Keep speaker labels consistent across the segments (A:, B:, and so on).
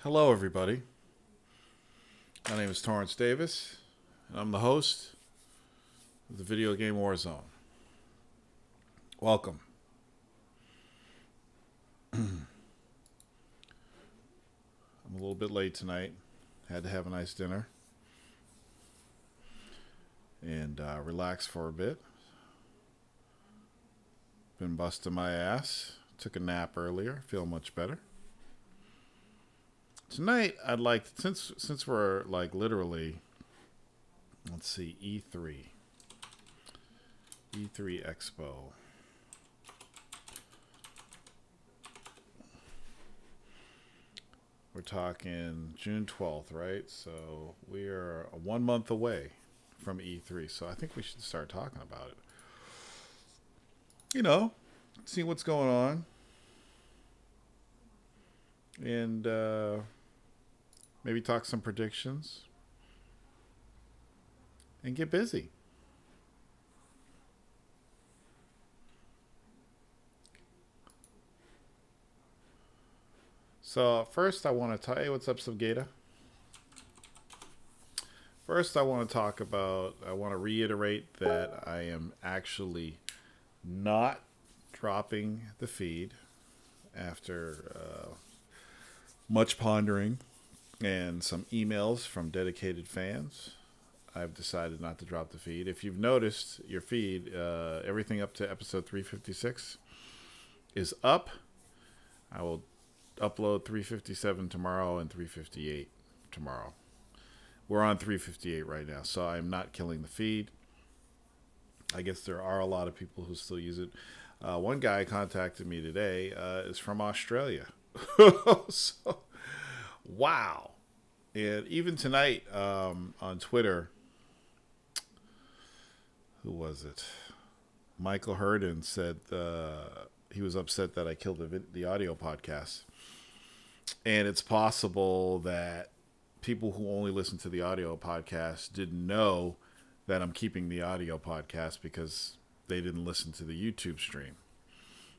A: Hello, everybody. My name is Torrance Davis, and I'm the host of the Video Game Warzone. Welcome. I'm a little bit late tonight. Had to have a nice dinner and relax for a bit. Been busting my ass. Took a nap earlier. Feel much better. Tonight, I'd like, since we're like literally, let's see, E3 Expo. We're talking June 12th, right? So we are 1 month away from E3. So I think we should start talking about it. You know, see what's going on. And maybe talk some predictions. And get busy. So first I want to tell you what's up, Subgata. First I want to reiterate that I am actually not dropping the feed after much pondering and some emails from dedicated fans. I've decided not to drop the feed. If you've noticed, your feed, everything up to episode 356 is up. I will upload 357 tomorrow and 358 tomorrow. We're on 358 right now, so I'm not killing the feed. I guess there are a lot of people who still use it. One guy contacted me today, is from Australia. So, wow. And even tonight on Twitter, who was it? Michael Herden said he was upset that I killed the audio podcast. And it's possible that people who only listen to the audio podcast didn't know that I'm keeping the audio podcast because they didn't listen to the YouTube stream.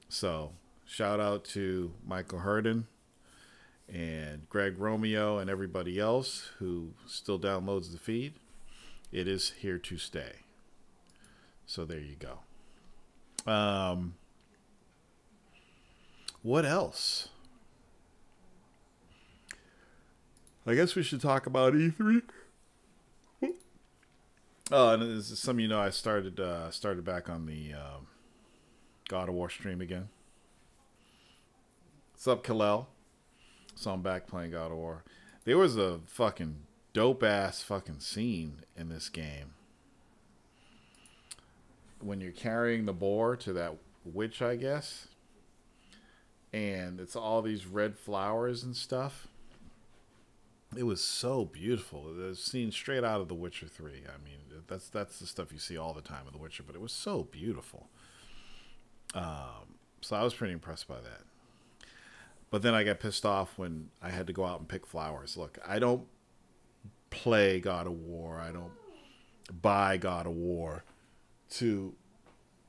A: So, shout out to Michael Herden and Greg Romeo and everybody else who still downloads the feed. It is here to stay. So there you go. What else? I guess we should talk about E3. Oh, and as some of you know, I started back on the God of War stream again. What's up, Kalel? So I'm back playing God of War. There was a fucking dope-ass fucking scene in this game. When you're carrying the boar to that witch, I guess. And it's all these red flowers and stuff. It was so beautiful. The scene straight out of The Witcher 3. I mean, that's the stuff you see all the time in The Witcher, but it was so beautiful. So I was pretty impressed by that. But then I got pissed off when I had to go out and pick flowers. Look, I don't play God of War. I don't buy God of War to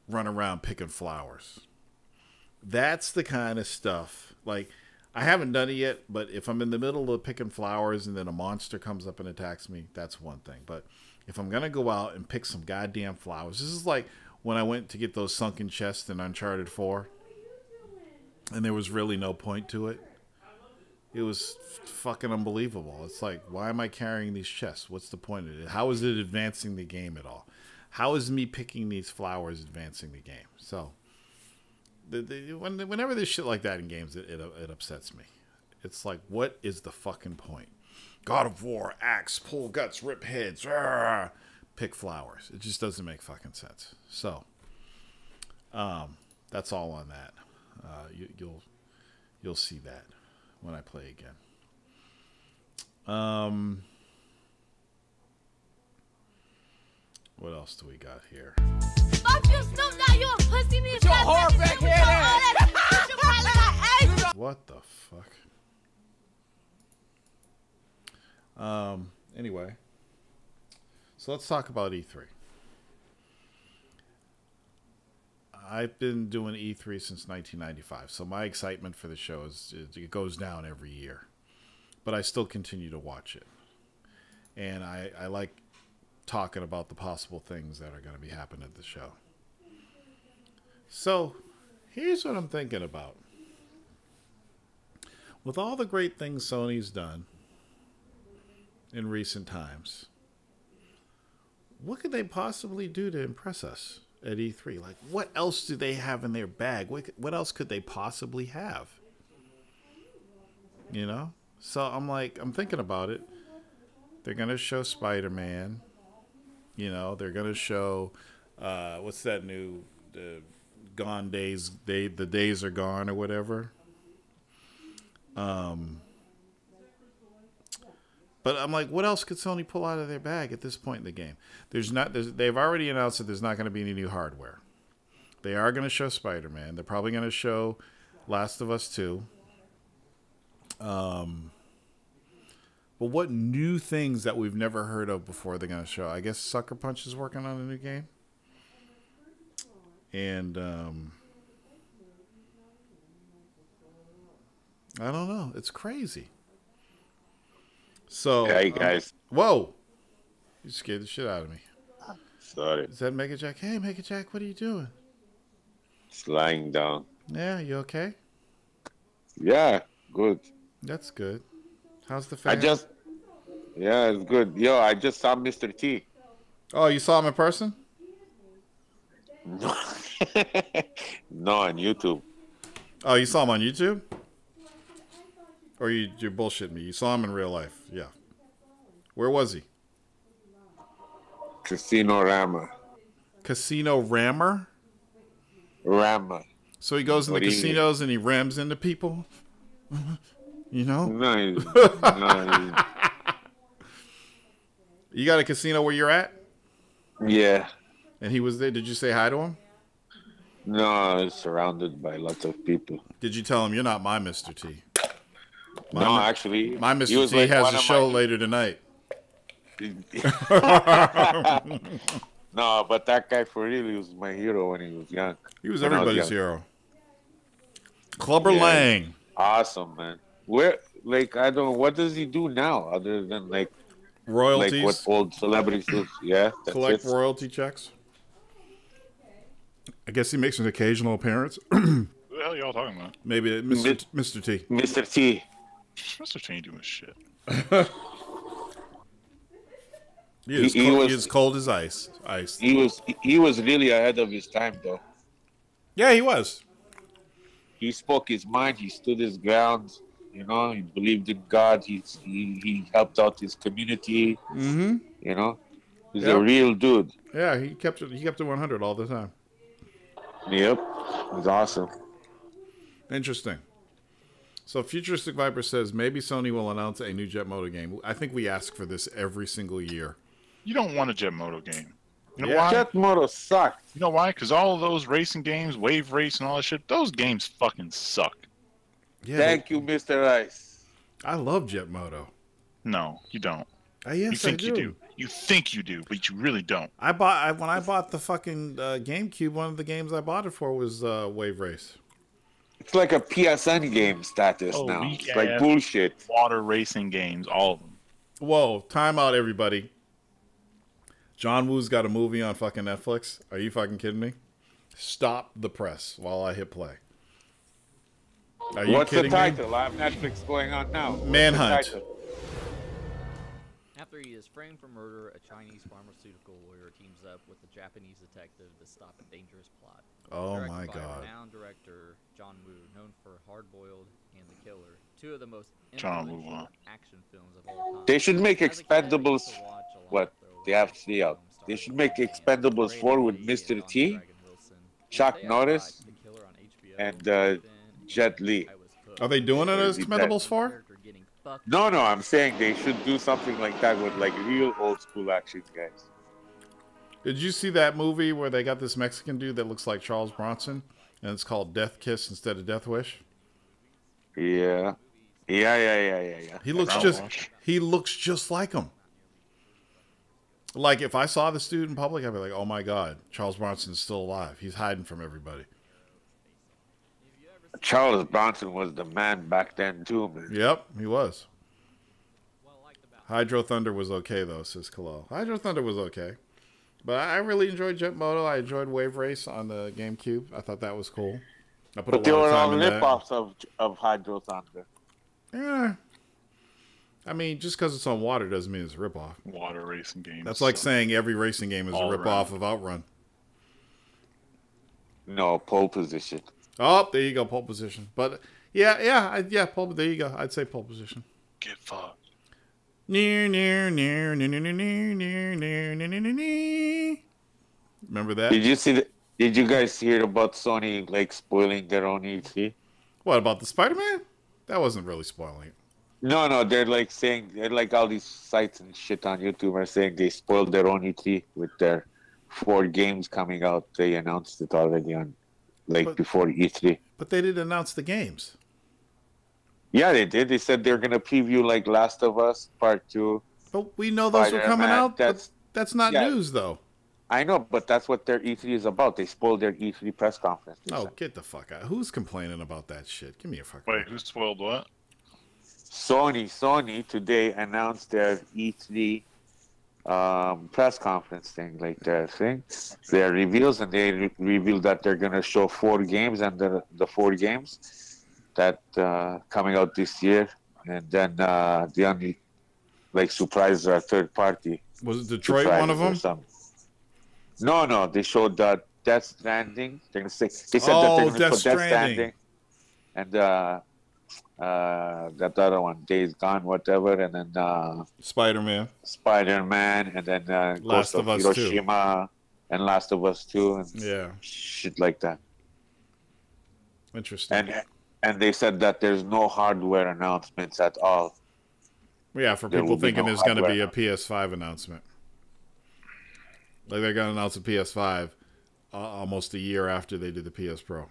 A: run around picking flowers. That's the kind of stuff. Like, I haven't done it yet, but if I'm in the middle of picking flowers and then a monster comes up and attacks me, that's one thing. But if I'm going to go out and pick some goddamn flowers, this is like when I went to get those sunken chests in Uncharted 4, and there was really no point to it. It was fucking unbelievable. It's like, why am I carrying these chests? What's the point of it? How is it advancing the game at all? How is me picking these flowers advancing the game? So, whenever there's shit like that in games, it upsets me. It's like, what is the fucking point? God of War, axe, pull guts, rip heads, pick flowers. It just doesn't make fucking sense. So, that's all on that. You'll see that when I play again. What else do we got here?
B: Fuck you, Snoop, now you a pussy, me.
C: Your hard back head ass.
A: What the fuck? Anyway. So let's talk about E3. I've been doing E3 since 1995, so my excitement for the show it goes down every year. but I still continue to watch it. And I like talking about the possible things that are going to be happening at the show. So, here's what I'm thinking about. With all the great things Sony's done in recent times, what could they possibly do to impress us at E3? Like, what else do they have in their bag? What else could they possibly have? You know? So I'm thinking about it. They're going to show Spider-Man. You know, they're going to show, what's that new, Gone Days, the Days Are Gone or whatever. But I'm like, what else could Sony pull out of their bag at this point in the game? They've already announced that there's not going to be any new hardware. They are going to show Spider-Man. They're probably going to show Last of Us 2. But what new things that we've never heard of before they're going to show? I guess Sucker Punch is working on a new game. And I don't know. It's crazy. So,
D: Hey guys,
A: whoa. You scared the shit out of me.
D: sorry,
A: Is that Mega Jack? Hey, Mega Jack, what are you doing?
D: it's lying down.
A: Yeah, you okay?
D: Yeah, good.
A: That's good. How's the
D: I
A: fan?
D: yeah, it's good. Yo, I just saw Mr. T.
A: Oh, you saw him in person?
D: No, no, on YouTube.
A: Oh, you saw him on YouTube? Or you're bullshitting me. You saw him in real life. Yeah. Where was he?
D: Casino Rama.
A: Casino Rammer?
D: Rama.
A: So he goes into
D: What do you mean?
A: casinos and he rams into people? You know?
D: No, no,
A: You got a casino where you're at?
D: yeah.
A: And he was there. Did you say hi to him?
D: No, it's surrounded by lots of people.
A: Did you tell him you're not my Mr. T?
D: No, actually,
A: My
D: he
A: Mr.
D: was
A: T
D: like
A: has
D: one
A: a
D: of
A: show
D: my-
A: later tonight.
D: No, but that guy for real, he was my hero when he was young.
A: He was
D: When I was
A: everybody's
D: young.
A: hero. Clubber
D: Yeah.
A: Lang.
D: Awesome, man. Where, like, I don't know, what does he do now other than like
A: Royalties.
D: what old celebrities do? Yeah, that's
A: Collect
D: it.
A: royalty checks. I guess he makes an occasional appearance.
E: What the hell y'all talking about?
A: Maybe Mr. T.
D: Mr. T.
E: Mr. T ain't doing shit.
A: He is,
D: He
A: cold,
D: was-
A: he is cold as ice. Ice.
D: He was really ahead of his time, though.
A: Yeah, he was.
D: He spoke his mind. He stood his ground. You know, he believed in God. He helped out his community.
A: Mm-hmm.
D: You know, he's
A: Yep.
D: a real dude.
A: Yeah, he kept it 100 all the time.
D: Yep, he's awesome.
A: Interesting. So Futuristic Viper says maybe Sony will announce a new Jet Moto game. I think we ask for this every single year.
E: You don't want a Jet Moto game. You know
A: Yeah.
E: why?
D: Jet Moto sucked.
E: You know why? Because all of those racing games, Wave Race and all that shit, those games fucking suck.
A: Yeah,
D: Thank you, Mr. Ice.
A: I love Jet Moto.
E: No, you don't.
A: Yes,
E: You think
A: I
E: you do. You think you do, but you really don't.
A: When I bought the fucking GameCube, one of the games I bought it for was Wave Race.
D: It's like a PSN game status
E: Oh,
D: now.
E: weak
D: It's like
E: ass.
D: bullshit.
E: Water racing games, all of them.
A: Whoa, time out, everybody. John Woo's got a movie on fucking Netflix. Are you fucking kidding me? Stop the press while I hit play. Are you
D: What's the
A: kidding me?
D: title? I have Netflix going on now. What's the
A: Manhunt.
D: title?
F: After he is framed for murder, a Chinese pharmaceutical lawyer teams up with a Japanese detective to stop a dangerous plot.
A: Oh
F: Directed
A: my
F: by
A: god.
F: renowned director John Woo, known for Hard Boiled and The Killer, two of the most
E: John Woo,
F: influential
E: huh?
F: action films of all time.
D: They should make
F: As a kid, I used to
D: Expendables.
F: watch a lot
D: What?
F: of throwaway
D: They have
F: action
D: 3 out.
F: films
D: They
F: starring
D: should make
F: Van Damme,
D: Expendables
F: Brady
D: 4 with
F: Lee,
D: Mr.
F: and
D: T,
F: Dragon Wilson.
D: Chuck
F: They had
D: Norris,
F: watched The Killer on HBO,
D: and
F: then
D: Jet Li.
F: I was hooked.
A: Are they doing it as
D: Crazy
A: Expendables 4?
F: Character getting fucked
D: No,
F: up.
D: I'm saying they should do something like that with like real old school action guys.
A: Did you see that movie where they got this Mexican dude that looks like Charles Bronson, and it's called Death Kiss instead of Death Wish?
D: Yeah. Yeah.
A: He looks just like him. Like if I saw this dude in public, I'd be like, "Oh my god, Charles Bronson's still alive. He's hiding from everybody."
D: Charles Bronson was the man back then too, man.
A: Yep, he was. Hydro Thunder was okay though, says Khalil. Hydro Thunder was okay. But I really enjoyed Jet Moto. I enjoyed Wave Race on the GameCube. I thought that was cool. I put
D: But
A: a
D: they
A: lot
D: were
A: of
D: all
A: time in that.
D: rip-offs of Hydro Thunder.
A: Yeah. I mean, just because it's on water doesn't mean it's a ripoff.
E: Water racing games.
A: That's like
E: so-
A: saying every racing game is a
E: All
A: ripoff
E: around.
A: of Outrun.
D: No, pole position.
A: Oh, there you go, pole position. But yeah, pole. There you go. I'd say pole position.
E: Get fucked.
A: Near. Remember that?
D: Did you see? Did you guys hear about Sony like spoiling their own E3?
A: What about the Spider-Man? That wasn't really spoiling it.
D: No, they're like saying all these sites and shit on YouTube are saying they spoiled their own E3 with their 4 games coming out. They announced it already on
A: But-
D: before E3.
A: But they didn't announce the games.
D: Yeah, they did. They said they're gonna preview like Last of Us Part 2.
A: But we know those were coming
D: Spider-Man,
A: out.
D: that's-
A: That's not
D: yeah.
A: news, though.
D: I know, but that's what their E3 is about. They spoiled their E3 press conference. they
A: Oh,
D: said.
A: get the fuck out. Who's complaining about that shit? Give me a fucking
E: Wait,
A: break.
E: who spoiled what?
D: Sony today announced their E3 press conference thing, like their thing, their reveals, and they revealed that they're gonna show 4 games, and the 4 games that coming out this year, and then the only like surprise are third party.
A: Was it Detroit one of them?
D: No, they showed Death Stranding. They're gonna say they said
A: Oh,
D: that they're gonna
A: Death
D: put Death
A: Stranding.
D: Stranding, and that other one, Days Gone, whatever, and then
A: Spider-Man.
D: Spider-Man, and then
A: Last
D: Ghost
A: of Us 2.
D: Hiroshima, and Last of Us 2, and
A: Yeah.
D: shit like that.
A: Interesting.
D: And they said that there's no hardware announcements at all.
A: Yeah, for
D: There
A: people
D: will be
A: thinking
D: no
A: there's going to be a
D: hardware.
A: PS5 announcement. Like they're going to announce a PS5 almost a year after they did the PS Pro.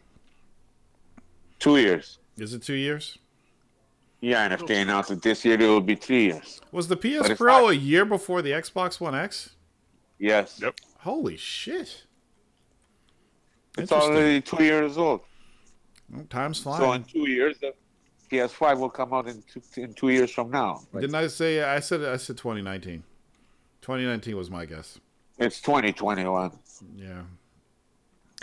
D: 2 years.
A: Is it 2 years?
D: Yeah, and if they announce it this year, it will be 3 years.
A: Was the PS
D: But it's
A: Pro
D: not-
A: a year before the Xbox One X?
D: Yes.
E: Yep.
A: Holy shit.
D: It's
A: Interesting.
D: already 2 years old.
A: Oh, time's
D: So
A: flying.
D: in 2 years, the PS5 will come out in 2 years from now. Like,
A: Didn't I say? I said 2019. 2019 was my guess.
D: it's 2021.
A: Yeah.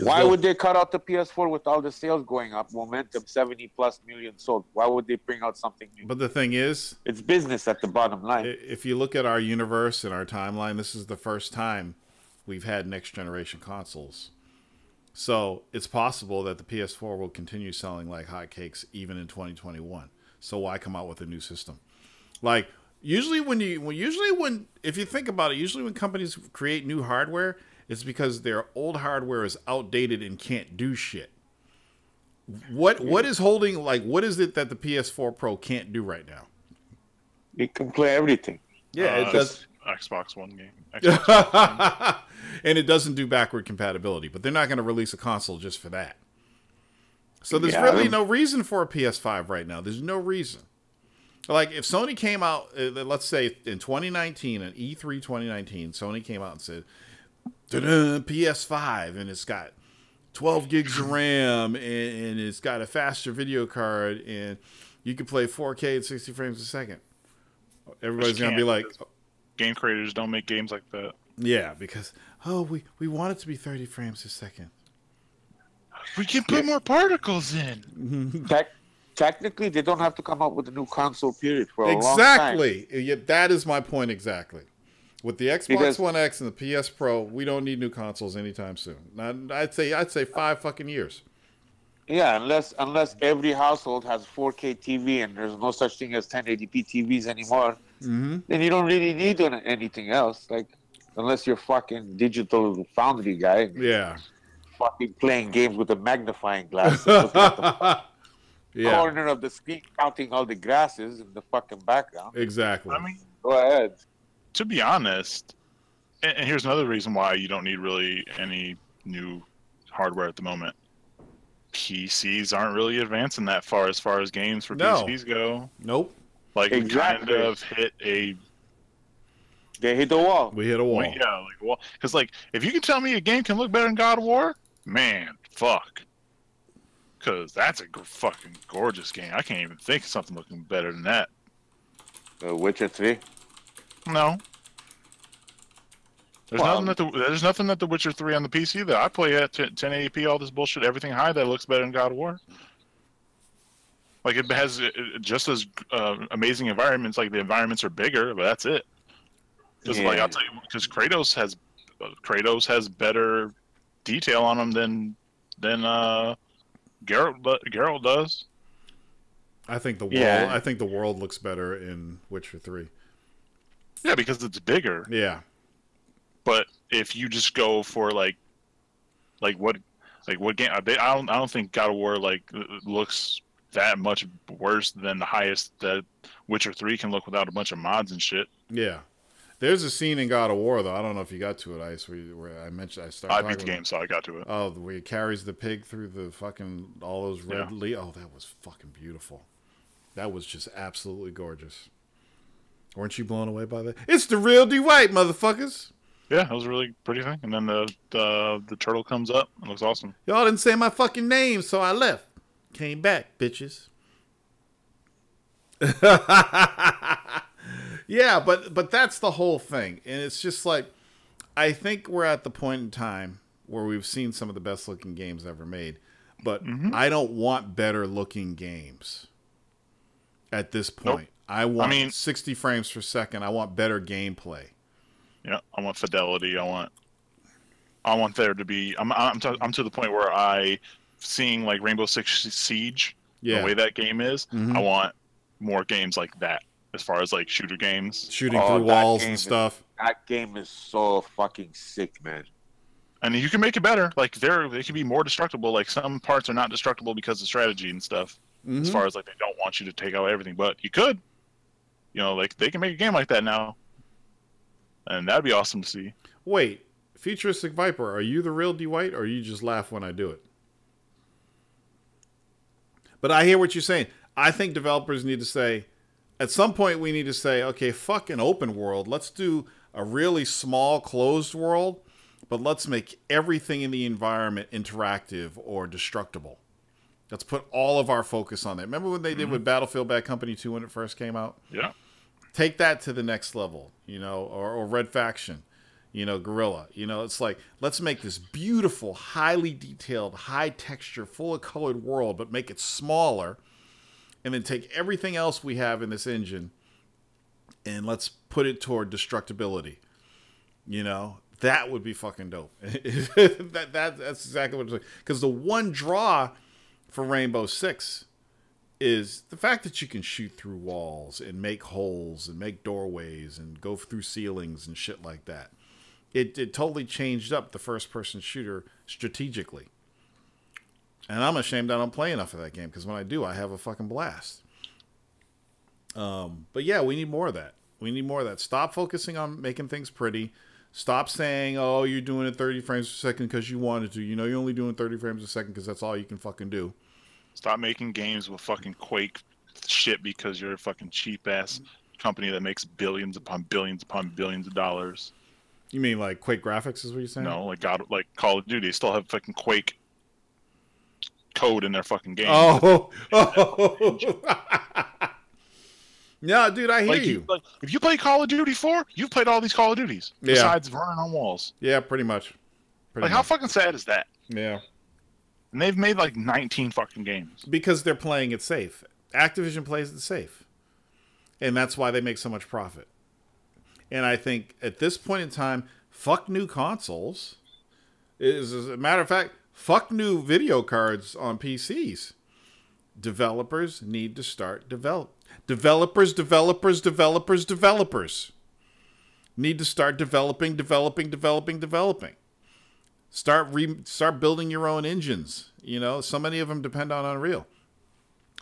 D: Why would they cut out the PS4 with all the sales going up? Momentum 70+ million sold. Why would they bring out something new?
A: But the thing is,
D: It's business at the bottom line.
A: if you look at our universe and our timeline, this is the first time we've had next generation consoles. So it's possible that the PS4 will continue selling like hotcakes even in 2021. So why come out with a new system? Like usually when if you think about it, usually when companies create new hardware, it's because their old hardware is outdated and can't do shit. What is holding, like, what is it that the PS4 Pro can't do right now?
D: It can play everything.
A: Yeah, it does.
E: Xbox One game. Xbox
A: And it doesn't do backward compatibility, but they're not going to release a console just for that. So there's
D: Yeah,
A: really
D: them-
A: no reason for a PS5 right now. There's no reason. Like if Sony came out, let's say in 2019, at E3 2019, Sony came out and said, "Ta-da, PS5, and it's got 12 gigs of RAM, and it's got a faster video card, and you can play 4K at 60 frames a second." Everybody's going to be like,
E: game creators don't make games like that.
A: yeah, because, we want it to be 30 frames a second.
E: We can put more particles in.
D: Technically, they don't have to come up with a new console, period, for a long time.
A: Exactly. Yeah, that is my point exactly. With the Xbox
D: Because-
A: One X and the PS Pro, we don't need new consoles anytime soon. I'd say 5 fucking years.
D: Yeah, unless every household has 4K TV and there's no such thing as 1080p TVs anymore, then you don't really need anything else. Like, unless you're fucking digital foundry guy,
A: Yeah.
D: fucking playing games with a magnifying glass, looking at the
A: Yeah.
D: corner of the screen, counting all the grasses in the fucking background.
A: Exactly.
E: I mean,
D: Go ahead.
E: to be honest, and here's another reason why you don't need really any new hardware at the moment. PCs aren't really advancing that far as games for
A: No.
E: PCs go.
A: Nope.
E: Like we
D: Exactly.
E: kind of hit a
D: They hit the wall.
A: We hit a wall.
E: because like if you can tell me a game can look better than God of War, man, fuck. Because that's a fucking gorgeous game. I can't even think of something looking better than that.
D: Witcher 3.
E: No. There's nothing that The Witcher 3 on the PC that I play at 1080p, all this bullshit, everything high that looks better than God of War. Like, it has just as amazing environments. Like, the environments are bigger, but that's it. Because like, I'll tell you, because Kratos has better detail on them than Geralt does.
A: I think the world. I think the world looks better in Witcher 3.
E: Yeah, because it's bigger.
A: Yeah.
E: But if you just go for like what game? I don't think God of War looks that much worse than the highest that Witcher 3 can look without a bunch of mods and shit.
A: Yeah. There's a scene in God of War, though. I don't know if you got to it, Ice, where I mentioned I started.
E: I beat the game, so I got to it.
A: Oh, where he carries the pig through the fucking all those red leaves. Oh, that was fucking beautiful. That was just absolutely gorgeous. Weren't you blown away by that? It's the real Dwight, motherfuckers.
E: Yeah, it was a really pretty thing. And then the turtle comes up. It looks awesome.
A: Y'all didn't say my fucking name, so I left. Came back, bitches. Yeah, but that's the whole thing. And it's just like, I think we're at the point in time where we've seen some of the best looking games ever made. But I don't want better looking games at this point. Nope. I want 60 frames per second. I want better gameplay.
E: Yeah, I want fidelity. I want there to be. I'm to the point where seeing like Rainbow Six Siege, the way that game is. I want more games like that. As far as like shooter games,
A: shooting through walls and stuff.
D: That game is so fucking sick, man.
E: And you can make it better. Like they can be more destructible. Like some parts are not destructible because of strategy and stuff. As far as like they don't want you to take out everything, but you could. You know, like they can make a game like that now, and that'd be awesome to see.
A: Wait, Futuristic Viper, are you the real Dwight, or you just laugh when I do it? But I hear what you're saying. I think developers need to say, at some point we need to say, okay, fuck an open world. Let's do a really small closed world, but let's make everything in the environment interactive or destructible. Let's put all of our focus on that. Remember what they did with Battlefield Bad Company 2 when it first came out?
E: Yeah.
A: Take that to the next level, you know, or Red Faction, you know, Guerrilla. You know, it's like, let's make this beautiful, highly detailed, high texture, full of colored world, but make it smaller. And then take everything else we have in this engine and let's put it toward destructibility. You know, that would be fucking dope. That's exactly what it's like. Because the one draw for Rainbow Six is the fact that you can shoot through walls and make holes and make doorways and go through ceilings and shit like that. It totally changed up the first-person shooter strategically. And I'm ashamed I don't play enough of that game, because when I do, I have a fucking blast. But yeah, we need more of that. We need more of that. Stop focusing on making things pretty. Stop saying, oh, you're doing it 30 frames per second because you wanted to. You know you're only doing 30 frames a second because that's all you can fucking do.
E: Stop making games with fucking Quake shit because you're a fucking cheap-ass company that makes billions upon billions upon billions of dollars.
A: You mean like Quake graphics is what you're saying?
E: No, like Call of Duty. They still have fucking Quake code in their fucking game.
A: Oh. No, dude, I hear you.
E: Like, if you play Call of Duty 4, you've played all these Call of Duties. Besides running on walls.
A: Yeah, pretty much.
E: How fucking sad is that?
A: Yeah.
E: And they've made like 19 fucking games.
A: Because they're playing it safe. Activision plays it safe. And that's why they make so much profit. And I think at this point in time, fuck new consoles. As a matter of fact, fuck new video cards on PCs. Developers need to start Developers need to start developing. Start building your own engines. You know, so many of them depend on Unreal.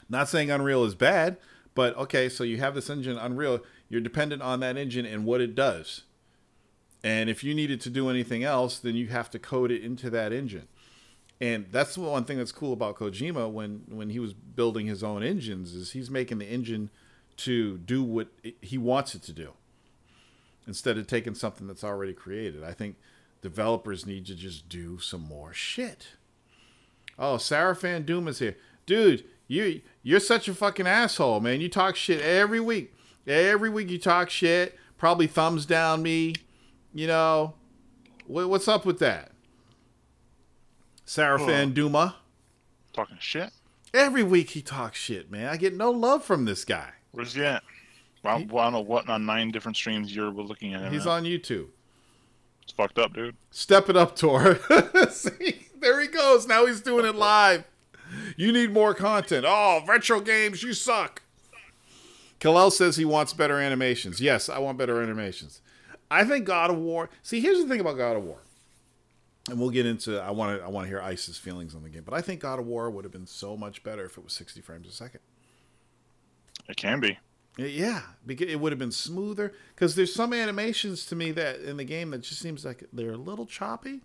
A: Not saying Unreal is bad, but okay, so you have this engine, Unreal, you're dependent on that engine and what it does. And if you need it to do anything else, then you have to code it into that engine. And that's the one thing that's cool about Kojima when he was building his own engines is he's making the engine to do what he wants it to do instead of taking something that's already created. I think developers need to just do some more shit. Oh, Sarafan Doom is here. Dude, you're such a fucking asshole, man. You talk shit every week. Every week you talk shit, probably thumbs down me. You know, what's up with that? Sarafan Duma.
E: Talking shit.
A: Every week he talks shit, man. I get no love from this guy.
E: Where's he at? Well, I don't know what on 9 different streams you're looking at him.
A: He's
E: at.
A: on YouTube.
E: It's fucked up, dude.
A: Step it up, Tor. See, there he goes. Now he's doing it live. You need more content. Oh, retro games, you suck. Kalel says he wants better animations. Yes, I want better animations. I think God of War. See, here's the thing about God of War, and we'll get into. I want to hear Ice's feelings on the game, but I think God of War would have been so much better if it was 60 frames a second.
E: It can be.
A: Yeah, because it would have been smoother. Because there's some animations to me that in the game that just seems like they're a little choppy,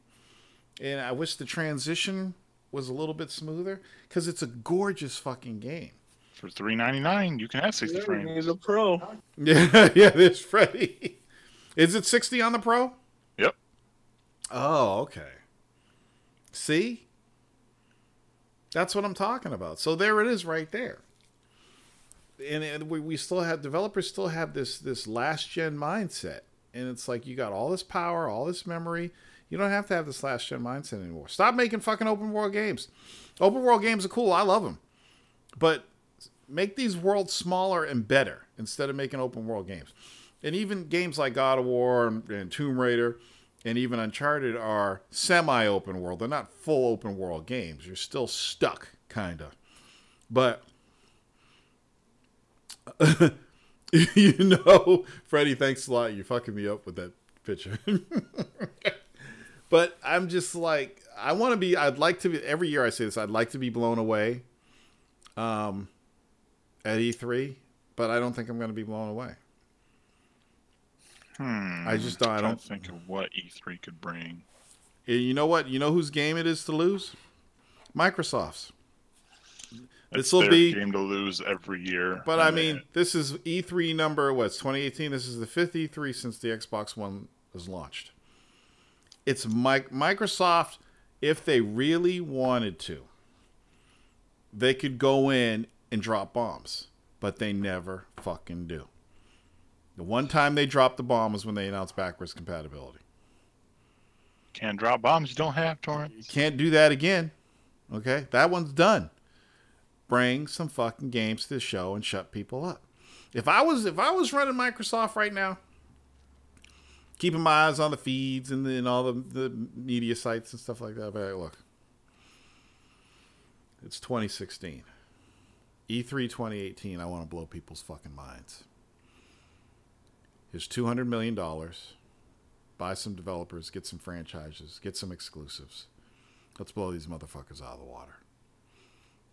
A: and I wish the transition was a little bit smoother. Because it's a gorgeous fucking game.
E: For $3.99, you can have 60 frames.
G: He's a pro.
A: Yeah, yeah. There's Freddy. Is it 60 on the Pro?
E: Yep.
A: Oh, okay. See, that's what I'm talking about. So there it is, right there. And we still have developers still have this last gen mindset, and it's like you got all this power, all this memory. You don't have to have this last gen mindset anymore. Stop making fucking open world games. Open world games are cool. I love them, but make these worlds smaller and better instead of making open world games. And even games like God of War and Tomb Raider and even Uncharted are semi-open world. They're not full open world games. You're still stuck, kind of. But you know, Freddie, thanks a lot. You're fucking me up with that picture. But I'm just like, I'd like to be, every year I say this, I'd like to be blown away at E3, but I don't think I'm going to be blown away. I just don't. I don't
E: think of what E3 could bring.
A: You know what? You know whose game it is to lose? Microsoft's.
E: It's
A: This will
E: their
A: be
E: game to lose every year.
A: But I mean, this is E3 number, what's 2018? This is the 5th E3 since the Xbox One was launched. It's Microsoft, if they really wanted to, they could go in and drop bombs, but they never fucking do. The one time they dropped the bomb was when they announced backwards compatibility.
E: Can't drop bombs you don't have, Torrent.
A: You can't do that again. Okay? That one's done. Bring some fucking games to the show and shut people up. If I was running Microsoft right now, keeping my eyes on the feeds and all the media sites and stuff like that, but look, it's 2016. E3 2018, I want to blow people's fucking minds. Here's $200 million. Buy some developers, get some franchises, get some exclusives. Let's blow these motherfuckers out of the water.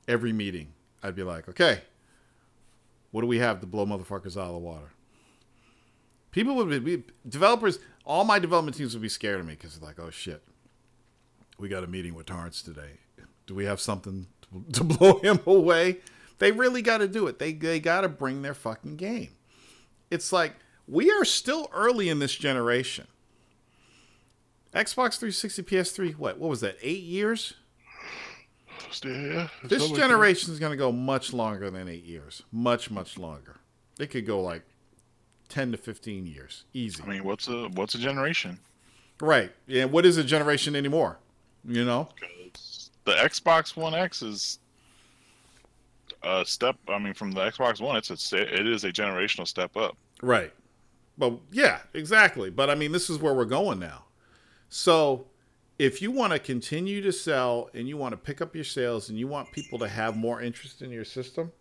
A: Every meeting, I'd be like, okay, what do we have to blow motherfuckers out of the water? People would be, developers, all my development teams would be scared of me because they're like, oh shit, we got a meeting with Torrance today. Do we have something to blow him away? They really got to do it. They got to bring their fucking game. It's like, we are still early in this generation. Xbox 360, PS3, what was that, 8 years?
E: Yeah,
A: This generation is going to go much longer than 8 years. Much, much longer. It could go like 10 to 15 years. Easy.
E: I mean, what's a generation?
A: Right. Yeah, what is a generation anymore? You know?
E: The Xbox One X is a step. I mean, from the Xbox One, it is a generational step up.
A: Right. Well, yeah, exactly. But I mean, this is where we're going now. So if you want to continue to sell and you want to pick up your sales and you want people to have more interest in your system,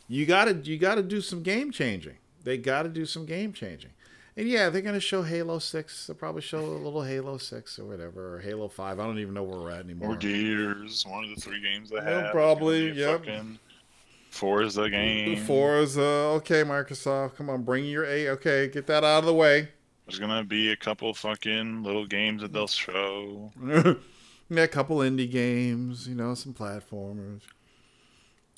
A: you gotta do some game changing. They got to do some game changing. And yeah, they're going to show Halo 6. They'll probably show a little Halo 6 or whatever, or Halo 5. I don't even know where we're at anymore.
E: Or Gears, one of the 3 games they
A: Yeah,
E: have.
A: probably, yep.
E: Forza game.
A: Forza, okay, Microsoft, come on, bring your A. Okay, get that out of the way.
E: There's going to be a couple fucking little games that they'll show.
A: Yeah, a couple indie games, you know, some platformers.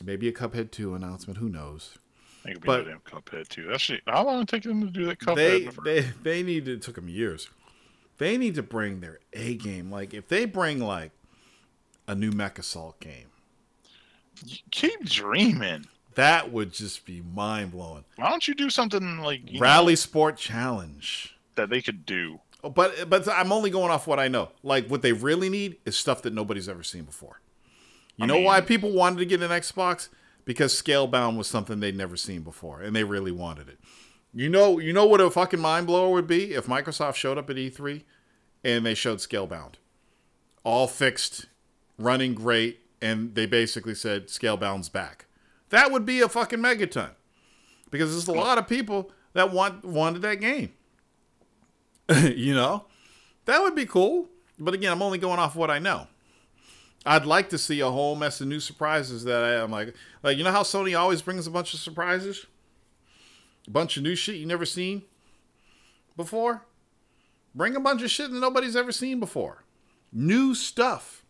A: Maybe a Cuphead 2 announcement, who knows.
E: I think it'll be damn Cuphead too. Actually, how long did it take them to do that Cuphead?
A: They need to, it took them years. They need to bring their A game. Like, if they bring, like, a new MechAssault game.
E: You keep dreaming.
A: That would just be mind blowing.
E: Why don't you do something like
A: Rally Sport Challenge
E: that they could do?
A: But I'm only going off what I know. Like, what they really need is stuff that nobody's ever seen before. You know why people wanted to get an Xbox? Because Scalebound was something they'd never seen before, and they really wanted it. You know what a fucking mind blower would be if Microsoft showed up at E3 and they showed Scalebound, all fixed, running great, and they basically said Scalebound's back. That would be a fucking megaton, because there's a lot of people that wanted that game. You know, that would be cool. But again, I'm only going off what I know. I'd like to see a whole mess of new surprises that I'm like, you know how Sony always brings a bunch of surprises? A bunch of new shit you never seen before? Bring a bunch of shit that nobody's ever seen before. New stuff.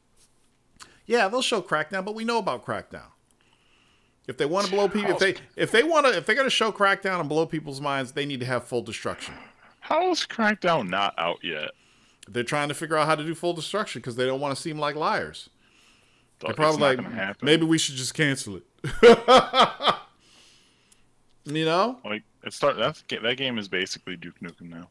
A: Yeah, they'll show Crackdown, but we know about Crackdown. If they want to blow people, if they're going to show Crackdown and blow people's minds, they need to have full destruction.
E: How is Crackdown not out yet?
A: They're trying to figure out how to do full destruction because they don't want to seem like liars. They're
E: It's
A: probably
E: not
A: like,
E: gonna happen.
A: maybe we should just cancel it. You know?
E: Like that game is basically Duke Nukem now.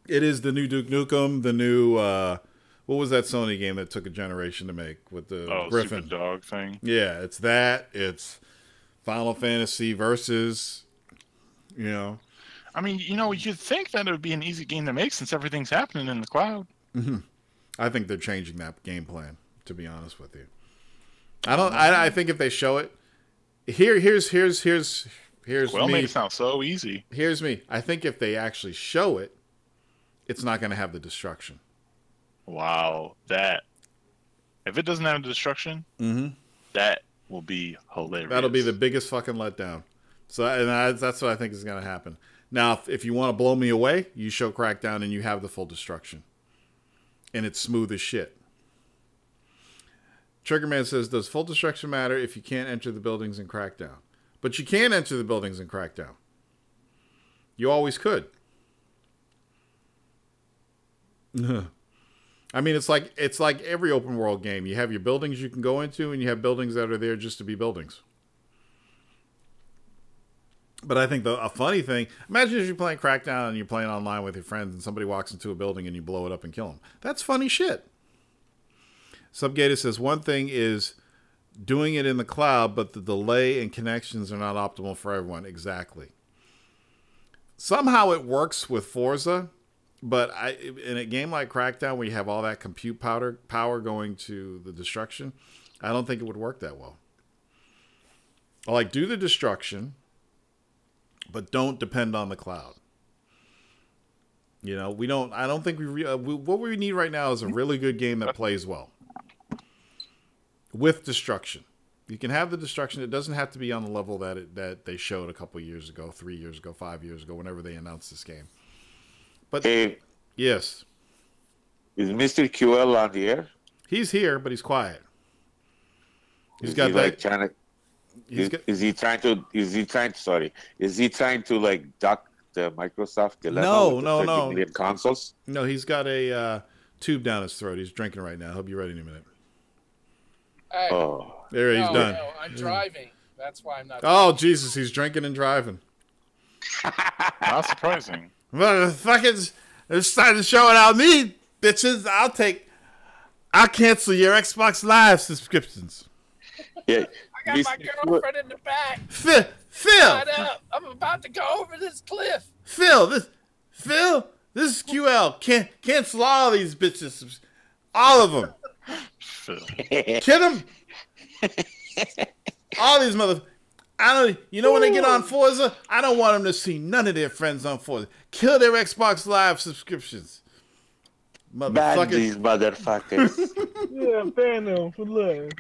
A: It is the new Duke Nukem, the new what was that Sony game that took a generation to make with the Griffin
E: Stupid dog thing?
A: Yeah, it's that. It's Final Fantasy versus, you know.
E: I mean, you'd think that it would be an easy game to make since everything's happening in the cloud.
A: Mm-hmm. I think they're changing that game plan, to be honest with you. I think if they show it, here's
E: Well,
A: me.
E: made it sound so easy.
A: Here's me. I think if they actually show it, it's not going to have the destruction.
E: Wow, if it doesn't have the destruction, that will be hilarious.
A: That'll be the biggest fucking letdown. So, and that's what I think is going to happen. Now, if you want to blow me away, you show Crackdown and you have the full destruction, and it's smooth as shit. Triggerman says, does full destruction matter if you can't enter the buildings in Crackdown? But you can enter the buildings in Crackdown. You always could. I mean, it's like every open world game. You have your buildings you can go into, and you have buildings that are there just to be buildings. But I think a funny thing, imagine if you're playing Crackdown and you're playing online with your friends and somebody walks into a building and you blow it up and kill them. That's funny shit. Subgator says, one thing is doing it in the cloud, but the delay and connections are not optimal for everyone. Exactly. Somehow it works with Forza, but in a game like Crackdown where you have all that compute power going to the destruction, I don't think it would work that well. Like, do the destruction, but don't depend on the cloud. You know, I don't think what we need right now is a really good game that plays well. With destruction. You can have the destruction. It doesn't have to be on the level that they showed a couple years ago, 3 years ago, 5 years ago, whenever they announced this game. But
D: Hey,
A: yes.
D: is Mr. QL on the air?
A: He's here, but he's quiet.
D: Is he trying to like duck the Microsoft dilemma with the 30 million consoles?
A: No, he's got a tube down his throat. He's drinking right now. He'll be ready in a minute.
G: Hey,
A: There, he's done.
G: No, I'm driving. That's why I'm not.
A: Oh, Jesus, he's drinking and driving.
E: Not surprising.
A: Motherfuckers, they're starting showing out me, bitches. I'll cancel your Xbox Live subscriptions.
D: Yeah.
G: I got my girlfriend in the back.
A: Phil!
G: Shut up. I'm about to go over this cliff.
A: Phil, this is QL. Cancel all these bitches. All of them.
E: Phil.
A: Kid them. All these when they get on Forza, I don't want them to see none of their friends on Forza. Kill their Xbox Live subscriptions.
D: Ban these motherfuckers.
H: Yeah, ban them for life.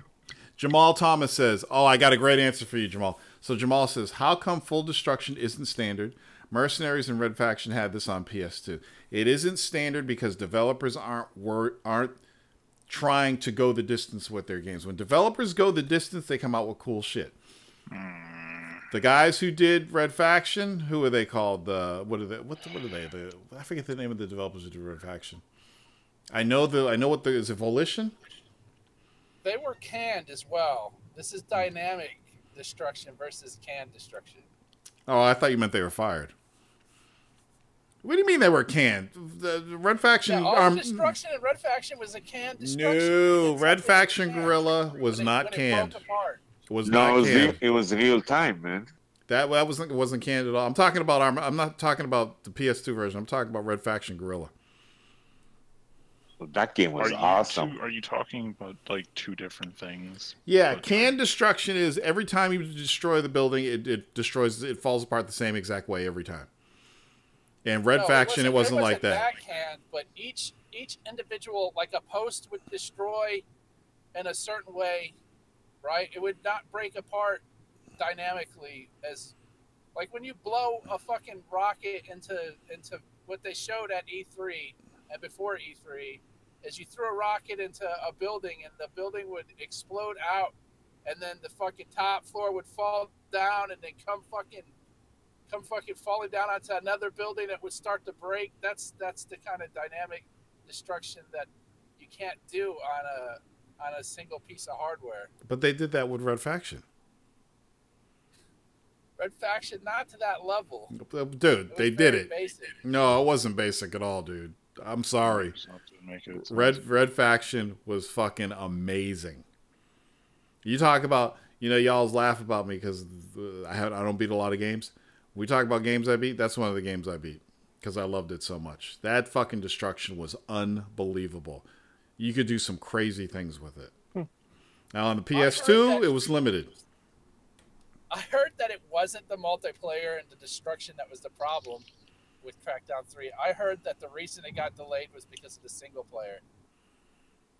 A: Jamal Thomas says, oh, I got a great answer for you, Jamal. So Jamal says, how come full destruction isn't standard? Mercenaries and Red Faction had this on PS2. It isn't standard because developers aren't trying to go the distance with their games. When developers go the distance, they come out with cool shit. The guys who did Red Faction, who are they called? What are they? I forget the name of the developers who did Red Faction. I know is it Volition?
G: They were canned as well. This is Dynamic destruction versus canned destruction.
A: Oh, I thought you meant they were fired. What do you mean they were canned? The Red Faction...
G: Yeah, all the destruction in Red Faction was a canned destruction.
A: No,
G: It's
A: Red
G: something
A: Faction
G: canned
A: Guerrilla was
G: when
A: not
G: it
A: canned.
G: broke apart.
A: Was
D: No,
A: not canned.
D: it was real time, man.
A: That wasn't canned at all. I'm talking about I'm not talking about the PS2 version. I'm talking about Red Faction Guerrilla.
D: That game was awesome.
E: Are you talking about like two different things?
A: Yeah, canned destruction is every time you destroy the building, it destroys. It falls apart the same exact way every time. And Red Faction, it wasn't like that.
G: Canned, but each individual, like a post, would destroy in a certain way, right? It would not break apart dynamically as, like when you blow a fucking rocket into what they showed at E3 and before E3, is you threw a rocket into a building and the building would explode out, and then the fucking top floor would fall down and then come fucking falling down onto another building that would start to break. That's the kind of dynamic destruction that you can't do on a single piece of hardware.
A: But they did that with Red Faction.
G: Red Faction, not to that level.
A: Dude, they did it.
G: Basic.
A: No, it wasn't basic at all, dude. I'm sorry. Red Faction was fucking amazing. You talk about, y'all's laugh about me because I don't beat a lot of games. We talk about games I beat. That's one of the games I beat because I loved it so much. That fucking destruction was unbelievable. You could do some crazy things with it. Now on the PS2, it was limited.
G: I heard that it wasn't the multiplayer and the destruction that was the problem with Crackdown 3. I heard that the reason it got delayed was because of the single player.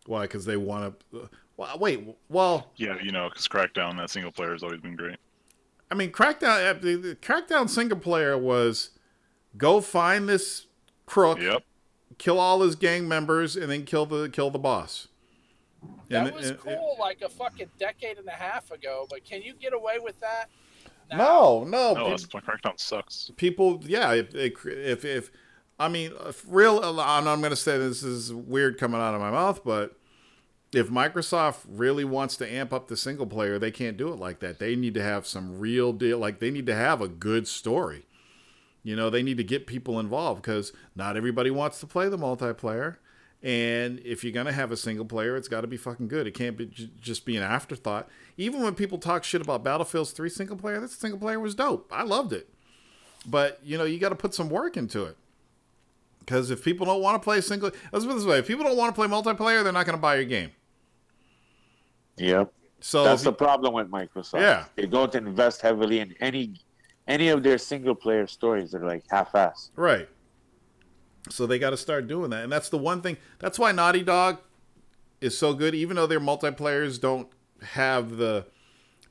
A: Why? Because they want to... Well...
E: Yeah, because Crackdown, that single player has always been great.
A: I mean, Crackdown single player was go find this crook, kill all his gang members, and then kill the boss.
G: That was cool like a fucking decade and a half ago, but can you get away with that
A: now?
E: No, Crackdown sucks.
A: People, yeah, if I mean, real, I'm going to say this is weird coming out of my mouth, but if Microsoft really wants to amp up the single player, they can't do it like that. They need to have some real deal, like they need to have a good story. They need to get people involved because not everybody wants to play the multiplayer. And if you're going to have a single player, it's got to be fucking good. It can't be just be an afterthought. Even when people talk shit about Battlefield 3 single player, that single player was dope. I loved it. But, you got to put some work into it. Because if people don't want to play single... Let's put it this way. If people don't want to play multiplayer, they're not going to buy your game.
D: Yep. So that's the problem with Microsoft.
A: Yeah.
D: They don't invest heavily in any of their single player stories. They're like half-assed.
A: Right. So they got to start doing that. And that's the one thing. That's why Naughty Dog is so good. Even though their multiplayers don't have the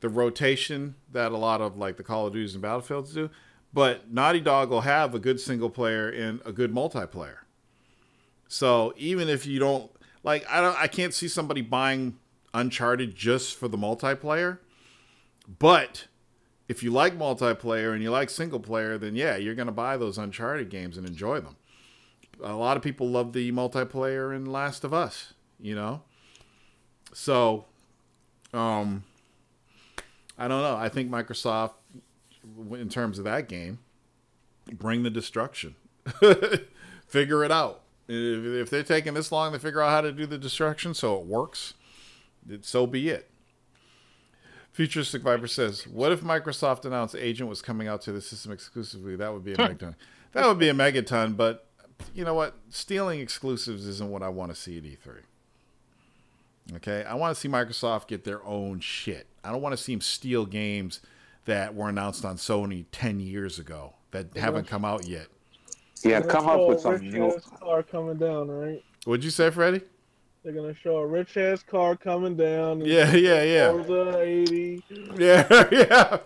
A: rotation that a lot of like the Call of Duties and Battlefields do. But Naughty Dog will have a good single player and a good multiplayer. So even if you don't... Like, I can't see somebody buying Uncharted just for the multiplayer. But if you like multiplayer and you like single player, then yeah, you're going to buy those Uncharted games and enjoy them. A lot of people love the multiplayer in Last of Us, So, I don't know. I think Microsoft, in terms of that game, bring the destruction. Figure it out. If they're taking this long to figure out how to do the destruction so it works, so be it. Futuristic Viper says, what if Microsoft announced Agent was coming out to the system exclusively? That would be a megaton. That would be a megaton, but you know what? Stealing exclusives isn't what I want to see at E3. Okay? I want to see Microsoft get their own shit. I don't want to see them steal games that were announced on Sony 10 years ago that haven't come out yet.
D: Yeah, come up with some new
H: car coming down, right?
A: What'd you say, Freddie?
H: They're gonna show a rich ass car coming down.
A: Yeah.
H: Forza 80.
A: Yeah.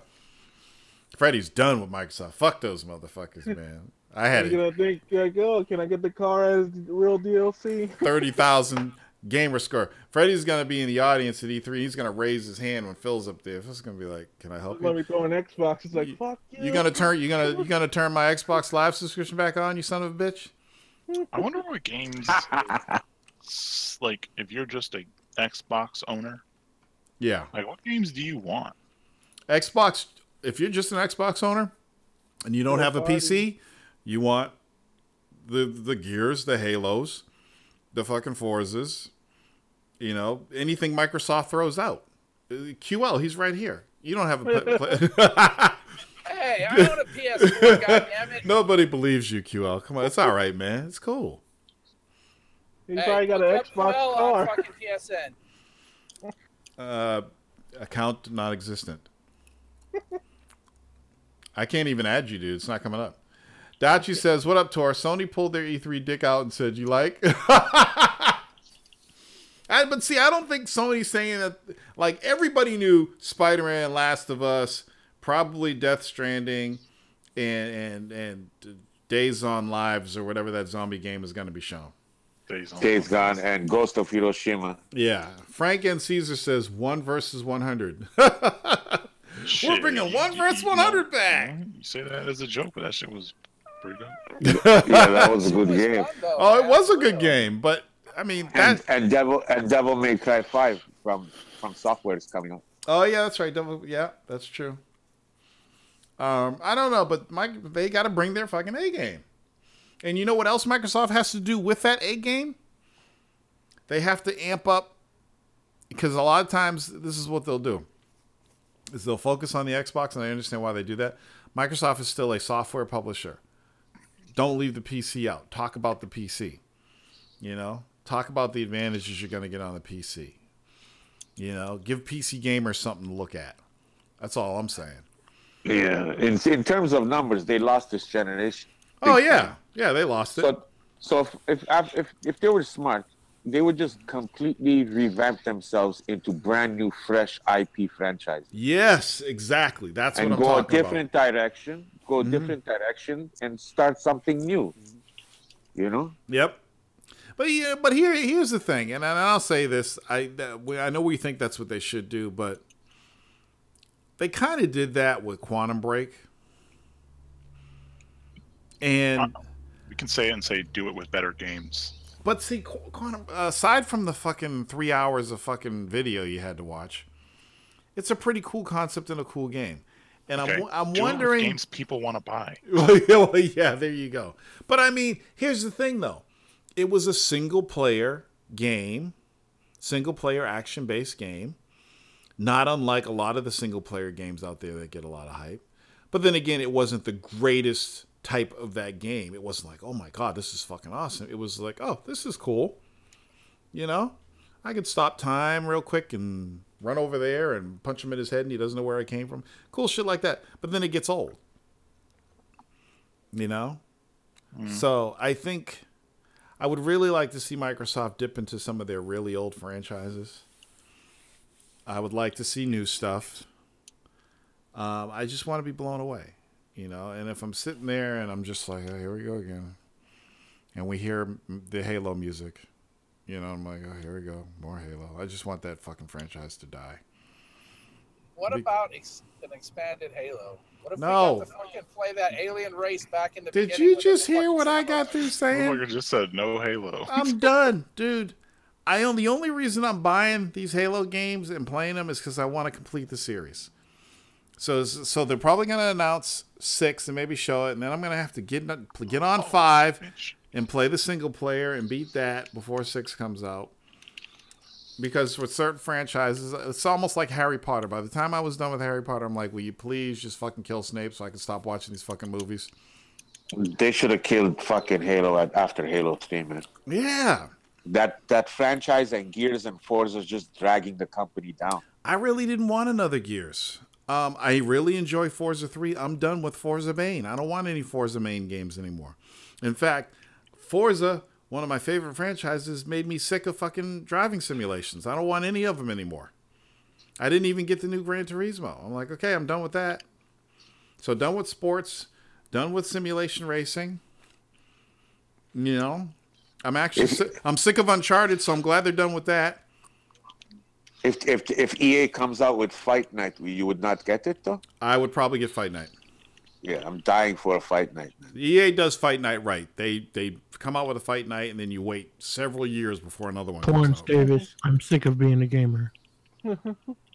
A: Freddie's done with Microsoft. Fuck those motherfuckers, man. I had
H: You're gonna think like, oh, can I get the car as real DLC?
A: 30,000 gamer score. Freddie's gonna be in the audience at E3. He's gonna raise his hand when Phil's up there. Phil's gonna be like, "Can I help you?"
H: Let me throw an Xbox. It's like, fuck you.
A: You gonna turn my Xbox Live subscription back on, you son of a bitch?
E: I wonder what games like if you're just a Xbox owner.
A: Yeah.
E: Like what games do you want?
A: Xbox, if you're just an Xbox owner and you don't have a PC, you want the Gears, the Halos, the fucking Forzas, you know, anything Microsoft throws out. QL, he's right here. You don't have a
G: Hey, I own a PS4, goddammit.
A: Nobody believes you, QL. Come on, it's all right, man. It's cool.
H: He's probably got an Xbox
G: on
H: car.
G: fucking PSN.
A: Account non-existent. I can't even add you, dude. It's not coming up. Dachi says, "What up, Tor? Sony pulled their E3 dick out and said, you like?" But see, I don't think Sony's saying that. Like, everybody knew Spider-Man, Last of Us, probably Death Stranding, and Days on Lives or whatever that zombie game is going to be shown.
D: Days Gone and Ghost of Hiroshima.
A: Yeah. Frank and Caesar says 1 versus 100. We're bringing 1 versus 100 back.
E: You say that as a joke, but that shit was pretty good.
D: Yeah, that was a good game.
A: Oh, it was a good game, but I mean that
D: and Devil May Cry 5 from Software is coming up.
A: Oh yeah, that's right. Yeah, that's true. I don't know, but they got to bring their fucking A game. And you know what else Microsoft has to do with that A game? They have to amp up, because a lot of times this is what they'll do. Is they'll focus on the Xbox, and I understand why they do that. Microsoft is still a software publisher. Don't leave the PC out. Talk about the PC. You know? Talk about the advantages you're going to get on the PC. You know? Give PC gamers something to look at. That's all I'm saying.
D: Yeah. In terms of numbers, they lost this generation.
A: Oh, yeah. Yeah, they lost it.
D: So if they were smart, they would just completely revamp themselves into brand new, fresh IP franchises.
A: Yes, exactly. That's what I'm talking
D: about.
A: And
D: go a different direction, and start something new. You know?
A: Yep. But here's the thing, and I'll say this: I know we think that's what they should do, but they kind of did that with Quantum Break. And
E: we can say it and say do it with better games.
A: But see, Quantum, aside from the fucking 3 hours of fucking video you had to watch, it's a pretty cool concept and a cool game. And okay. I'm wondering,
E: games people want to buy.
A: Well, yeah, there you go. But I mean, here's the thing, though: it was a single-player game, single-player action-based game, not unlike a lot of the single-player games out there that get a lot of hype. But then again, it wasn't the greatest type of that game. It wasn't like, oh my god, this is fucking awesome. It was like, oh, this is cool. You know, I could stop time real quick and run over there and punch him in his head and he doesn't know where I came from. Cool shit like that. But then it gets old. You know? So I think I would really like to see Microsoft dip into some of their really old franchises. I would like to see new stuff. I just want to be blown away. You know, and if I'm sitting there and I'm just like, oh, here we go again, and we hear the Halo music, you know, I'm like, oh, here we go, more Halo. I just want that fucking franchise to die.
G: What about an expanded Halo? What if we
A: No.
G: got to fucking play that alien race back in the
A: Did
G: beginning?
A: you just hear what I got through saying?
E: Motherfucker just said no Halo.
A: I'm done, dude. The only reason I'm buying these Halo games and playing them is because I want to complete the series. So they're probably going to announce 6 and maybe show it, and then I'm going to have to get on 5 and play the single player and beat that before 6 comes out. Because with certain franchises, it's almost like Harry Potter. By the time I was done with Harry Potter, I'm like, will you please just fucking kill Snape so I can stop watching these fucking movies?
D: They should have killed fucking Halo after Halo 3, man.
A: Yeah.
D: That franchise and Gears and Forza is just dragging the company down.
A: I really didn't want another Gears. I really enjoy Forza 3. I'm done with Forza Main. I don't want any Forza Main games anymore. In fact, Forza, one of my favorite franchises, made me sick of fucking driving simulations. I don't want any of them anymore. I didn't even get the new Gran Turismo. I'm like, okay, I'm done with that. So done with sports, done with simulation racing. You know, I'm sick of Uncharted, so I'm glad they're done with that.
D: If EA comes out with Fight Night, you would not get it, though?
A: I would probably get Fight Night.
D: Yeah, I'm dying for a Fight Night.
A: EA does Fight Night right. They come out with a Fight Night, and then you wait several years before another one comes
I: Torrance
A: out.
I: Davis, I'm sick of being a gamer.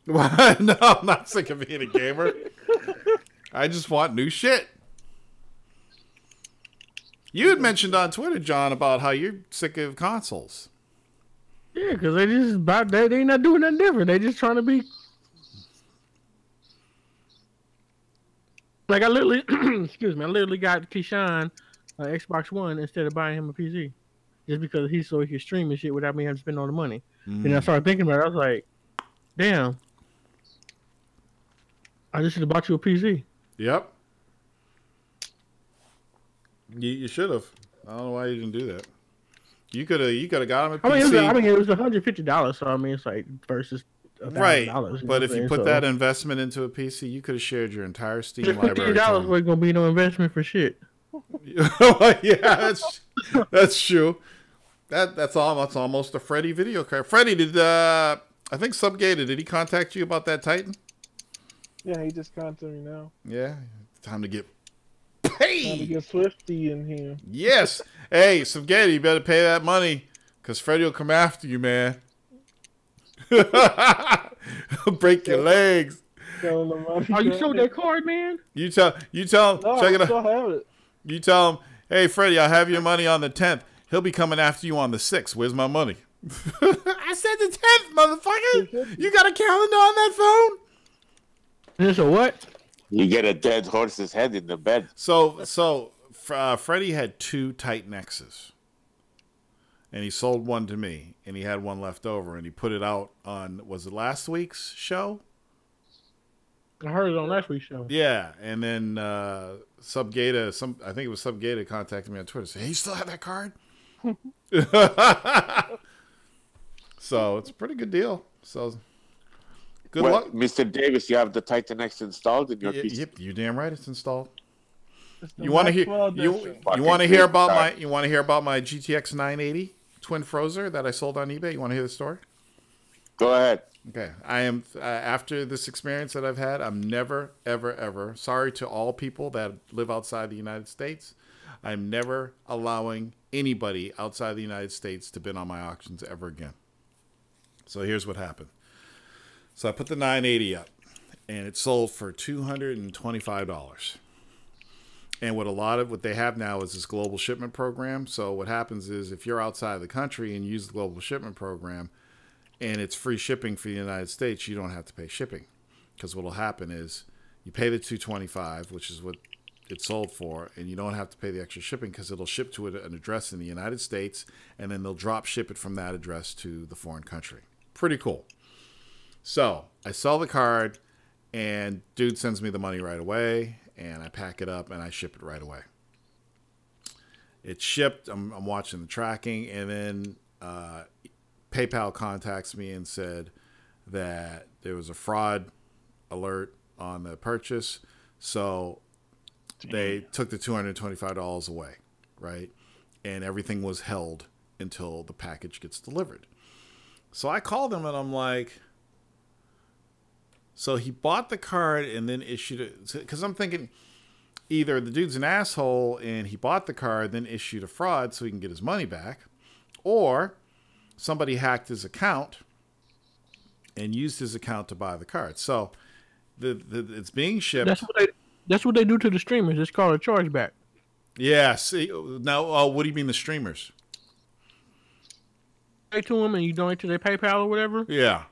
A: What? No, I'm not sick of being a gamer. I just want new shit. You had mentioned on Twitter, John, about how you're sick of consoles.
I: Yeah, because they just about that. They not doing nothing different. They just trying to be. Like I literally, excuse me, I literally got Keyshawn Xbox One instead of buying him a PC, just because he can stream and shit without me having to spend all the money. And I started thinking about it. I was like, damn, I just should have bought you a PC.
A: Yep. You should have. I don't know why you didn't do that. You could have got him a PC.
I: It was $150. So I mean, it's like versus $1,000.
A: Right. But if you put that investment into a PC, you could have shared your entire Steam library.
I: $50 wasn't gonna be no investment for shit.
A: Yeah, that's true. That's almost a Freddy video card. Freddy, I think Subgated, did he contact you about that Titan?
H: Yeah, he just contacted me now.
A: Yeah, time to get
H: Time to
A: paid.
H: get Swifty in here.
A: Yes. Hey, Subgated, you better pay that money, because Freddy will come after you, man. Break your legs.
H: Tell him the money.
I: Oh, you sold that card, man?
A: You tell him.
H: No,
A: check it
H: I
A: out.
H: still have it.
A: You tell him, hey, Freddie, I'll have your money on the 10th. He'll be coming after you on the 6th. Where's my money? I said the 10th, motherfucker. You got a calendar on that phone?
I: There's a what?
D: You get a dead horse's head in the bed.
A: So Freddie had 2 Titan X's. And he sold one to me. And he had one left over. And he put it out on, was it last week's show?
I: I heard it on last week's show.
A: Yeah, and then Subgata, I think it was Subgata, contacted me on Twitter. Said, "Hey, you still have that card?" So it's a pretty good deal. So good luck,
D: Mr. Davis. You have the Titan X installed in your PC.
A: Yep, you damn right, it's installed.
H: It's the
A: You want to hear?
H: Maxwell
A: You
H: edition.
A: want to hear about my? You want to hear about my GTX 980 Twin Frozer that I sold on eBay? You want to hear the story?
D: Go ahead.
A: Okay, I am after this experience that I've had. I'm never, ever, ever sorry to all people that live outside the United States. I'm never allowing anybody outside the United States to bid on my auctions ever again. So here's what happened. So I put the 980 up, and it sold for $225. And what they have now is this global shipment program. So what happens is if you're outside of the country and use the global shipment program, and it's free shipping for the United States, you don't have to pay shipping. Because what will happen is you pay the $225, which is what it sold for, and you don't have to pay the extra shipping because it'll ship to an address in the United States, and then they'll drop ship it from that address to the foreign country. Pretty cool. So I sell the card, and dude sends me the money right away, and I pack it up, and I ship it right away. It's shipped. I'm watching the tracking, and then PayPal contacts me and said that there was a fraud alert on the purchase, so they took the $225 away, right? And everything was held until the package gets delivered. So I called him and I'm like, so he bought the card and then issued it, because I'm thinking either the dude's an asshole and he bought the card, then issued a fraud so he can get his money back, or somebody hacked his account and used his account to buy the card. So it's being shipped.
I: That's what they do to the streamers. It's called a chargeback.
A: Yeah. See, now, what do you mean the streamers?
I: Pay to them and you donate to their PayPal or whatever.
A: Yeah.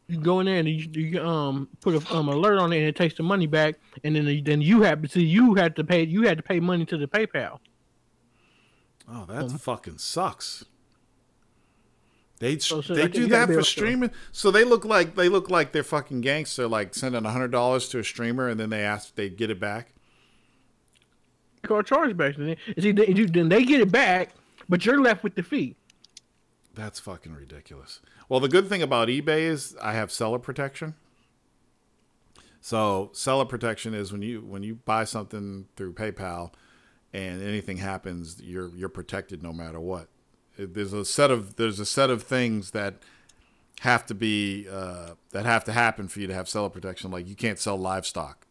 I: You go in there and you put a alert on it and it takes the money back, and then you had to pay money to the PayPal.
A: Oh, that fucking sucks. They
I: So
A: do that for streaming. So they look like they're fucking gangster, like sending $100 to a streamer and then they get it back.
I: Called chargebacks. Then they get it back, but you're left with the fee.
A: That's fucking ridiculous. Well, the good thing about eBay is I have seller protection. So seller protection is when you buy something through PayPal and anything happens, you're protected no matter what. There's a set of things that have to be that have to happen for you to have seller protection. Like you can't sell livestock.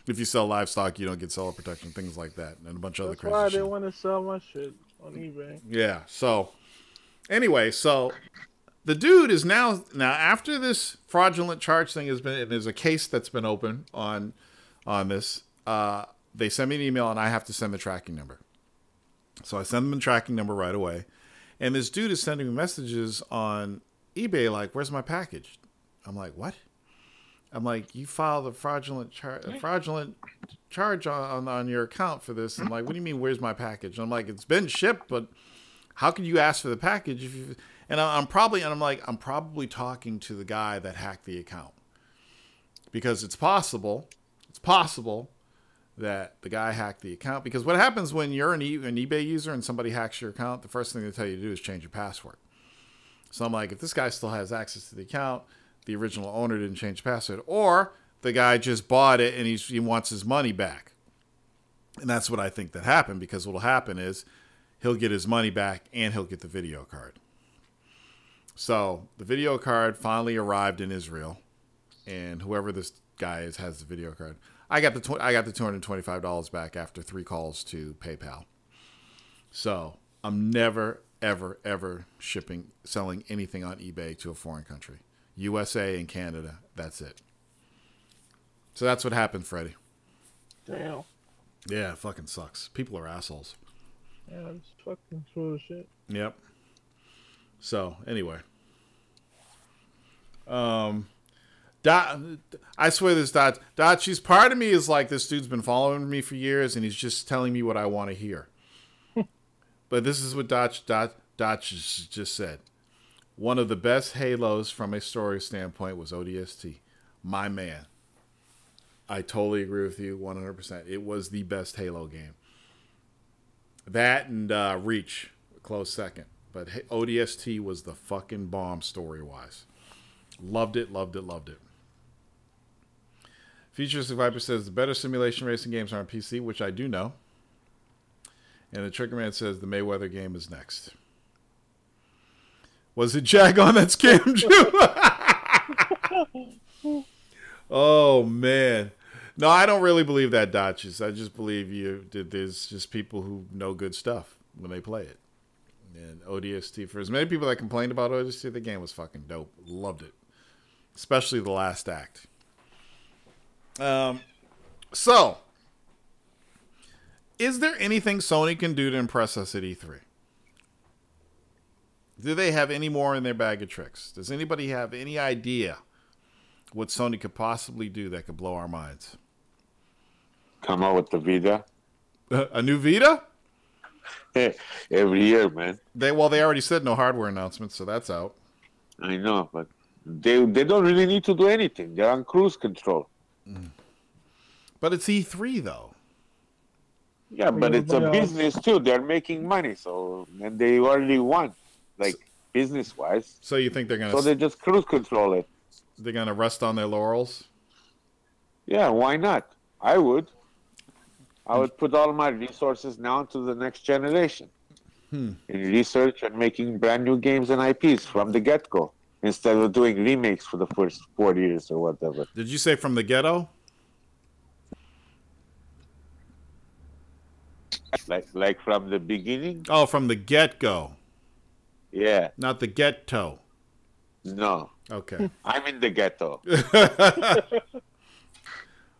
A: If you sell livestock, you don't get seller protection. Things like that, and a bunch of other crazy shit.
H: That's why they want to sell my shit on eBay.
A: Yeah. So anyway, so the dude is now after this fraudulent charge thing has been, and there's a case that's been open on this. They send me an email and I have to send the tracking number. So I send them the tracking number right away. And this dude is sending me messages on eBay like, "Where's my package?" I'm like, "What?" I'm like, "You filed a fraudulent charge on your account for this." I'm like, "What do you mean, where's my package?" I'm like, "It's been shipped, but how could you ask for the package if you?" And I'm probably talking to the guy that hacked the account, because it's possible that the guy hacked the account. Because what happens when you're an eBay user and somebody hacks your account, the first thing they tell you to do is change your password. So I'm like, if this guy still has access to the account, the original owner didn't change the password, or the guy just bought it and he wants his money back. And that's what I think that happened, because what will happen is he'll get his money back and he'll get the video card. So the video card finally arrived in Israel, and whoever this guy is has the video card. I got the $225 back after 3 calls to PayPal. So I'm never, ever, ever selling anything on eBay to a foreign country. USA and Canada, that's it. So that's what happened, Freddie.
H: Damn.
A: Yeah, it fucking sucks. People are assholes.
H: Yeah, it's fucking full of shit.
A: Yep. So anyway, I swear this Dotchie's part of me is like, this dude's been following me for years and he's just telling me what I want to hear. But this is what Dotch just said. One of the best Halos from a story standpoint was ODST. My man. I totally agree with you 100%. It was the best Halo game. That and Reach, a close second. But ODST was the fucking bomb story-wise. Loved it, loved it, loved it. Futuristic Viper says the better simulation racing games are on PC, which I do know. And the Triggerman says the Mayweather game is next. Was it Jagon that scammed you? Oh, man. No, I don't really believe that, Dodges. I just believe there's just people who know good stuff when they play it. And ODST, for as many people that complained about ODST, the game was fucking dope. Loved it. Especially the last act. So, is there anything Sony can do to impress us at E3? Do they have any more in their bag of tricks? Does anybody have any idea what Sony could possibly do that could blow our minds?
D: Come out with the Vita.
A: A new Vita?
D: Every year, man.
A: They already said no hardware announcements, so that's out.
D: I know, but they don't really need to do anything. They're on cruise control.
A: But it's E3, though.
D: Yeah, but it's a business, too. They're making money, and they already won, business-wise.
A: So you think they're going to...
D: So they just cruise control it.
A: They're going to rest on their laurels?
D: Yeah, why not? I would put all my resources now into the next generation. In research and making brand new games and IPs from the get-go, instead of doing remakes for the first 4 years or whatever.
A: Did you say from the ghetto?
D: Like from the beginning?
A: Oh, from the get-go.
D: Yeah.
A: Not the ghetto.
D: No.
A: Okay.
D: I'm in the ghetto.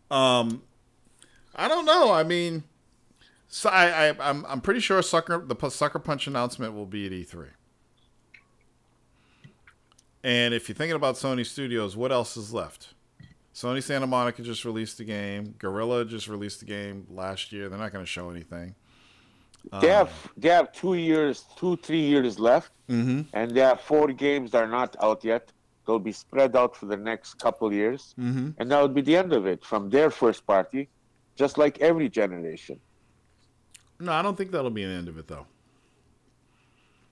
A: I don't know. I mean, so I'm pretty sure the Sucker Punch announcement will be at E3. And if you're thinking about Sony Studios, what else is left? Sony Santa Monica just released the game. Guerrilla just released the game last year. They're not going to show anything.
D: They have 3 years left, and they have 4 games that are not out yet. They'll be spread out for the next couple years, and that would be the end of it from their first party, just like every generation.
A: No, I don't think that'll be an end of it, though.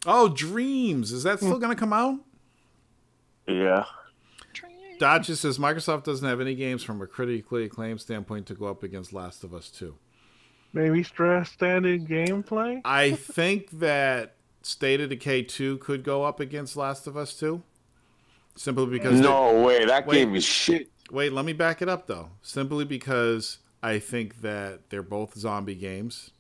A: Oh, Dreams. Is that still going to come out?
D: Yeah.
A: Dodge says Microsoft doesn't have any games from a critically acclaimed standpoint to go up against Last of Us 2.
H: Maybe stress standard gameplay?
A: I think that State of Decay 2 could go up against Last of Us 2. Simply because...
D: No way, that game is shit.
A: Wait, let me back it up, though. Simply because I think that they're both zombie games.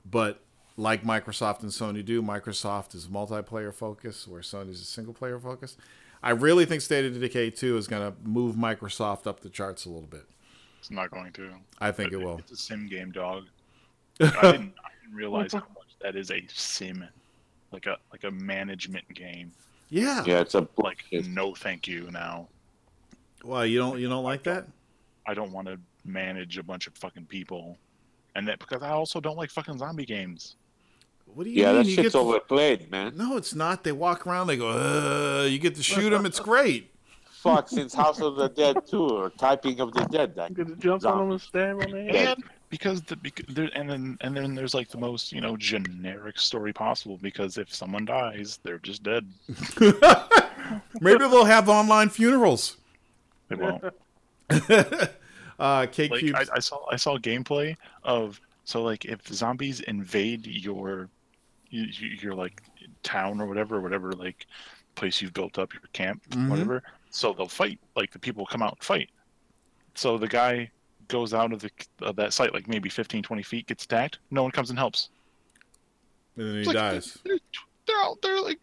A: But like Microsoft and Sony do. Microsoft is multiplayer focused, where Sony's a single player focused. I really think State of Decay 2 is going to move Microsoft up the charts a little bit.
E: It's not going to.
A: I think it will.
E: It's a sim game, dog. I didn't realize how much that is a sim, like a management game.
A: Yeah.
D: Yeah, it's a
E: Like, no, thank you. Now,
A: Well, you don't like that?
E: I don't want to manage a bunch of fucking people, and that because I also don't like fucking zombie games.
A: What do you
D: Yeah,
A: mean?
D: that
A: You
D: shit's
A: get
D: overplayed, man.
A: No, it's not. They walk around. They go. You get to shoot them. It's great.
D: Fuck, since House of the Dead 2 or Typing of the Dead. That
H: You could jump on them and stab on their head.
D: Yeah.
E: And because there, and then there's like the most generic story possible, because if someone dies, they're just dead.
A: Maybe they'll have online funerals.
E: They won't.
A: K
E: Like
A: Cube.
E: I saw gameplay of, so like if zombies invade your like town or whatever like place you've built up, your camp,
A: Mhm.
E: whatever. So they'll fight. Like the people will come out and fight. So the guy goes out of that site like maybe 15, 20 feet, gets attacked. No one comes and helps.
A: And then he
E: It's like,
A: dies.
E: They're out there like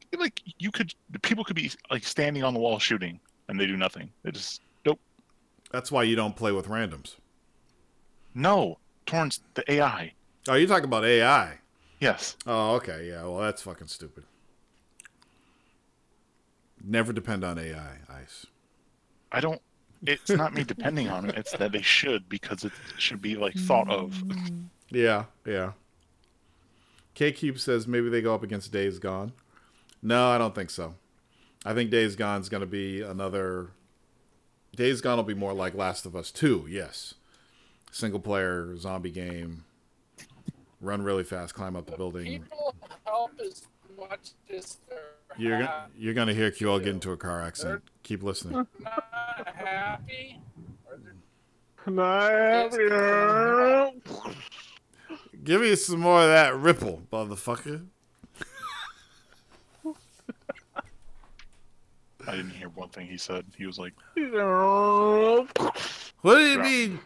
E: people could be like standing on the wall shooting and they do nothing. They just nope.
A: That's why you don't play with randoms.
E: No, Torrance, the AI.
A: Oh, you're talking about AI.
E: Yes.
A: Oh, okay. Yeah, well, that's fucking stupid. Never depend on AI, Ice.
E: I don't. It's not me depending on it. It's that they should, because it should be like thought of.
A: Yeah, yeah. K-Cube says maybe they go up against Days Gone. No, I don't think so. I think Days Gone's going to be another... Days Gone will be more like Last of Us 2, yes. Single-player zombie game. Run really fast, climb up the building.
G: People help as much as they're
A: You're gonna hear QL get into a car accident. Keep listening.
G: not happy. Or they're
H: Nah,
A: Give me some more of that ripple, motherfucker.
E: I didn't hear one thing he said. He was like,
A: What do you mean?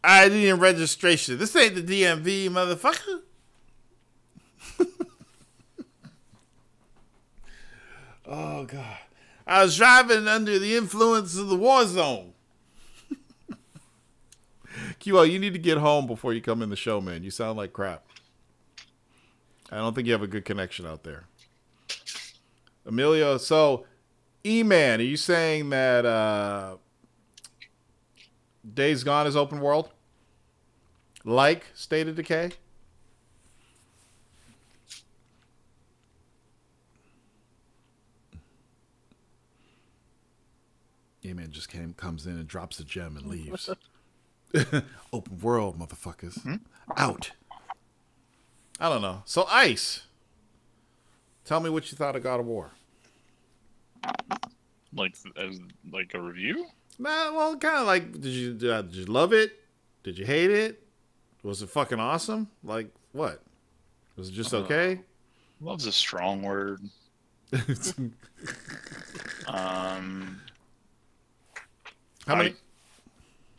A: I need registration. This ain't the DMV, motherfucker. Oh God! I was driving under the influence of the war zone. QL, you need to get home before you come in the show, man. You sound like crap. I don't think you have a good connection out there. Emilio, so E-Man, are you saying that Days Gone is open world? Like State of Decay? E-Man just comes in and drops a gem and leaves. Open world, motherfuckers. Out. I don't know. So, Ice, tell me what you thought of God of War.
E: like as like a review.
A: Nah, well, kind of like, did you love it? Did you hate it? Was it fucking awesome? Like, what? Was it just okay?
E: Love's a strong word.
A: How many?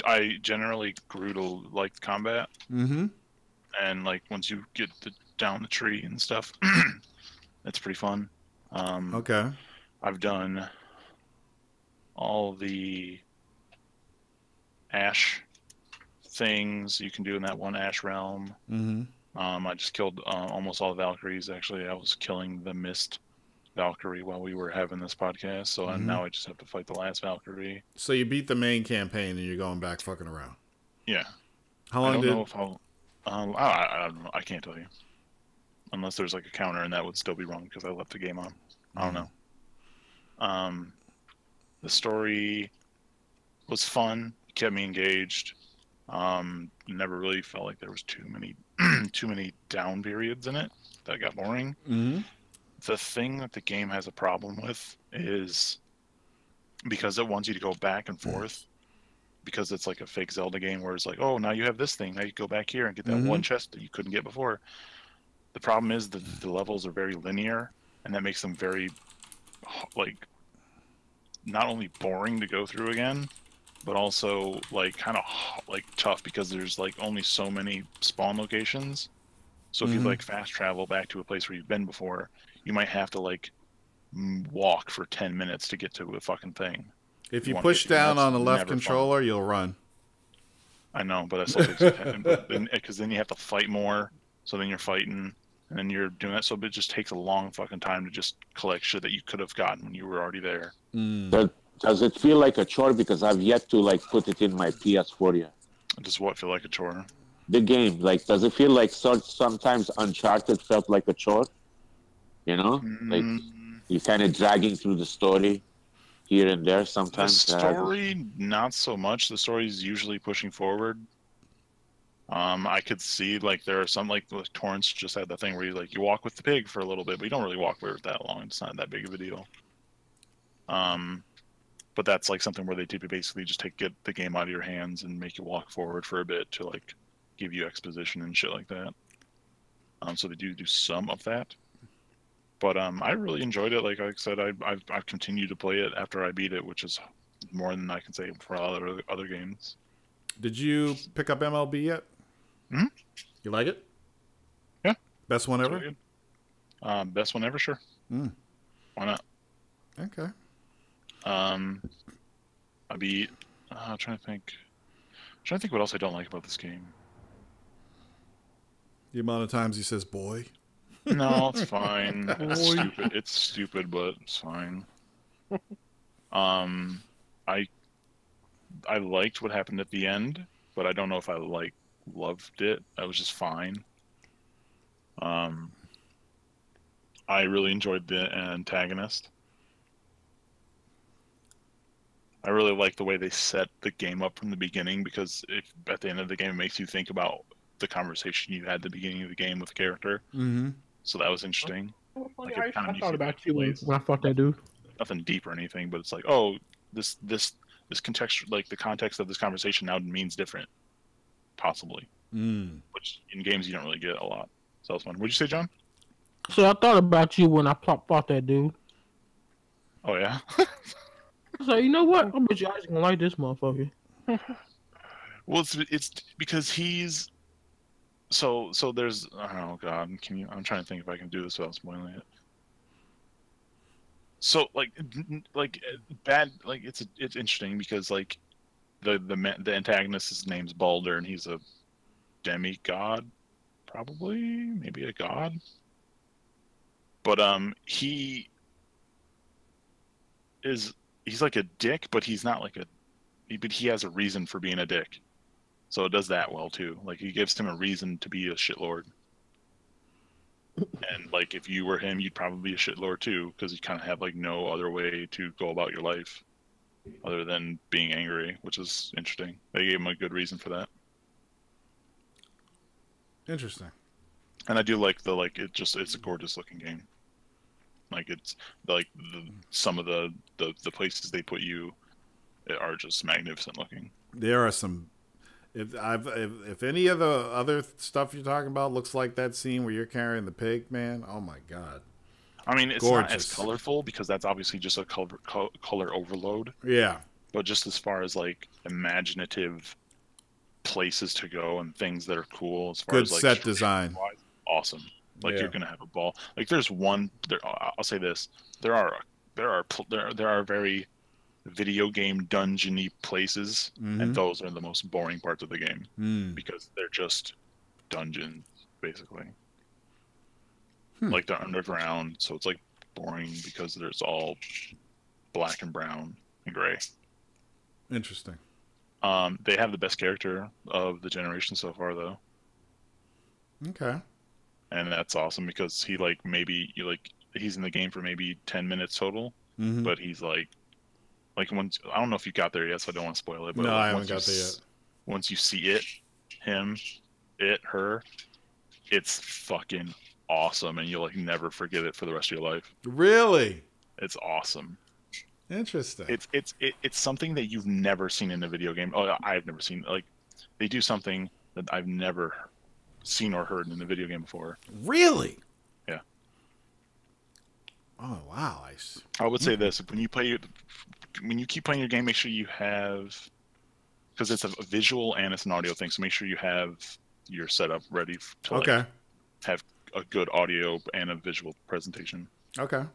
E: I generally grew to like combat,
A: Mm-hmm.
E: and like once you get down the tree and stuff, that's pretty fun.
A: Okay.
E: I've done all the Ash things you can do in that one Ash realm.
A: Mm-hmm.
E: I just killed almost all the Valkyries. Actually, I was killing the Mist Valkyrie while we were having this podcast, so now I just have to fight the last Valkyrie.
A: So you beat the main campaign and you're going back fucking around.
E: Yeah.
A: How
E: I
A: long
E: don't
A: did?
E: know if I'll. I don't know. I can't tell you. Unless there's like a counter, and that would still be wrong because I left the game on. I don't know. The story was fun. Kept me engaged. Never really felt like there was too many down periods in it that got boring.
A: Mm-hmm.
E: The thing that the game has a problem with is because it wants you to go back and forth, because it's like a fake Zelda game where it's like, oh, now you have this thing, now you go back here and get that one chest that you couldn't get before. The problem is that the levels are very linear, and that makes them very, like, not only boring to go through again, but also like kind of like tough because there's like only so many spawn locations, So if you like fast travel back to a place where you've been before, you might have to like walk for 10 minutes to get to a fucking thing.
A: If you push down on the left controller, you'll run.
E: I know, but that still takes because then you have to fight more. So then you're fighting, and then you're doing that. So it just takes a long fucking time to just collect shit that you could have gotten when you were already there.
D: Does it feel like a chore? Because I've yet to like put it in my PS4 yet.
E: Does what feel like a chore?
D: The game, like, does it feel like sometimes Uncharted felt like a chore? You know, like you're kind of dragging through the story here and there sometimes.
E: The story, not so much. The story is usually pushing forward. I could see like there are some like Torrance just had that thing where you walk with the pig for a little bit, but you don't really walk with it that long. It's not that big of a deal. But that's like something where they basically just get the game out of your hands and make you walk forward for a bit to like give you exposition and shit like that. So they do some of that. But I really enjoyed it. Like I said, I've continued to play it after I beat it, which is more than I can say for a lot of other games.
A: Did you pick up MLB yet?
E: Hmm?
A: You like it?
E: Yeah.
A: Best one ever?
E: Best one ever, sure. Why not?
A: Okay.
E: I beat. I'm trying to think what else I don't like about this game.
A: The amount of times he says "boy."
E: No, it's fine. It's stupid. It's stupid, but it's fine. I liked what happened at the end, but I don't know if I loved it. I was just fine. I really enjoyed the antagonist. I really like the way they set the game up from the beginning, because if at the end of the game it makes you think about the conversation you had at the beginning of the game with the character. So that was interesting.
I: Like I thought about you when I fought that dude.
E: Nothing deep or anything, but it's like, oh, this context, like the context of this conversation now means different, possibly. Which in games you don't really get a lot. So that's fun. What'd you say, John?
I: So I thought about you when I fought that dude.
E: Oh yeah.
I: So you know what? I bet you guys gonna like this motherfucker.
E: Well, it's because he's so there's, oh god, I'm trying to think if I can do this without spoiling it. So like bad, like it's interesting because like the antagonist's name's Baldur, and he's a demigod, probably, maybe a god. But he's like a dick, but he's not like but he has a reason for being a dick. So it does that well too. Like he gives him a reason to be a shitlord. And like if you were him, you'd probably be a shitlord too, because you kind of have like no other way to go about your life other than being angry, which is interesting. They gave him a good reason for that.
A: Interesting.
E: And I do like it's a gorgeous looking game. Like it's like some of the places they put you are just magnificent looking.
A: There are some. If any of the other stuff you're talking about looks like that scene where you're carrying the pig, man, oh my god.
E: I mean, it's
A: gorgeous.
E: Not as colorful because that's obviously just a color overload.
A: Yeah.
E: But just as far as like imaginative places to go and things that are cool, as far
A: good
E: as like
A: set design,
E: awesome. Like you're gonna have a ball. Like there's one. I'll say this: there are very video game dungeony places, and those are the most boring parts of the game because they're just dungeons basically. Like they're underground, so it's like boring because there's all black and brown and gray.
A: Interesting.
E: They have the best character of the generation so far, though.
A: Okay.
E: And that's awesome because he he's in the game for maybe 10 minutes total, but he's like once, I don't know if you got there yet, so I don't want to spoil it. But
A: no, I haven't got there yet.
E: Once you see her, it's fucking awesome, and you'll like never forget it for the rest of your life.
A: Really?
E: It's awesome.
A: Interesting.
E: It's something that you've never seen in a video game. Oh, I've never seen. Like they do something that I've never seen or heard in a video game before.
A: Really?
E: Yeah.
A: Oh wow!
E: I would say this: when you keep playing your game, make sure you have, because it's a visual and it's an audio thing. So make sure you have your setup ready to have a good audio and a visual presentation.
A: Okay.
E: And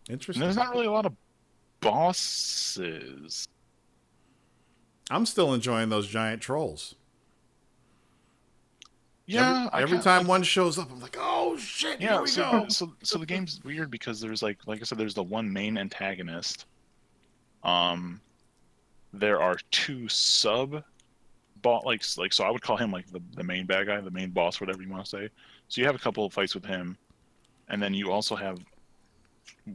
A: Interesting.
E: there's not really a lot of bosses.
A: I'm still enjoying those giant trolls.
E: Yeah,
A: Every time one shows up, I'm like, oh shit, here
E: yeah.
A: we go.
E: So the game's weird because there's like I said, there's the one main antagonist. There are two sub so I would call him like the main bad guy, the main boss, whatever you want to say. So you have a couple of fights with him, and then you also have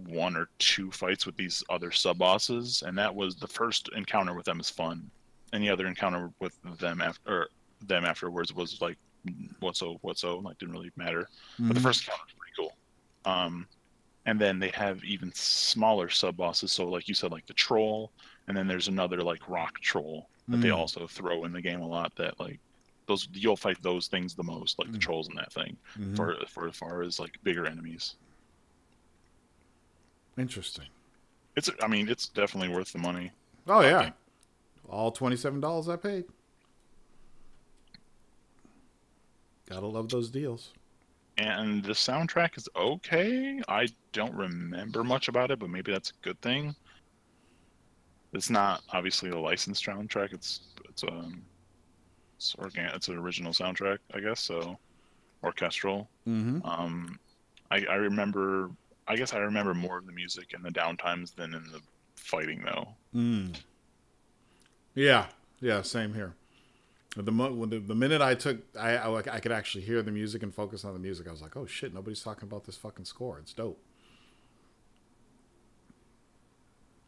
E: one or two fights with these other sub bosses, and that was the first encounter with them is fun. Any other encounter with them afterwards was like what's so like didn't really matter. But the first encounter was pretty cool. And then they have even smaller sub bosses, so like you said, like the troll, and then there's another like rock troll that they also throw in the game a lot. That like those you'll fight those things the most, like the trolls in that thing, for as far as like bigger enemies.
A: Interesting.
E: It's definitely worth the money.
A: Oh yeah, all $27 I paid. Gotta love those deals.
E: And the soundtrack is okay. I don't remember much about it, but maybe that's a good thing. It's not obviously a licensed soundtrack. It's an original soundtrack, I guess. So orchestral. I remember. I guess I remember more of the music in the downtimes than in the fighting, though.
A: Yeah, same here. The minute I could actually hear the music and focus on the music, I was like, oh shit, nobody's talking about this fucking score. It's dope.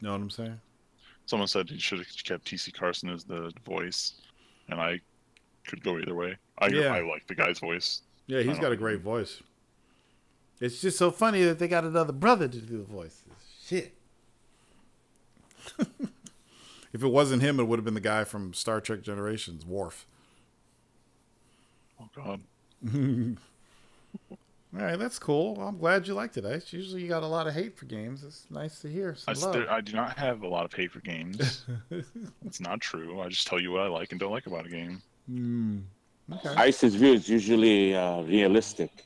A: Know what I'm saying?
E: Someone said you should have kept T.C. Carson as the voice, and I could go either way. I like the guy's voice.
A: Yeah, he's got a great voice. It's just so funny that they got another brother to do the voices. Shit. If it wasn't him, it would have been the guy from Star Trek Generations, Worf.
E: Oh, God.
A: All right, that's cool. Well, I'm glad you liked it, Ice. Usually you got a lot of hate for games. It's nice to hear some love.
E: I do not have a lot of hate for games. It's not true. I just tell you what I like and don't like about a game.
A: Okay.
D: Ice's view is usually realistic.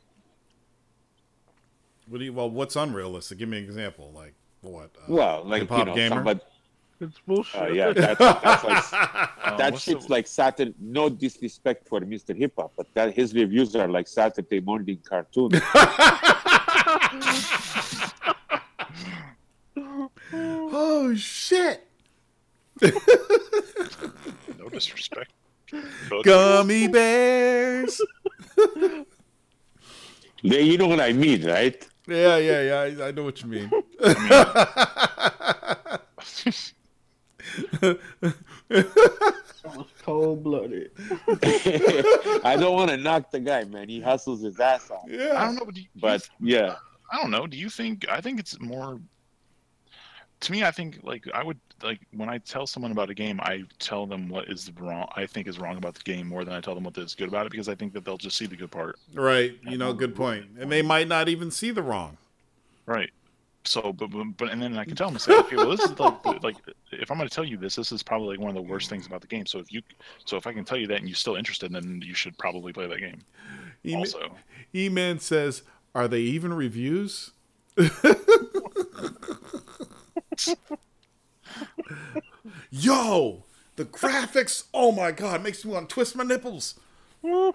A: What's unrealistic? Give me an example. Like what?
D: Like
A: Hip-Hop Gamer?
H: It's bullshit.
D: Yeah, that's like that shit's like Saturday. No disrespect for Mr. Hip Hop, but that his reviews are like Saturday morning cartoon.
A: Oh shit!
E: No disrespect.
A: Gummy bears.
D: You know what I mean, right?
A: Yeah. I know what you mean.
H: Cold blooded.
D: I don't want to knock the guy, man. He hustles his ass off.
A: Yeah.
E: I don't know,
D: yeah.
E: I don't know. Do you think? I think it's more. To me, I think I would when I tell someone about a game, I tell them what is wrong. I think is wrong about the game more than I tell them what is good about it, because I think that they'll just see the good part.
A: Right. Good point. And they might not even see the wrong.
E: Right. So, but and then I can tell them, say, okay, well, this is like if I'm going to tell you this is probably like one of the worst things about the game. So if I can tell you that and you're still interested, then you should probably play that game. Also,
A: E-Man says, "Are they even reviews?" Yo, the graphics! Oh my god, makes me want to twist my nipples.
E: only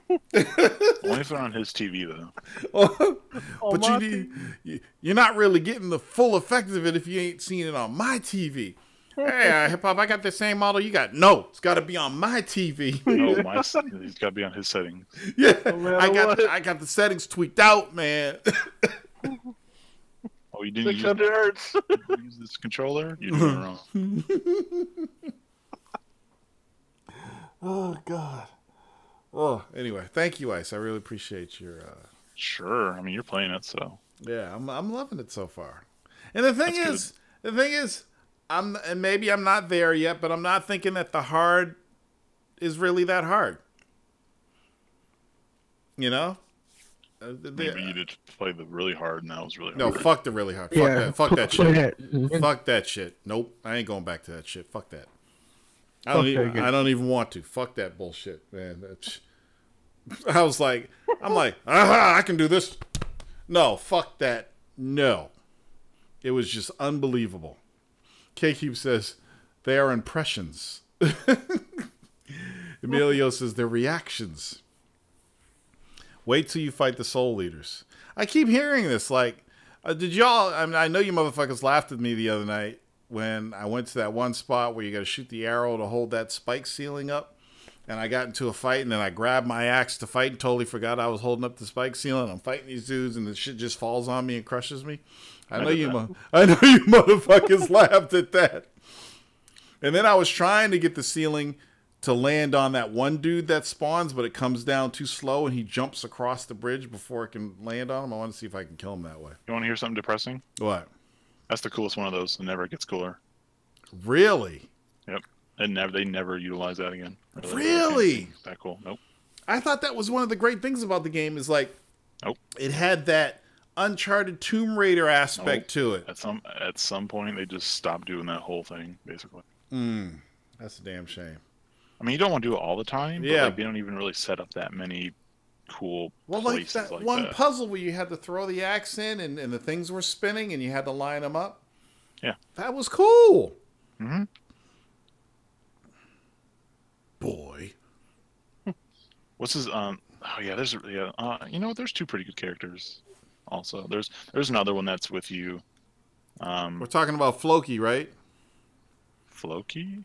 E: if they're on his TV though.
A: But you're not really getting the full effect of it if you ain't seen it on my TV. Hey, Hip Hop, I got the same model you got. No, it's got to be on my TV.
E: No, he's got to be on his settings.
A: Yeah, I got the settings tweaked out, man.
E: Oh, you didn't use this controller? You're doing it wrong.
A: Oh God. Oh, anyway, thank you, Ice. I really appreciate your.
E: Sure. I mean, you're playing it, so.
A: Yeah, I'm loving it so far. And the thing is, and maybe I'm not there yet, but I'm not thinking that the hard is really that hard. You know?
E: Maybe you did play the really hard, and that was really hard.
A: No, fuck the really hard. Fuck that shit. Fuck that shit. Nope, I ain't going back to that shit. Fuck that. I don't even want to. Fuck that bullshit, man. I was like, aha, I can do this. No, fuck that. No. It was just unbelievable. K-Cube says, they are impressions. Emilio says, they're reactions. Wait till you fight the Soul Leaders. I keep hearing this. Like, did y'all, I mean, I know you motherfuckers laughed at me the other night when I went to that one spot where you got to shoot the arrow to hold that spike ceiling up. And I got into a fight, and then I grabbed my axe to fight and totally forgot I was holding up the spike ceiling. I'm fighting these dudes, and the shit just falls on me and crushes me. I know you motherfuckers laughed at that. And then I was trying to get the ceiling to land on that one dude that spawns, but it comes down too slow, and he jumps across the bridge before it can land on him. I want to see if I can kill him that way.
E: You want to hear something depressing?
A: What?
E: That's the coolest one of those. It never gets cooler.
A: Really?
E: Yep. And they never utilize that again.
A: Really?
E: That cool? Nope.
A: I thought that was one of the great things about the game is like,
E: nope. It
A: had that Uncharted Tomb Raider aspect to it.
E: At some point, they just stopped doing that whole thing, basically.
A: That's a damn shame.
E: I mean, you don't want to do it all the time. But
A: Yeah.
E: like, they don't even really set up that many cool places
A: like that one puzzle where you had to throw the axe in and the things were spinning and you had to line them up.
E: Yeah.
A: That was cool.
E: Mm-hmm.
A: Boy.
E: What's his you know what, there's two pretty good characters also. There's another one that's with you.
A: We're talking about Floki, right?
E: Floki?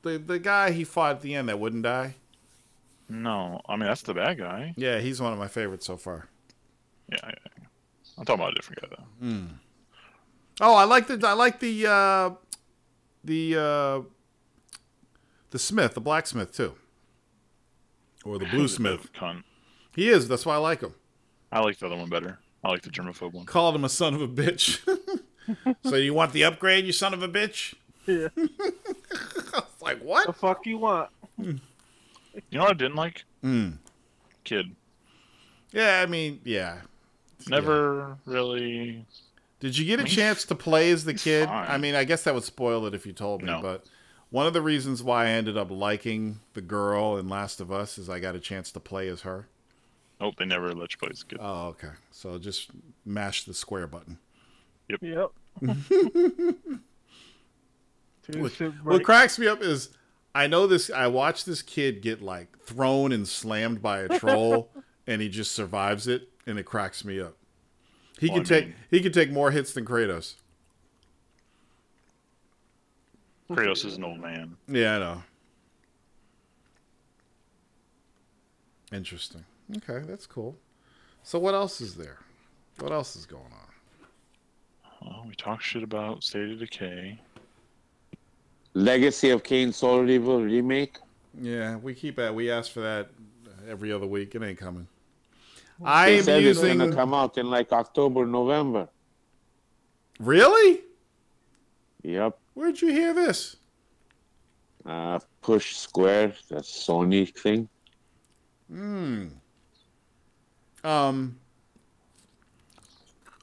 A: The guy he fought at the end that wouldn't die?
E: No, I mean that's the bad guy.
A: Yeah, he's one of my favorites so far.
E: Yeah. I'm talking about a different guy though.
A: Oh, I like the Smith, the blacksmith too. Or the bluesmith.
E: Cunt.
A: He is, that's why I like him.
E: I like the other one better. I like the germaphobe one.
A: Called him a son of a bitch. So you want the upgrade, you son of a bitch?
H: Yeah.
A: I was like, what?
H: The fuck you want?
E: You know what I didn't like? Kid.
A: Yeah, I mean, yeah.
E: Never really.
A: Did you get a chance to play as the kid?
E: Fine.
A: I mean, I guess that would spoil it if you told me, but one of the reasons why I ended up liking the girl in Last of Us is I got a chance to play as her.
E: Nope, they never let you play as a kid.
A: Oh, okay. So just mash the square button.
E: Yep.
A: What cracks me up is I watched this kid get like thrown and slammed by a troll and he just survives it, and it cracks me up. He can take more hits than Kratos.
E: Kratos is an old man.
A: Yeah, I know. Interesting. Okay, that's cool. So what else is there? What else is going on?
E: Well, we talked shit about State of Decay.
D: Legacy of Kain Soul Reaver remake.
A: Yeah, we ask for that every other week. It ain't coming.
D: They said it's gonna come out in like October, November.
A: Really?
D: Yep.
A: Where'd you hear this?
D: Push Square, that Sony thing.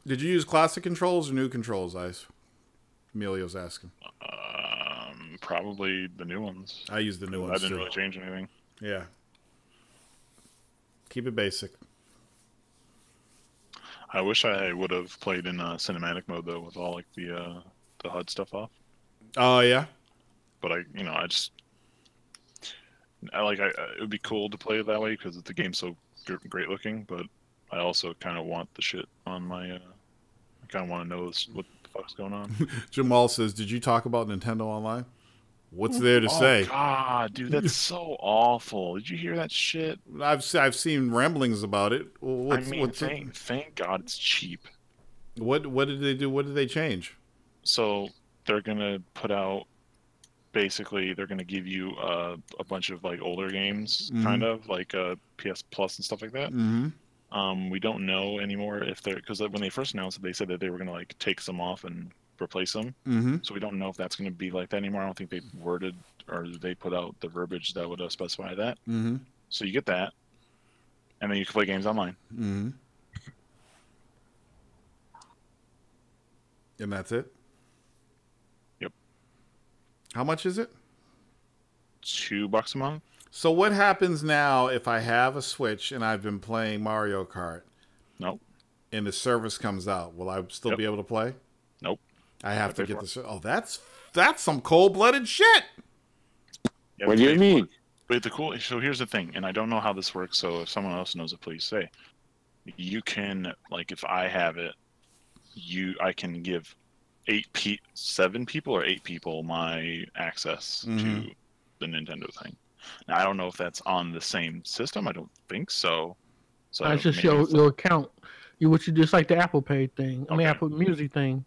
A: Did you use classic controls or new controls, Ice? Emilio's asking.
E: Probably the new ones.
A: I used the new ones.
E: I didn't really change anything.
A: Yeah. Keep it basic.
E: I wish I would have played in cinematic mode though, with all like the HUD stuff off.
A: Oh yeah.
E: But it would be cool to play it that way because the game's so great looking. But I also kind of want the shit on my. I kind of want to know what the fuck's going on.
A: Jamal says, "Did you talk about Nintendo Online? What's there to say?"
E: God, dude, that's so awful. Did you hear that shit?
A: I've seen ramblings about it.
E: Thank God it's cheap.
A: What did they do? What did they change?
E: So they're gonna put out. Basically, they're gonna give you a bunch of like older games, kind of like PS Plus and stuff like that. We don't know anymore if they're because when they first announced it, they said that they were gonna like take some off and replace them. So we don't know if that's going to be like that anymore. I don't think they worded or they put out the verbiage that would specify that. So you get that, and then you can play games online.
A: And that's it.
E: Yep.
A: How much is it?
E: $2 a month.
A: So what happens now if I have a Switch and I've been playing Mario Kart?
E: Nope.
A: And the service comes out, will I still be able to play?
E: Nope.
A: I have to get the. Oh, that's some cold-blooded shit.
D: What do you mean?
E: But so here's the thing, and I don't know how this works. So if someone else knows it, please say. You can, like, if I have it, I can give 7 people or 8 people my access to the Nintendo thing. Now I don't know if that's on the same system. I don't think so. So
I: it's just your account. What you just like the Apple Pay thing. I mean Apple Music thing.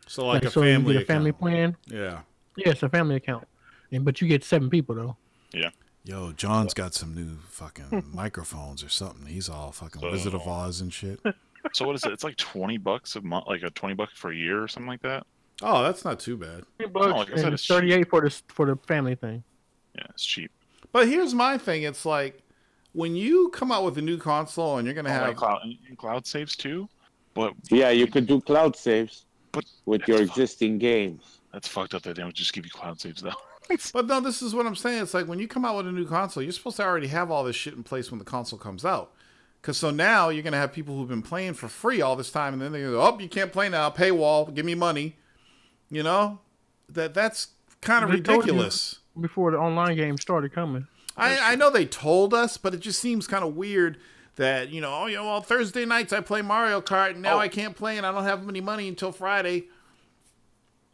A: So like a
I: so
A: family
I: you get a family plan.
A: Yeah.
I: Yeah, it's a family account. But you get 7 people though.
E: Yeah.
A: Yo, John's got some new fucking microphones or something. He's all fucking Wizard of Oz and shit.
E: So what is it? It's like $20 a month, like a $20 for a year or something like that.
A: Oh, that's not too bad.
I: $20
E: like I said,
I: and
E: it's
I: 38 for the family thing.
E: Yeah, it's cheap.
A: But here's my thing. It's like when you come out with a new console and you're gonna have
E: cloud saves too. But
D: yeah, you could do cloud saves,
E: but
D: with your existing games.
E: That's fucked up that they don't just give you cloud saves though.
A: But no, this is what I'm saying. It's like when you come out with a new console, you're supposed to already have all this shit in place when the console comes out. Because so now you're going to have people who've been playing for free all this time, and then they go, oh, you can't play now, paywall, give me money. You know? That's kind of ridiculous.
I: Before the online game started coming.
A: I know they told us, but it just seems kind of weird that, well, Thursday nights I play Mario Kart, and now I can't play, and I don't have any money until Friday.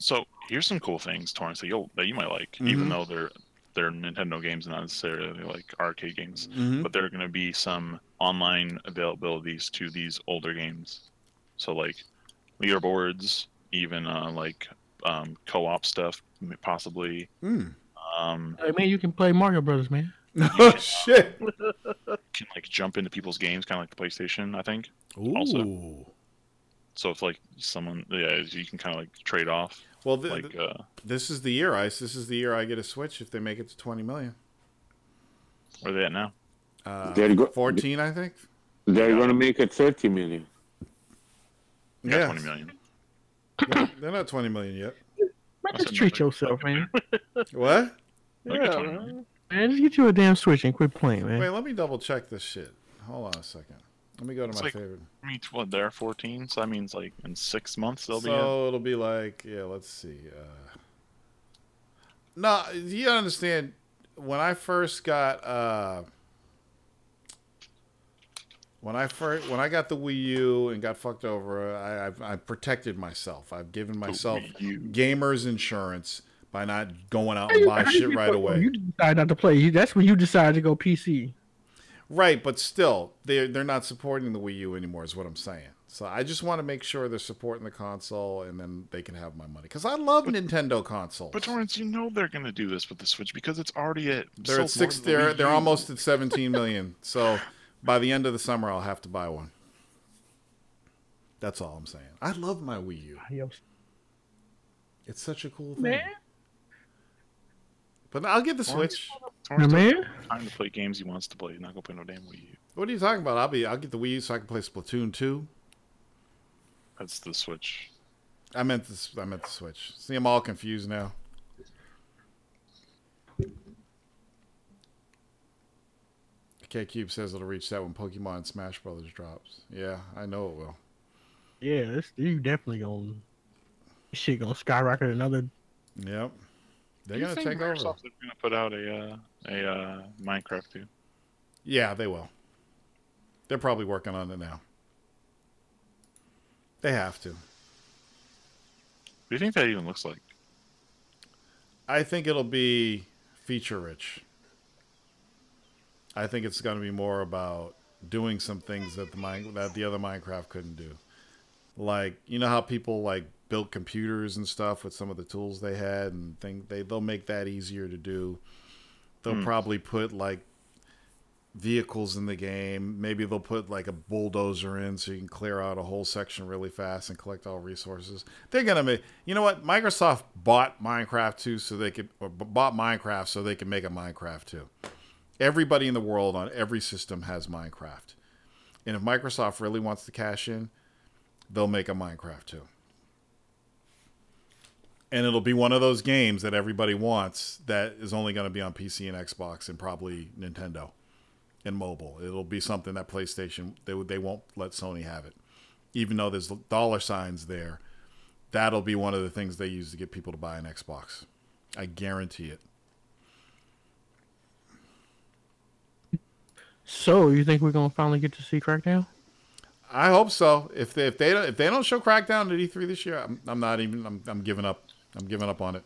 E: So here's some cool things, Torrance, that you might like, even though they're Nintendo games, not necessarily like arcade games. But there are going to be some online availabilities to these older games. So like leaderboards, even co-op stuff, possibly.
I: I mean, you can play Mario Brothers, man.
A: Oh shit!
E: Can like jump into people's games, kind of like the PlayStation, I think.
A: Ooh.
E: Also. So if like someone, you can kind of like trade off.
A: Well, this is the year, Ice. This is the year I get a Switch if they make it to 20 million.
E: Where are they at now?
A: 14, I think.
D: They're going to make it 30 million.
E: Yeah, 20 million.
A: They're not 20 million yet.
I: Man, just treat yourself, man.
A: What?
I: Yeah, man, just get you a damn Switch and quit playing, man.
A: Wait, let me double check this shit. Hold on a second. Let me go to my favorite.
E: What, they're 14, so that means like in 6 months they'll be in.
A: So it'll be like, let's see. No, you understand, when I first got when I got the Wii U and got fucked over, I protected myself. I've given myself gamers insurance by not going out and buying shit right away.
I: You decide not to play. That's when you decide to go PC.
A: Right, but still, they're not supporting the Wii U anymore, is what I'm saying. So I just want to make sure they're supporting the console, and then they can have my money. Because I love Nintendo consoles.
E: But Torrance, you know they're going to do this with the Switch because it's already at.
A: They're at 6. They're almost at 17 million. So by the end of the summer, I'll have to buy one. That's all I'm saying. I love my Wii U. It's such a cool thing. Man. But I'll get the Switch.
E: Man, time to play games he wants to play. He's not gonna play no damn Wii U.
A: What are you talking about? I'll get the Wii U so I can play Splatoon 2.
E: That's the Switch.
A: I meant the Switch. See, I'm all confused now. K-Cube says it'll reach that when Pokemon Smash Brothers drops. Yeah, I know it will.
I: Yeah, you definitely gonna shit gonna skyrocket another.
A: Yep. They're gonna take over.
E: Microsoft's gonna put out a Minecraft too.
A: Yeah, they will. They're probably working on it now. They have to.
E: What do you think that even looks like?
A: I think it'll be feature rich. I think it's going to be more about doing some things that the other Minecraft couldn't do. Like, you know how people like built computers and stuff with some of the tools they had, and they'll make that easier to do. They'll probably put like vehicles in the game. Maybe they'll put like a bulldozer in so you can clear out a whole section really fast and collect all resources. They're gonna make. You know what? Microsoft bought Minecraft 2 bought Minecraft so they can make a Minecraft 2. Everybody in the world on every system has Minecraft, and if Microsoft really wants to cash in, they'll make a Minecraft 2. And it'll be one of those games that everybody wants that is only going to be on PC and Xbox and probably Nintendo and mobile. It'll be something that PlayStation, they won't let Sony have it. Even though there's dollar signs there, that'll be one of the things they use to get people to buy an Xbox. I guarantee it.
I: So, you think we're going to finally get to see Crackdown?
A: I hope so. If they don't show Crackdown at E3 this year, I'm giving up. I'm giving up on it.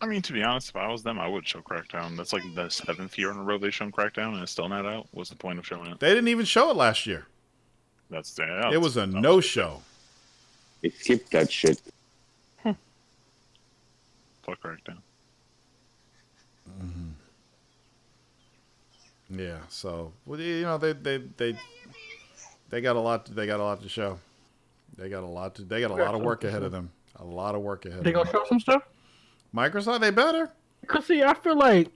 E: I mean, to be honest, if I was them, I would show Crackdown. That's like the 7th year in a row they've shown Crackdown, and it's still not out. What's the point of showing it?
A: They didn't even show it last year. It was a no-show.
D: They skipped that shit.
E: Fuck Crackdown.
A: Mm-hmm. Yeah. So, well, you know, they got a lot. They got a lot to show. They got a lot of work ahead of them. A lot of work ahead.
I: They gonna show some stuff?
A: Microsoft, they better.
I: Cause see, I feel like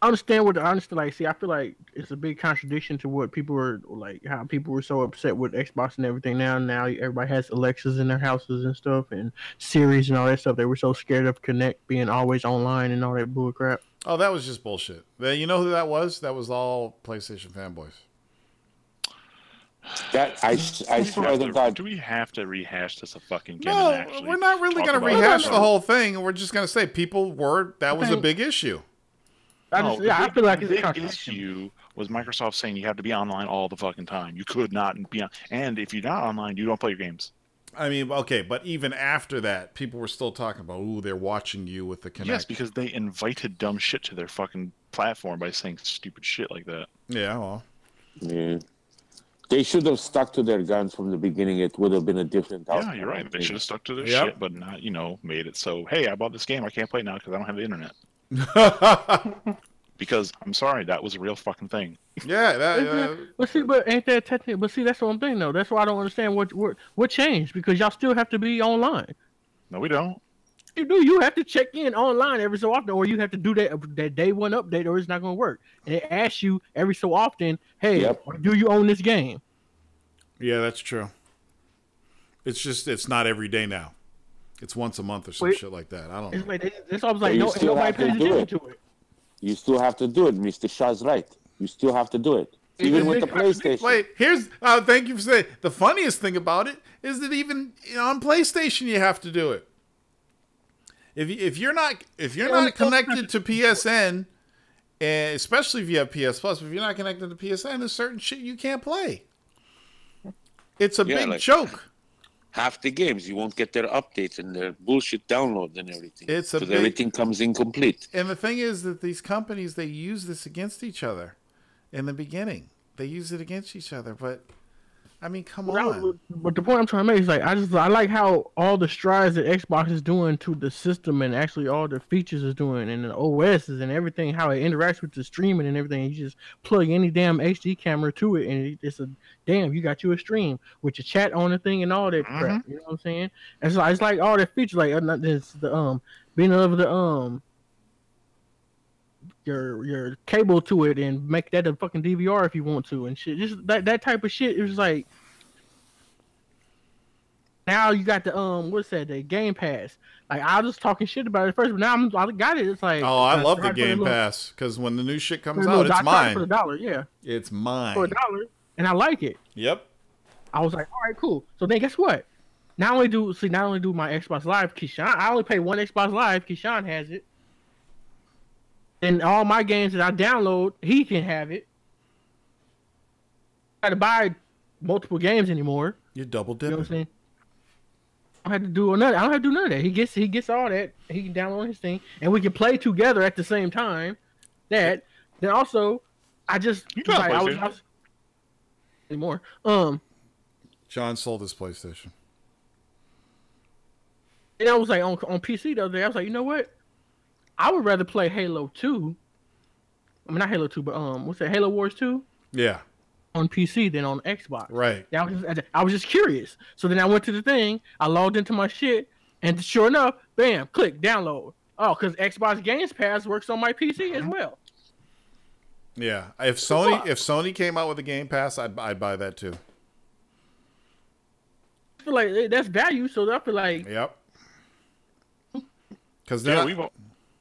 I: I understand. Like, see, I feel like it's a big contradiction to what people were like. How people were so upset with Xbox and everything. Now everybody has Alexas in their houses and stuff, and Series and all that stuff. They were so scared of Kinect being always online and all that bull crap.
A: Oh, that was just bullshit. You know who that was? That was all PlayStation fanboys.
D: That I swear to God.
E: Do we have to rehash this a fucking game?
A: No, we're not really going to rehash the whole thing. We're just going to say that was a big issue.
I: I feel like
E: the big issue was Microsoft saying you have to be online all the fucking time. You could not be on, and if you're not online, you don't play your games.
A: I mean, okay, but even after that, people were still talking about, ooh, they're watching you with the Kinect.
E: Yes, because they invited dumb shit to their fucking platform by saying stupid shit like that.
A: Yeah, well.
D: Yeah. They should have stuck to their guns from the beginning. It would have been a different outcome.
E: Yeah, you're right. They should have stuck to their shit, but not, made it so, hey, I bought this game. I can't play it now because I don't have the internet. Because, I'm sorry, that was a real fucking thing.
A: Yeah.
I: But ain't that technical? But see, that's the one thing, though. That's why I don't understand what changed. Because y'all still have to be online.
E: No, we don't.
I: You do. You have to check in online every so often, or you have to do that day one update, or it's not going to work. And it asks you every so often, hey, do you own this game?
A: Yeah, that's true. It's just, it's not every day now. It's once a month or some shit like that. I don't know.
I: That's why I was like, nobody pays attention to it.
D: You still have to do it. Mr. Shah's right. You still have to do it. Even with the PlayStation.
A: Wait, here's, thank you for saying, the funniest thing about it is that even on PlayStation you have to do it. If you're not connected to PSN, and especially if you have PS Plus, if you're not connected to PSN, there's certain shit you can't play. It's a big joke.
D: Half the games you won't get their updates and their bullshit downloads and everything. Because everything comes incomplete.
A: And the thing is that these companies, they use this against each other in the beginning. They use it against each other, but I mean, come on.
I: But the point I'm trying to make is like I like how all the strides that Xbox is doing to the system and actually all the features is doing and the OSs and everything, how it interacts with the streaming and everything. You just plug any damn HD camera to it and it's you got you a stream with your chat on the thing and all that crap. You know what I'm saying? It's like all the features, like being able to your cable to it and make that a fucking DVR if you want to and shit. Just that type of shit. It was like now you got the the Game Pass. Like I was talking shit about it first, but now I got it. It's like
A: I love the Game Pass because when the new shit comes out, it's mine
I: for $1. Yeah,
A: it's mine
I: for $1, and I like it.
A: Yep.
I: I was like, all right, cool. So then guess what? Not only do my Xbox Live, Keyshawn. I only pay one Xbox Live. Keyshawn has it. And all my games that I download, he can have it. I got to buy multiple games anymore.
A: You're double dipping.
I: You know what I'm saying? I don't have to do none of that. He gets all that. He can download his thing, and we can play together at the same time. Then also, I was anymore.
A: John sold his PlayStation.
I: And I was like on PC the other day. I was like, you know what? I would rather play Halo 2. I mean, not Halo 2, but what's that? Halo Wars 2?
A: Yeah.
I: On PC than on Xbox.
A: Right.
I: I was just curious. So then I went to the thing. I logged into my shit, and sure enough, bam, click download. Oh, because Xbox Games Pass works on my PC as well.
A: Yeah. If Sony came out with a Game Pass, I'd buy that too.
I: I feel feel like that's value. So I feel like
A: Yep. Because
E: Yeah,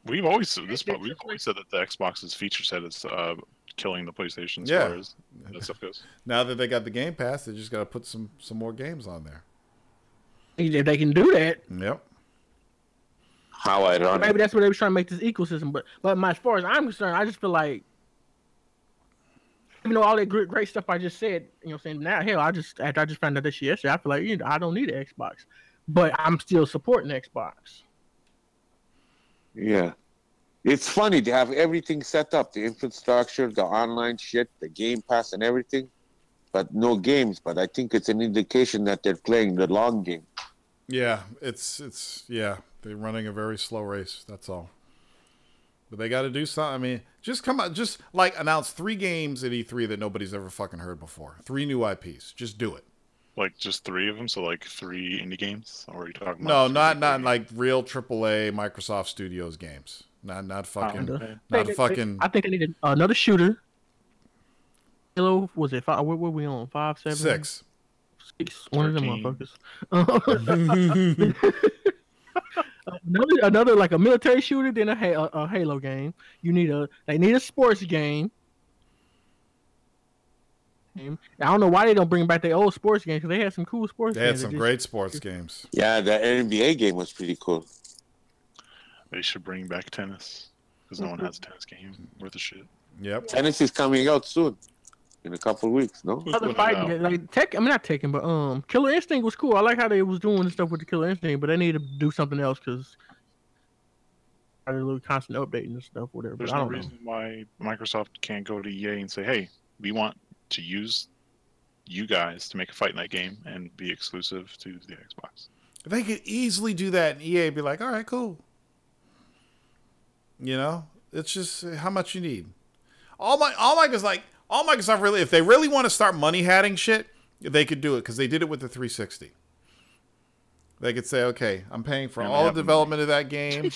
E: we've always said this, but we've always said that the Xbox's feature set is killing the PlayStation as
A: Yeah.
E: far as that stuff goes.
A: now that they got the Game Pass, they just got to put some more games on there.
I: if they can do that,
A: Yep.
D: How ironic.
I: maybe that's what they were trying to make this ecosystem. But as far as I'm concerned, I just feel like, even though all that great stuff I just said, you know, saying now, hell, after I just found out this shit yesterday, I feel like I don't need an Xbox, but I'm still supporting Xbox.
D: Yeah. It's funny. They have everything set up, the infrastructure, the online shit, the Game Pass and everything, but no games. But I think it's an indication that they're playing the long game.
A: Yeah, it's they're running a very slow race. That's all. But they got to do something. I mean, just come out, just like announce 3 games at E3 that nobody's ever fucking heard before. 3 new IPs. Just do it.
E: Like just 3 of them, so like 3 indie games. Or are you talking
A: No,
E: about?
A: not like real AAA Microsoft Studios games. Not fucking.
E: okay.
A: Not fucking.
I: I think I need another shooter. Halo, was it 5? What were we on? 5, 7,
A: 6.
I: 6. One of them
E: 13.
I: motherfuckers. another like a military shooter, then a Halo game. They need a sports game. I don't know why they don't bring back their old sports games, because they had some cool sports
A: They had
I: games.
A: some great sports games.
D: Yeah, the NBA game was pretty cool.
E: They should bring back tennis because no one has a tennis game worth of shit.
A: Yep.
D: Tennis is coming out soon, in a couple of weeks. No.
E: Who's
I: Other
E: putting it
I: fighting
E: out?
I: games, like not Tekken, but Killer Instinct was cool. I like how they was doing stuff with the Killer Instinct, but they need to do something else because they're a little constant updating and stuff, whatever.
E: There's
I: but I
E: no
I: don't know.
E: reason why Microsoft can't go to EA and say, "Hey, we want to use you guys to make a fight night game and be exclusive to the Xbox."
A: They could easily do that, and EA be like, "All right, cool." You know, it's just how much you need. All Microsoft really, if they really want to start money hatting shit, they could do it because they did it with the 360. They could say, "Okay, I'm paying for
E: And they
A: all the
E: have the
A: development of that game."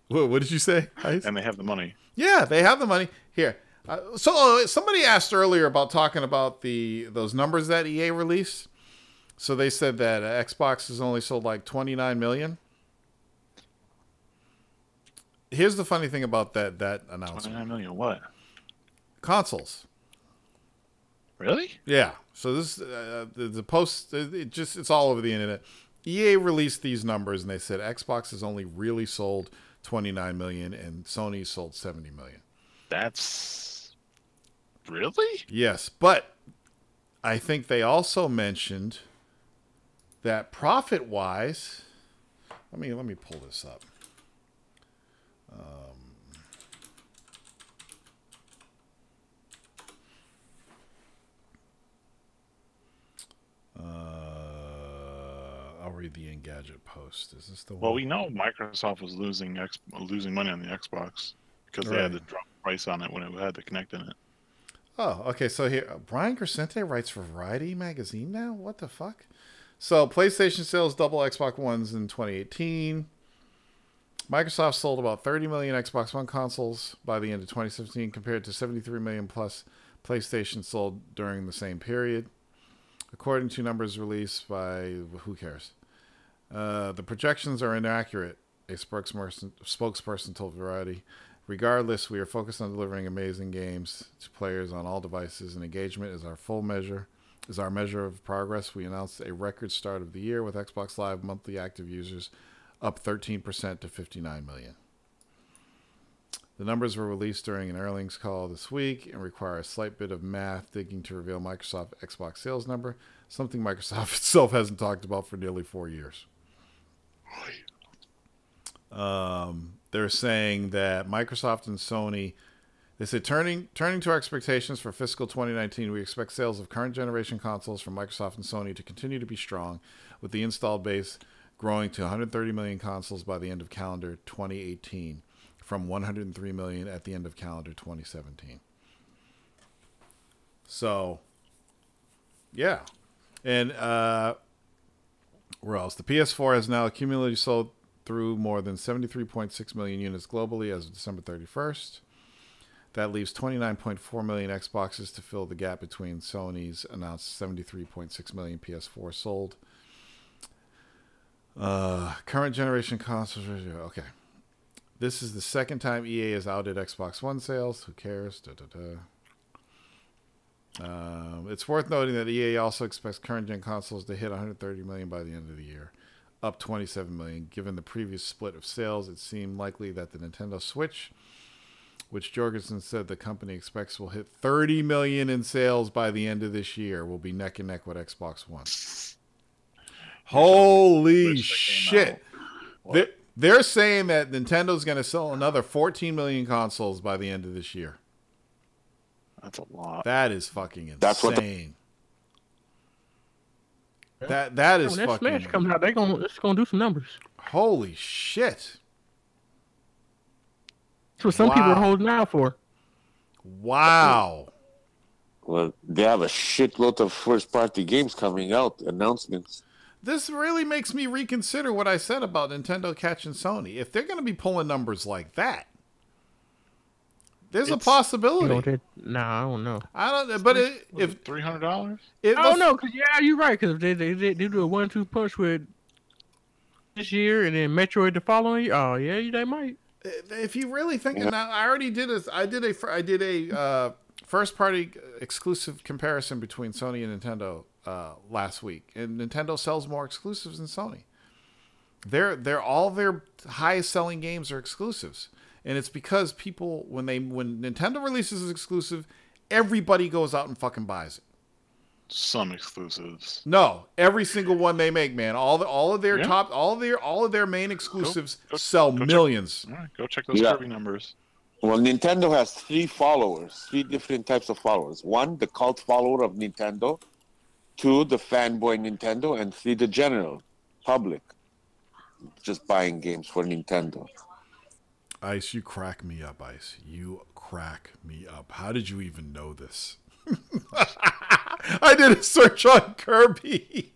A: What did you say? Heist?
E: And they have the money.
A: Yeah, they have the money here. Somebody asked earlier about talking about those numbers that EA released. So they said that Xbox has only sold like 29 million. Here's the funny thing about that announcement.
E: 29 million what?
A: Consoles.
E: Really?
A: Yeah. So this the post it's all over the internet. EA released these numbers and they said Xbox has only really sold 29 million and Sony sold 70 million.
E: That's really?
A: Yes, but I think they also mentioned that profit-wise, let me pull this up. I'll read the Engadget post. Is this the one?
E: Well, we know Microsoft was losing money on the Xbox because they had to drop the price on it when it had the Kinect in it.
A: Oh, okay. So here, Brian Crescente writes for Variety magazine now. What the fuck? So PlayStation sales double Xbox Ones in 2018. Microsoft sold about 30 million Xbox One consoles by the end of 2017, compared to 73 million plus PlayStation sold during the same period, according to numbers released by who cares. The projections are inaccurate, a spokesperson told Variety. Regardless, we are focused on delivering amazing games to players on all devices, and engagement is our measure of progress. We announced a record start of the year with Xbox Live monthly active users up 13% to 59 million. The numbers were released during an earnings call this week and require a slight bit of math digging to reveal Microsoft Xbox sales number, something Microsoft itself hasn't talked about for nearly 4 years. They're saying that Microsoft and Sony, they said, turning to our expectations for fiscal 2019, we expect sales of current generation consoles from Microsoft and Sony to continue to be strong, with the installed base growing to 130 million consoles by the end of calendar 2018 from 103 million at the end of calendar 2017. So, yeah. And where else? The PS4 has now cumulatively sold through more than 73.6 million units globally as of December 31st. That leaves 29.4 million Xboxes to fill the gap between Sony's announced 73.6 million PS4 sold Current generation consoles. Okay. This is the second time EA has outed Xbox One sales. Who cares? It's worth noting that EA also expects current gen consoles to hit 130 million by the end of the year, up 27 million. Given the previous split of sales, it seemed likely that the Nintendo Switch, which Jorgensen said the company expects will hit 30 million in sales by the end of this year, will be neck and neck with Xbox One. Holy shit. They're saying that Nintendo's going to sell another 14 million consoles by the end of this year.
E: That's a lot.
A: That is fucking insane.
D: That's what
A: that is
I: when that
A: fucking...
I: Smash comes out, it's gonna do some numbers.
A: Holy shit.
I: That's what some people are holding out for.
A: Wow.
D: Well, they have a shitload of first-party games coming out, announcements.
A: This really makes me reconsider what I said about Nintendo catching Sony. If they're going to be pulling numbers like that, there's a possibility.
I: I don't know.
A: I don't. But if
E: $300,
I: I don't know. Cause yeah, you're right. Because if they do a 1-2 punch with this year and then Metroid the following year, oh yeah, they might.
A: If you really think now, I already did this. I did a first party exclusive comparison between Sony and Nintendo last week, and Nintendo sells more exclusives than Sony. They're all their highest selling games are exclusives, and it's because people when Nintendo releases an exclusive, everybody goes out and fucking buys it.
E: Some exclusives.
A: No, every single one they make, man. All of their main exclusives sell millions.
E: All right, go check those Kirby numbers.
D: Well, Nintendo has three different types of followers. One, the cult follower of Nintendo. Two, the fanboy Nintendo. And three, the general public. Just buying games for Nintendo.
A: Ice, you crack me up, Ice. You crack me up. How did you even know this? I did a search on Kirby.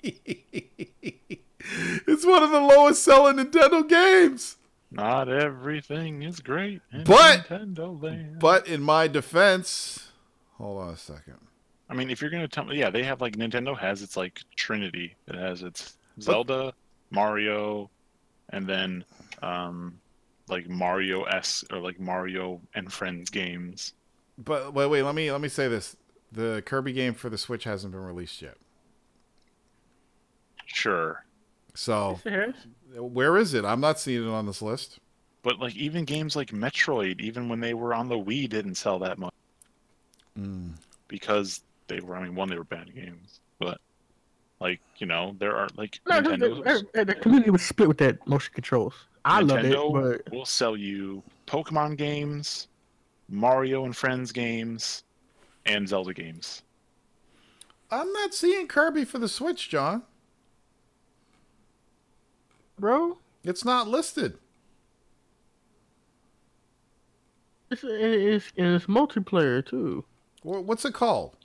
A: It's one of the lowest selling Nintendo games.
E: Not everything is great in
A: but
E: Nintendo Land.
A: But in my defense, hold on a second.
E: I mean, if you're gonna tell me, yeah, they have like Nintendo has its like Trinity. It has its Zelda, Mario, and then like Mario S or like Mario and Friends games.
A: But wait, let me say this: the Kirby game for the Switch hasn't been released yet.
E: Sure.
A: So where is it? I'm not seeing it on this list.
E: But like even games like Metroid, even when they were on the Wii, didn't sell that much. Because they were, they were bad games. But like, there are like
I: the community was split with that motion controls. I love it, but
E: will sell you Pokemon games, Mario and Friends games, and Zelda games.
A: I'm not seeing Kirby for the Switch, John.
I: Bro,
A: it's not listed.
I: It's multiplayer too.
A: What's it called?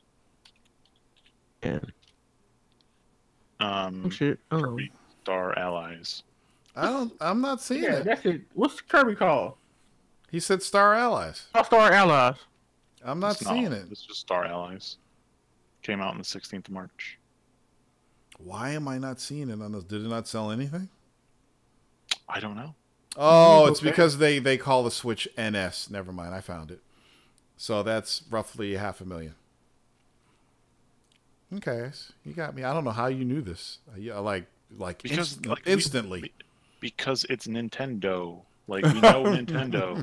I: Yeah.
E: Kirby Star Allies.
A: I'm not seeing it.
I: That's it. What's Kirby called?
A: He said Star Allies.
I: Oh, Star Allies.
A: I'm not seeing it.
E: It's just Star Allies. Came out on the 16th of March.
A: Why am I not seeing it on this? Did it not sell anything?
E: I don't know.
A: Oh, it's because they call the Switch NS. Never mind, I found it. So that's roughly 500,000. Okay, you got me. I don't know how you knew this. Instantly.
E: Because it's Nintendo. Like, we know Nintendo.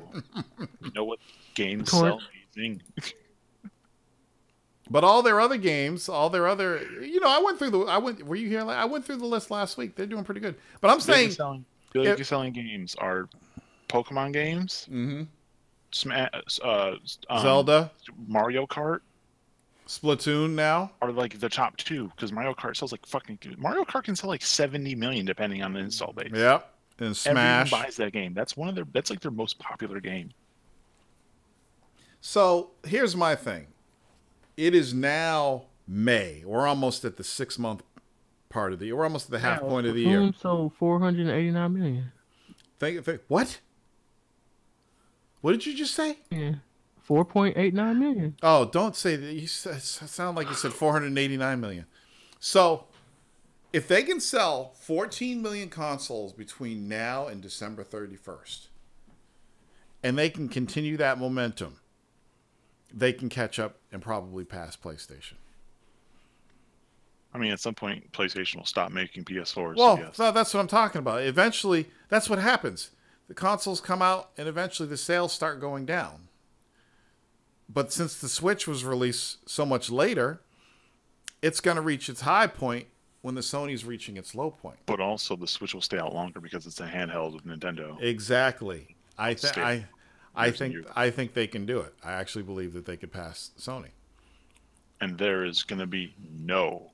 E: We know what games sell amazing.
A: But all their other games, I went through were you here? I went through the list last week. They're doing pretty good. But I'm saying
E: biggest selling games are Pokemon games,
A: Zelda,
E: Mario Kart,
A: Splatoon now
E: are like the top two because Mario Kart sells like fucking. Mario Kart can sell like 70 million depending on the install base.
A: Yep, and Smash
E: everyone buys that game. That's That's like their most popular game.
A: So here's my thing. It is now May. We're almost at the 6-month part of the year. We're almost at the half point of the year.
I: So 489 million.
A: What? What did you just say?
I: Yeah. 4.89 million.
A: Oh, don't say that. You sound like you said 489 million. So if they can sell 14 million consoles between now and December 31st, and they can continue that momentum, they can catch up and probably pass PlayStation.
E: I mean, at some point, PlayStation will stop making PS4s.
A: Well,
E: yes.
A: so that's what I'm talking about. Eventually, that's what happens. The consoles come out, and eventually the sales start going down. But since the Switch was released so much later, it's going to reach its high point when the Sony's reaching its low point.
E: But also, the Switch will stay out longer because it's a handheld of Nintendo.
A: Exactly. I think they can do it. I actually believe that they could pass Sony.
E: And there is going to be no,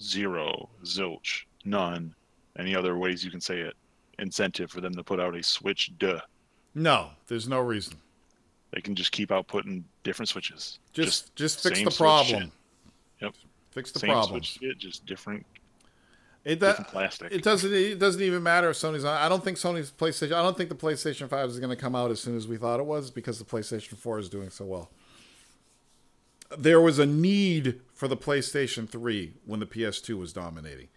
E: zero, zilch, none, any other ways you can say it, incentive for them to put out a Switch.
A: No, there's no reason.
E: They can just keep outputting different Switches.
A: Just fix
E: same
A: the
E: Switch
A: problem.
E: shit. Yep.
A: Fix the
E: Same
A: problem.
E: Switch shit, just different plastic.
A: It doesn't even matter if Sony's on. I don't think Sony's PlayStation. I don't think the PlayStation 5 is going to come out as soon as we thought it was because the PlayStation 4 is doing so well. There was a need for the PlayStation 3 when the PS2 was dominating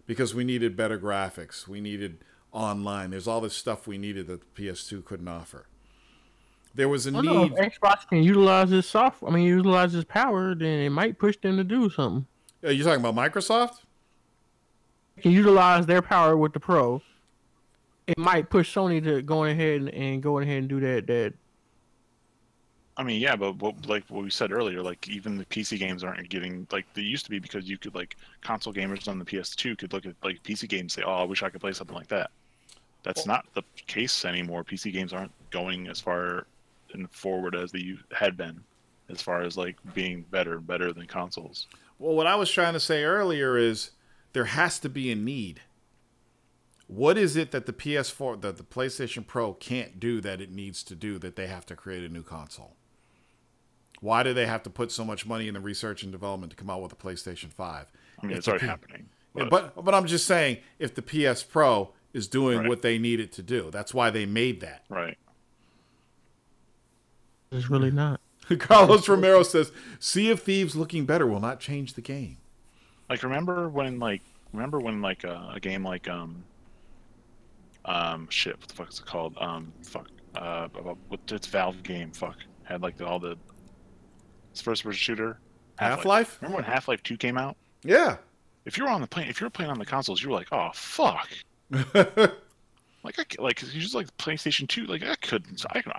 A: because we needed better graphics. We needed online. There's all this stuff we needed that the PS2 couldn't offer. There was a need.
I: If Xbox can utilize this software, utilize this power, then it might push them to do something.
A: You're talking about Microsoft?
I: Can utilize their power with the Pro. It might push Sony to go ahead and do that.
E: I mean, yeah, but like what we said earlier, like even the PC games aren't getting like they used to be because you could like console gamers on the PS2 could look at like PC games and say, oh, I wish I could play something like that. That's not the case anymore. PC games aren't going as far and forward as they had been, as far as like being better than consoles.
A: Well, what I was trying to say earlier is there has to be a need. What is it that the PS4, that the PlayStation Pro can't do that it needs to do that they have to create a new console? Why do they have to put so much money in the research and development to come out with a PlayStation 5?
E: I mean, it's already happening.
A: But I'm just saying, if the PS Pro is doing what they need it to do, that's why they made that.
E: Right.
I: It's really not.
A: Carlos Romero says, Sea of Thieves looking better will not change the game.
E: Like, remember when a game like shit, what the fuck is it called? It's Valve game, had like it's first person shooter.
A: Half-Life?
E: Remember when Half-Life 2 came out?
A: Yeah.
E: If you were playing on the consoles, you were like, oh fuck. Like you just like PlayStation 2, like I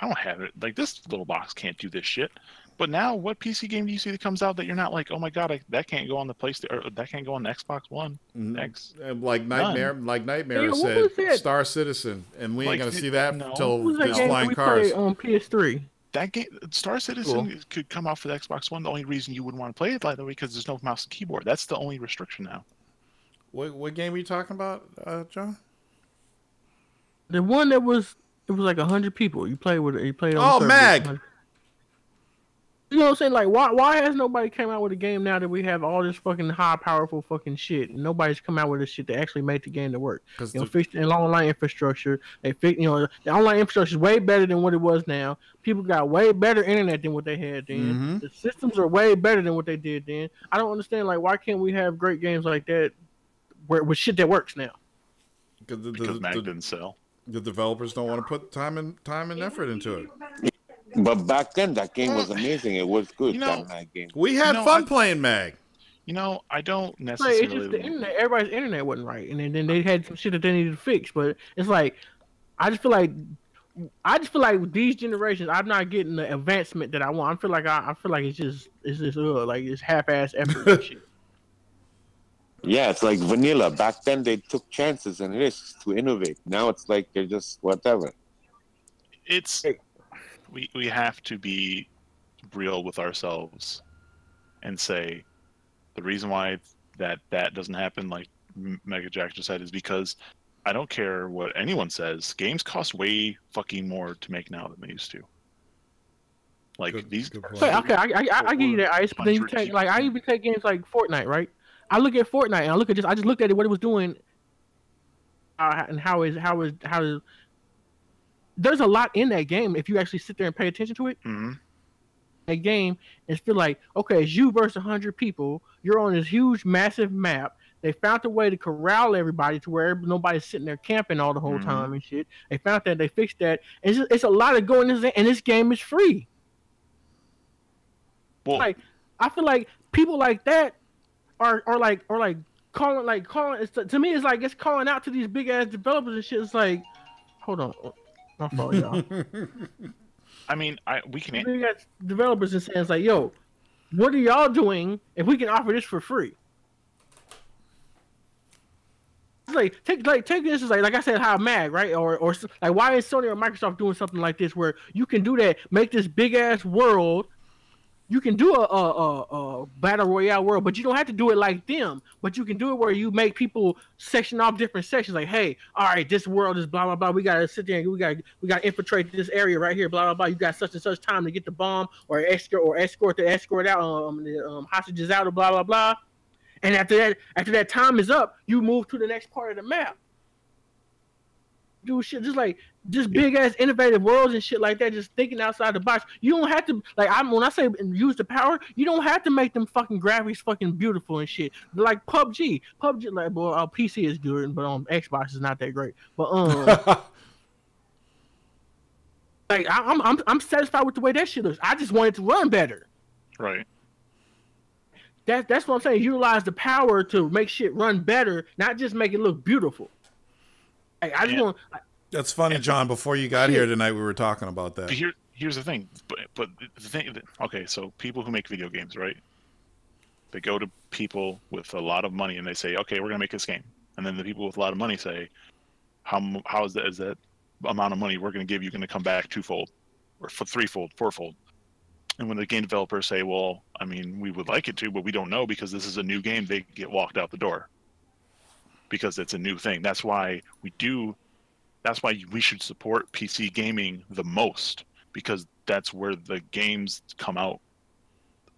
E: don't have it. Like this little box can't do this shit. But now, what PC game do you see that comes out that you're not like, oh my god, that can't go on the PlayStation, or that can't go on the Xbox One X?
A: Like Nightmare said, Star Citizen, and we ain't gonna see that until there's flying cars
I: on PS3.
E: That game, Star Citizen, could come out for the Xbox One. The only reason you wouldn't want to play it, by the way, because there's no mouse and keyboard. That's the only restriction now.
A: What game are you talking about, John?
I: The one that was like 100 people. You played on.
A: Mag.
I: You know what I'm saying? Like, why has nobody came out with a game now that we have all this fucking high, powerful fucking shit, and nobody's come out with this shit that actually made the game to work? Fix the online infrastructure. They fix, the online infrastructure is way better than what it was now. People got way better internet than what they had then.
A: Mm-hmm.
I: The systems are way better than what they did then. I don't understand, like, why can't we have great games like that with shit that works now?
E: Because Mag didn't sell.
A: The developers don't want to put time and effort into it.
D: But back then, that game was amazing. It was good. That game.
A: We had fun playing Mag.
E: I don't necessarily.
I: It's just the internet. Everybody's internet wasn't right, and then they had some shit that they needed to fix. But it's like, I just feel like with these generations, I'm not getting the advancement that I want. I feel like it's just like it's half-ass effort and shit.
D: Yeah, it's like vanilla. Back then, they took chances and risks to innovate. Now it's like they're just whatever.
E: We have to be real with ourselves and say the reason why that doesn't happen, like Mega Jack just said, is because I don't care what anyone says. Games cost way fucking more to make now than they used to. Like
A: good
I: okay, I give you that, Ice. But then you take I even take games like Fortnite, right? I look at Fortnite and I just looked at it, what it was doing, and how there's a lot in that game if you actually sit there and pay attention to it.
E: Mm-hmm.
I: a game and feel like, okay, it's you versus 100 people. You're on this huge, massive map. They found a way to corral everybody to where nobody's sitting there camping all the whole time and shit. They found that. They fixed that. It's a lot of going in, and this game is free.
E: Well,
I: like, I feel like people like that are calling it's, to me it's like it's calling out to these big ass developers and shit. It's like, hold on, my fault, y'all.
E: I mean, we can.
I: Big ass developers and saying it's like, yo, what are y'all doing if we can offer this for free? It's like take this as like I said, how MAG, right? Or like, why is Sony or Microsoft doing something like this where you can do that, make this big ass world. You can do a battle royale world, but you don't have to do it like them. But you can do it where you make people section off different sections. Like, hey, all right, this world is blah blah blah. We gotta sit there and we gotta infiltrate this area right here. Blah blah blah. You got such and such time to get the bomb or escort out the hostages out or blah blah blah. And after that time is up, you move to the next part of the map. Do shit just big ass innovative worlds and shit like that, just thinking outside the box. You don't have to when I say use the power, you don't have to make them fucking graphics fucking beautiful and shit. Like PUBG, like, boy, our PC is good, but on Xbox is not that great. But like I'm satisfied with the way that shit looks. I just want it to run better.
E: Right.
I: That's what I'm saying. Utilize the power to make shit run better, not just make it look beautiful. I just want.
A: That's funny, John. Before you got here tonight, we were talking about that.
E: Here's the thing. But the thing. Okay, so people who make video games, right? They go to people with a lot of money and they say, "Okay, we're gonna make this game." And then the people with a lot of money say, "How is that amount of money we're gonna give you going to come back twofold, or threefold, fourfold?" And when the game developers say, "Well, I mean, we would like it to, but we don't know because this is a new game," they get walked out the door. Because it's a new thing. That's why we should support PC gaming the most, because that's where the games come out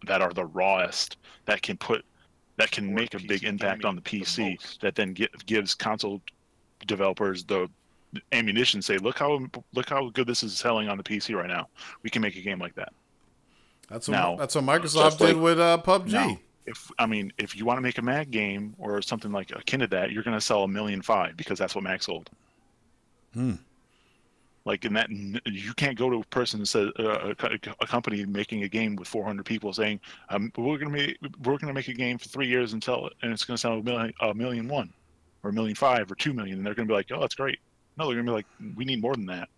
E: that are the rawest, that can make a big impact on the PC, that then gives console developers the ammunition to say, look how good this is selling on the PC right now. We can make a game like that.
A: That's what Microsoft did with PUBG.
E: Now, if you want to make a MAG game or something like akin to that, you're going to sell 1.5 million because that's what MAG sold. Like in that, you can't go to a person and say a company making a game with 400 people saying, we're going to make a game for 3 years and sell it, and it's going to sell 1.1 million or 1.5 million or 2 million, and they're going to be like, oh, that's great. No, they're going to be like, we need more than that.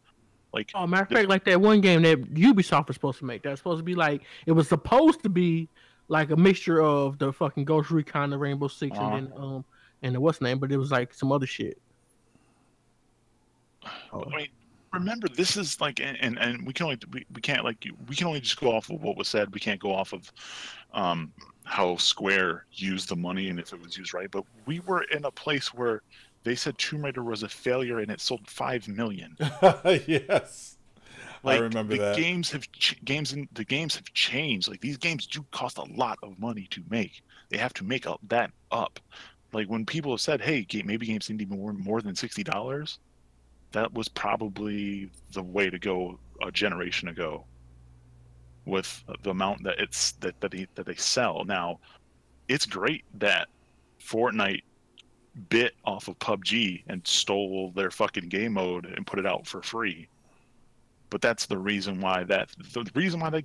E: Like,
I: oh, matter of fact, like that one game that Ubisoft was supposed to make. That was supposed to be like, it was supposed to be like a mixture of the fucking Ghost Recon, the Rainbow Six, and the what's name, but it was like some other shit.
E: I mean, remember, this is like, and we can only just go off of what was said. We can't go off of how Square used the money and if it was used right. But we were in a place where they said Tomb Raider was a failure and it sold 5 million.
A: Yes.
E: Like,
A: I remember that.
E: The games have changed. Like, these games do cost a lot of money to make. They have to make that up. Like, when people have said, "Hey, maybe games need to be more than $60," that was probably the way to go a generation ago. With the amount that they sell now, it's great that Fortnite bit off of PUBG and stole their fucking game mode and put it out for free. But that's the reason why that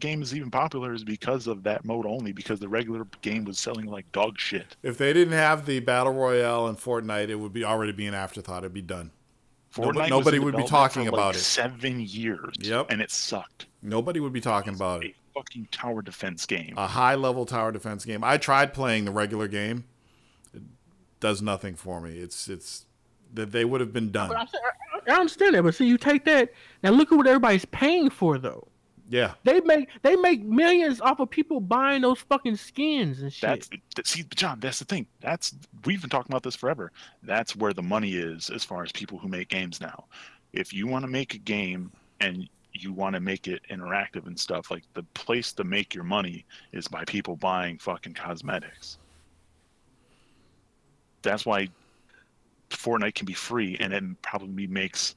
E: game is even popular is because of that mode only, because the regular game was selling like dog shit.
A: If they didn't have the Battle Royale in Fortnite, it would be already be an afterthought. It'd be done. Nobody would be talking about it.
E: 7 years.
A: Yep.
E: And it sucked.
A: Nobody would be talking about it.
E: A fucking tower defense game.
A: A high-level tower defense game. I tried playing the regular game. It does nothing for me. It's that they would have been done.
I: I understand that, but see, you take that now. Look at what everybody's paying for, though.
A: Yeah,
I: they make millions off of people buying those fucking skins and shit.
E: See, John, that's the thing. We've been talking about this forever. That's where the money is as far as people who make games now. If you want to make a game and you want to make it interactive and stuff, like, the place to make your money is by people buying fucking cosmetics. That's why Fortnite can be free, and it probably makes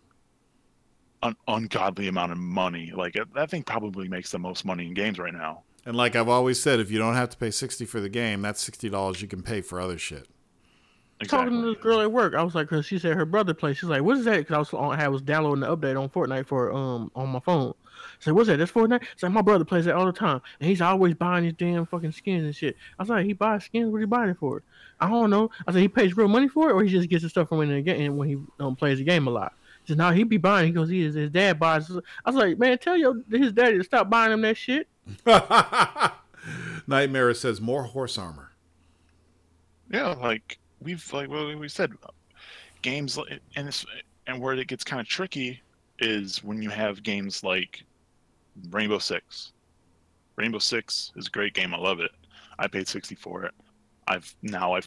E: an ungodly amount of money. Like that thing probably makes the most money in games right now.
A: And like I've always said, if you don't have to pay $60 for the game, that's $60 you can pay for other shit.
E: Exactly.
I: Talking to this girl at work, I was like, cause she said her brother plays. She's like, "What is that?" Because I was downloading the update on Fortnite for on my phone. I said, "What's that? That's Fortnite." It's like my brother plays it all the time, and he's always buying these damn fucking skins and shit. I was like, "He buys skins? What he buying it for?" I don't know. I said, "He pays real money for it, or he just gets the stuff from in the game when he plays the game a lot." He said, "No, he be buying." He goes, his dad buys." I was like, "Man, tell his daddy to stop buying him that shit."
A: Nightmare says more horse armor.
E: Yeah, like we said, games and where it gets kind of tricky is when you have games like Rainbow Six. Rainbow Six is a great game. I love it. I paid $60 for it. I've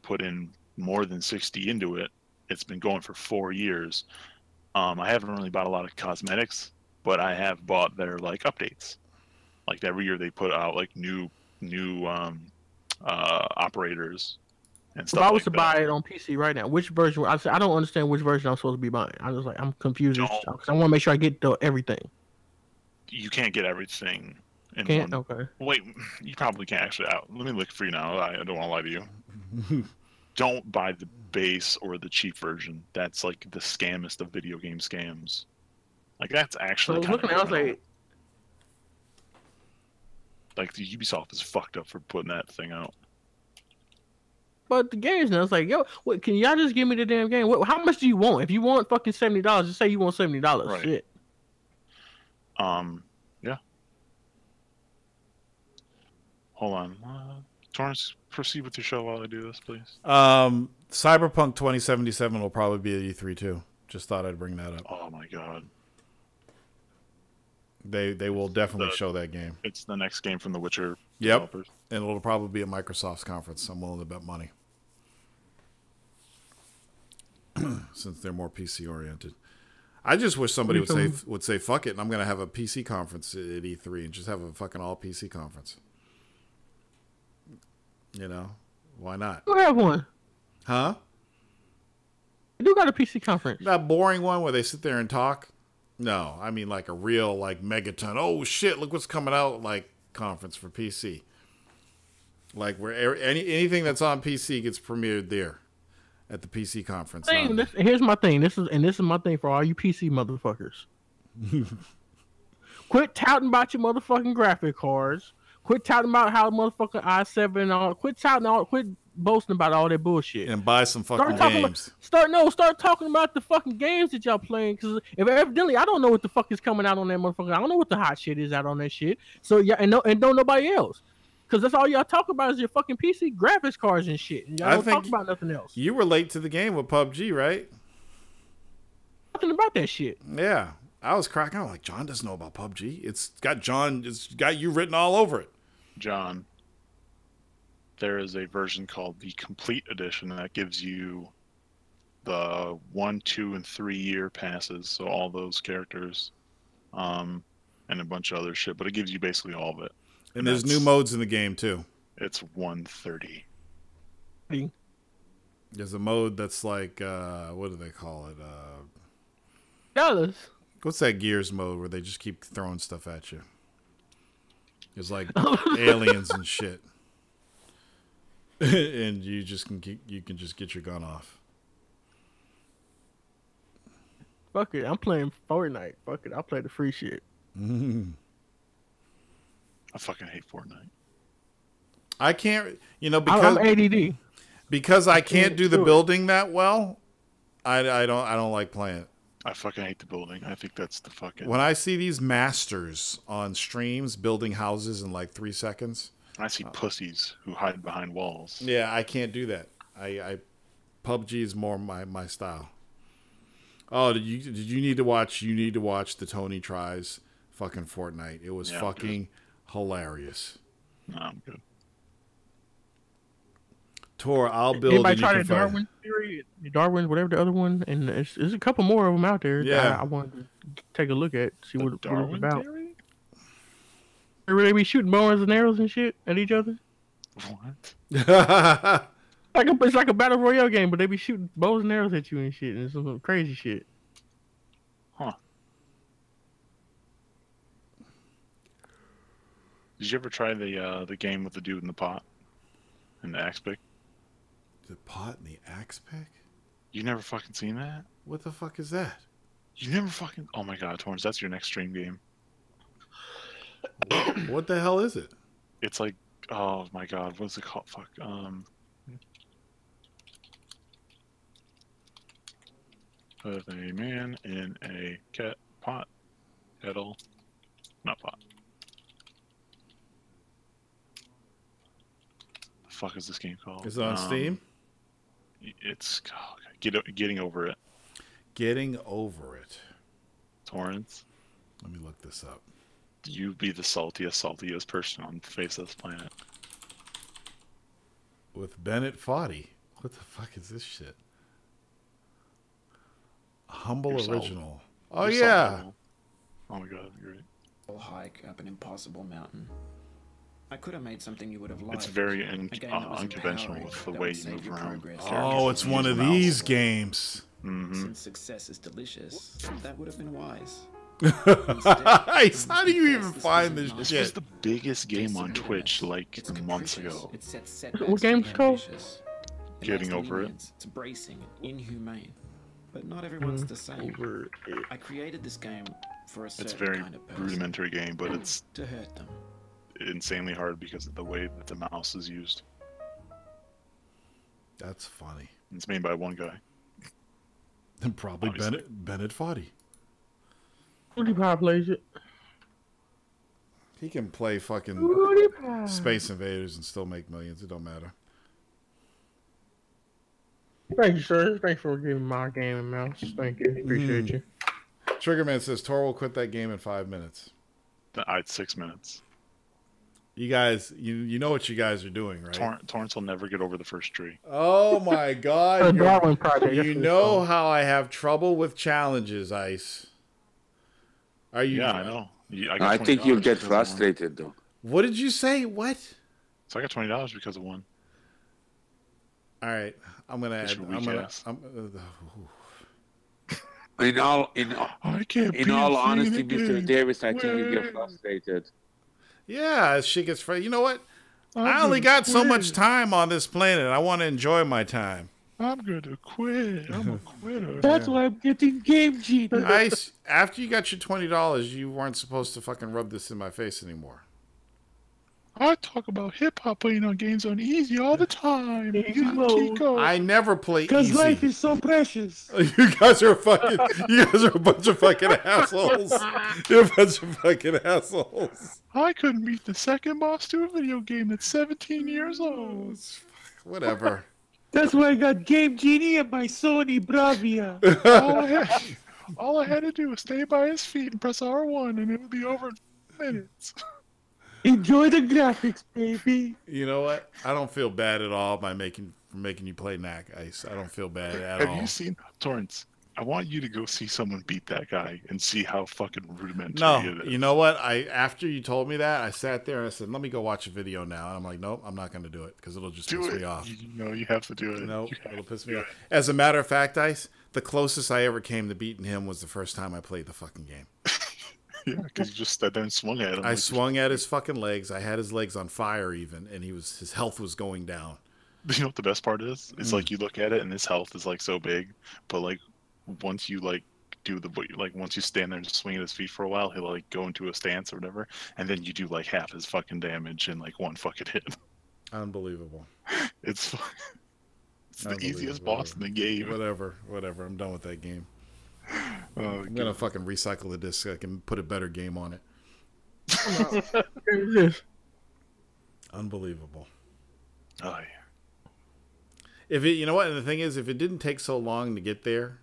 E: put in more than 60 into it. It's been going for 4 years. I haven't really bought a lot of cosmetics, but I have bought their like updates. Like every year they put out like new operators and stuff.
I: If I was
E: like
I: to
E: that.
I: buy it on PC right now, which version? I said I don't understand which version I'm supposed to be buying. I'm confused because I want to make sure I get everything.
E: You can't get everything.
I: Can't? Okay.
E: Wait, you probably can't actually. Let me look for you now. I don't want to lie to you. Don't buy the base or the cheap version. That's like the scammiest of video game scams. Like that's actually.
I: So looking, I was
E: like the Ubisoft is fucked up for putting that thing out.
I: But the games now, it's like, yo, what, can y'all just give me the damn game? How much do you want? If you want fucking $70, just say you want $70.
E: Right.
I: Shit.
E: Yeah. Hold on. Torrance, proceed with your show while I do this, please.
A: Cyberpunk 2077 will probably be at E3 too. Just thought I'd bring that up.
E: Oh my god.
A: They will definitely show that game.
E: It's the next game from the Witcher
A: Yep.
E: developers.
A: And it'll probably be at Microsoft's conference. I'm willing to bet money. Since they're more PC oriented. I just wish somebody would say fuck it, and I'm going to have a PC conference at E3 and just have a fucking all PC conference. You know, why not?
I: You have one.
A: Huh?
I: You do got a PC conference.
A: That boring one where they sit there and talk? No, I mean like a real like megaton. Oh shit, look what's coming out like conference for PC. Like where anything that's on PC gets premiered there at the PC conference.
I: Here's my thing. This is my thing for all you PC motherfuckers. Quit touting about your motherfucking graphic cards. Quit touting about how the motherfucking i7 and all. Quit boasting about all that bullshit.
A: And buy some fucking games.
I: Start talking about the fucking games that y'all playing. Because if evidently I don't know what the fuck is coming out on that motherfucker. I don't know what the hot shit is out on that shit. So yeah, and don't nobody else. Because that's all y'all talk about is your fucking PC graphics cards and shit. And y'all don't talk about nothing else.
A: You were late to the game with PUBG, right?
I: Nothing about that shit.
A: Yeah. I was cracking out like, John doesn't know about PUBG. It's got you written all over it.
E: John, there is a version called the Complete Edition that gives you the 1, 2, and 3 year passes, so all those characters, and a bunch of other shit. But it gives you basically all of it.
A: And there's new modes in the game too.
E: It's 130.
A: There's a mode that's like what do they call it?
I: Dollars.
A: What's that Gears mode where they just keep throwing stuff at you? It's like aliens and shit. And you can just get your gun off.
I: Fuck it, I'm playing Fortnite. Fuck it, I'll play the free shit.
E: I fucking hate Fortnite.
A: I can't, because
I: I'm ADD.
A: Because I can't do the building that well. I don't like playing it.
E: I fucking hate the building. I think that's the fucking.
A: When I see these masters on streams building houses in like 3 seconds,
E: I see pussies who hide behind walls.
A: Yeah, I can't do that. PUBG is more my style. Oh, did you need to watch? You need to watch the Tony Tries fucking Fortnite. It was fucking hilarious.
E: No, I'm good.
A: Tor, I'll build.
I: Anybody try the Darwin theory? Darwin, whatever the other one, and there's a couple more of them out there.
A: Yeah,
I: I wanted to take a look at, see what it's about.
E: Theory?
I: Where they be shooting bows and arrows and shit at each other.
E: What?
I: It's like a battle royale game, but they be shooting bows and arrows at you and shit, and some crazy shit.
E: Huh. Did you ever try the game with the dude in the pot and the axe pick?
A: The pot and the axe pick?
E: You never fucking seen that?
A: What the fuck is that?
E: You never fucking... Oh my god, Torrance, that's your next stream game.
A: What the hell is it?
E: It's like... Oh my god, what's it called? Fuck. Put a man in a pot. Kettle. Not pot. The fuck is this game called?
A: Is it on Steam?
E: It's... Oh, getting over it.
A: Getting over it.
E: Torrance.
A: Let me look this up.
E: You be the saltiest person on the face of this planet.
A: With Bennett Foddy. What the fuck is this shit? Humble
E: You're
A: original.
E: salty.
A: Oh
E: You're
A: yeah.
E: salty. Oh my god, you're right.
J: Hike up an impossible mountain. I could have made something you would have liked.
E: It's very
J: A game that was
E: unconventional
J: empowering,
E: with the
J: that
E: way
J: would
E: you
J: save
E: move
J: your
E: around.
J: progress.
A: Oh, it's one of these games.
J: Since success is delicious, that would have been wise.
A: Nice. How do you even find this
E: This
A: shit?
E: was the biggest game on Twitch like months ago.
J: It sets setbacks
I: What
J: to
I: game's
J: be
I: called?
J: ambitious. It
E: Getting
J: makes the
E: over it.
J: minions. It's bracing, inhumane. But not everyone's the same.
E: Over it.
J: I created this game for a certain
E: It's a very
J: kind of person.
E: rudimentary game, but it's
J: To hurt them.
E: insanely hard because of the way that the mouse is used.
A: That's funny.
E: It's made by one guy.
A: And probably
E: Obviously.
A: Bennett Foddy.
I: PewDiePie plays it.
A: He can play fucking
I: PewDiePie.
A: Space Invaders and still make millions. It don't matter.
I: Thank you, sir. Thanks for giving my game and mouse. Thank you. Appreciate you.
A: Triggerman says Tor will quit that game in 5 minutes.
E: I had 6 minutes.
A: You guys, you know what you guys are doing, right?
E: Torrance will never get over the first tree.
A: Oh my God!
I: The Darwin Project.
A: You know how I have trouble with challenges, Ice. Are you?
E: Yeah, I know.
D: I think you'll
E: $20
D: get
E: because of one.
D: frustrated though.
A: What did you say? What?
E: So I got $20 because of one.
A: All right, I'm gonna add.
E: That's your
A: I'm
E: weak
A: gonna.
E: ass.
D: In all
E: I can't
D: in
E: be
D: all
E: a
D: honesty,
E: thing
D: Mr.
E: again.
D: Davis, I think you get
E: Wait.
D: frustrated.
A: Yeah, shit gets frustrated. You know what?
E: I'm
A: I only
E: gonna
A: got so
E: quit.
A: much time on this planet. I want to enjoy my time.
E: I'm gonna quit. I'm a quitter.
I: That's why I'm getting Game Genie.
A: Ice, after you got your $20, you weren't supposed to fucking rub this in my face anymore.
E: I talk about hip hop playing on games on easy all the time.
I: Easy mode.
E: Kiko.
A: I never play
I: Because
A: easy.
I: life is so precious.
A: You guys are fucking. You guys are a bunch of fucking assholes. You're a bunch of fucking assholes.
E: I couldn't beat the second boss to a video game that's 17 years old.
A: Whatever.
I: That's why I got Game Genie and my Sony Bravia.
E: all I had to do was stay by his feet and press R1, and it would be over in minutes.
I: Enjoy the graphics, baby.
A: You know what? I don't feel bad at all by making you play Knack, Ice. I don't feel bad at all.
E: Have you seen Torrance? I want you to go see someone beat that guy and see how fucking rudimentary
A: No,
E: it is.
A: you know what? After you told me that, I sat there and I said, "Let me go watch a video now." And I'm like, "Nope, I'm not going to do it because it'll just piss me off."
E: You know you have to do it.
A: Nope,
E: You have
A: it'll
E: to
A: piss
E: do
A: me
E: it.
A: off. As a matter of fact, Ice, the closest I ever came to beating him was the first time I played the fucking game.
E: Yeah, because you just stood there and swung at him.
A: I
E: like-
A: swung at his fucking legs. I had his legs on fire even, and his health was going down.
E: You know what the best part is? It's like you look at it and his health is like so big, but like once you like do once you stand there and swing at his feet for a while, he'll like go into a stance or whatever, and then you do like half his fucking damage in like one fucking hit.
A: Unbelievable.
E: It's the easiest boss in the game.
A: Whatever. I'm done with that game.
E: Oh,
A: I'm gonna fucking recycle the disc so I can put a better game on it. Unbelievable.
E: Oh, yeah.
A: If it, you know what, and the thing is, if it didn't take so long to get there,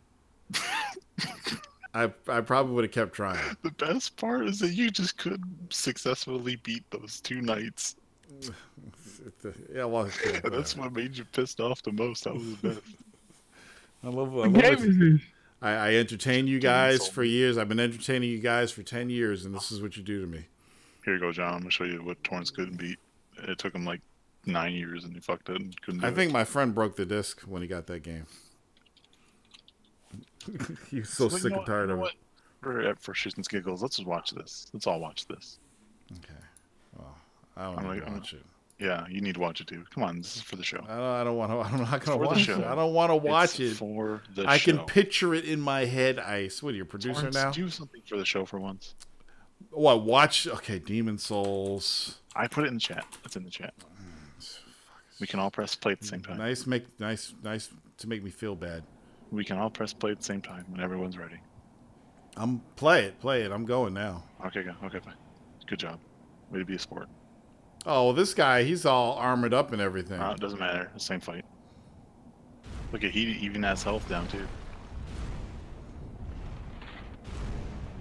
A: I probably would have kept trying.
E: The best part is that you just couldn't successfully beat those 2 knights.
A: Yeah, well, yeah,
E: That's what made you pissed off the most. That was the best.
A: I love
I: What game is this?
A: I entertained you guys for years. I've been entertaining you guys for 10 years, and this is what you do to me.
E: Here you go, John. I'm gonna show you what Torrance couldn't beat. It took him like 9 years, and he fucked it and couldn't do
A: I
E: it.
A: think my friend broke the disc when he got that game. He was so
E: But
A: sick and tired of it.
E: For shits and giggles, let's just watch this. Let's all watch this.
A: Okay. Well, I don't need to watch it.
E: Yeah, you need to watch it too. Come on, this is for the show.
A: I don't want to. I'm not going to
E: For the
A: watch
E: show.
A: it. I don't want to watch
E: It's
A: it.
E: for the
A: I
E: show.
A: can picture it in my head. Ice. What are you, a producer
E: Torrance,
A: now?
E: do something for the show for once.
A: What? Watch. Okay, Demon Souls.
E: I put it in the chat. It's in the chat. We can all press play at the same time.
A: Nice to make me feel bad.
E: We can all press play at the same time when everyone's ready.
A: Play it. I'm going now.
E: Okay, go. Okay, fine. Good job. Way to be a sport.
A: Oh, well, this guy, he's all armored up and everything.
E: It doesn't matter. The same fight. Look at he even has health down too.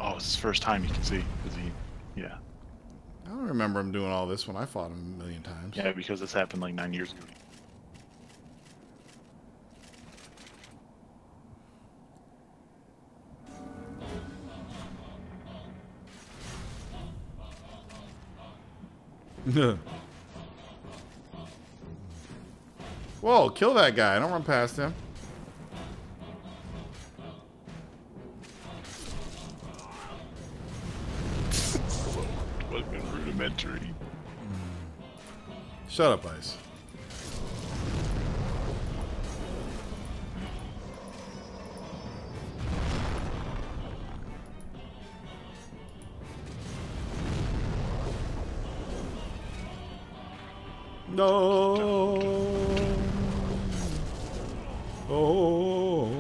E: Oh, it's his first time. You can see. Yeah.
A: I don't remember him doing all this when I fought him a million times.
E: Yeah, because this happened like 9 years ago.
A: Whoa, kill that guy. Don't run past him.
E: What been rudimentary.
A: Shut up, Ice. No. Oh.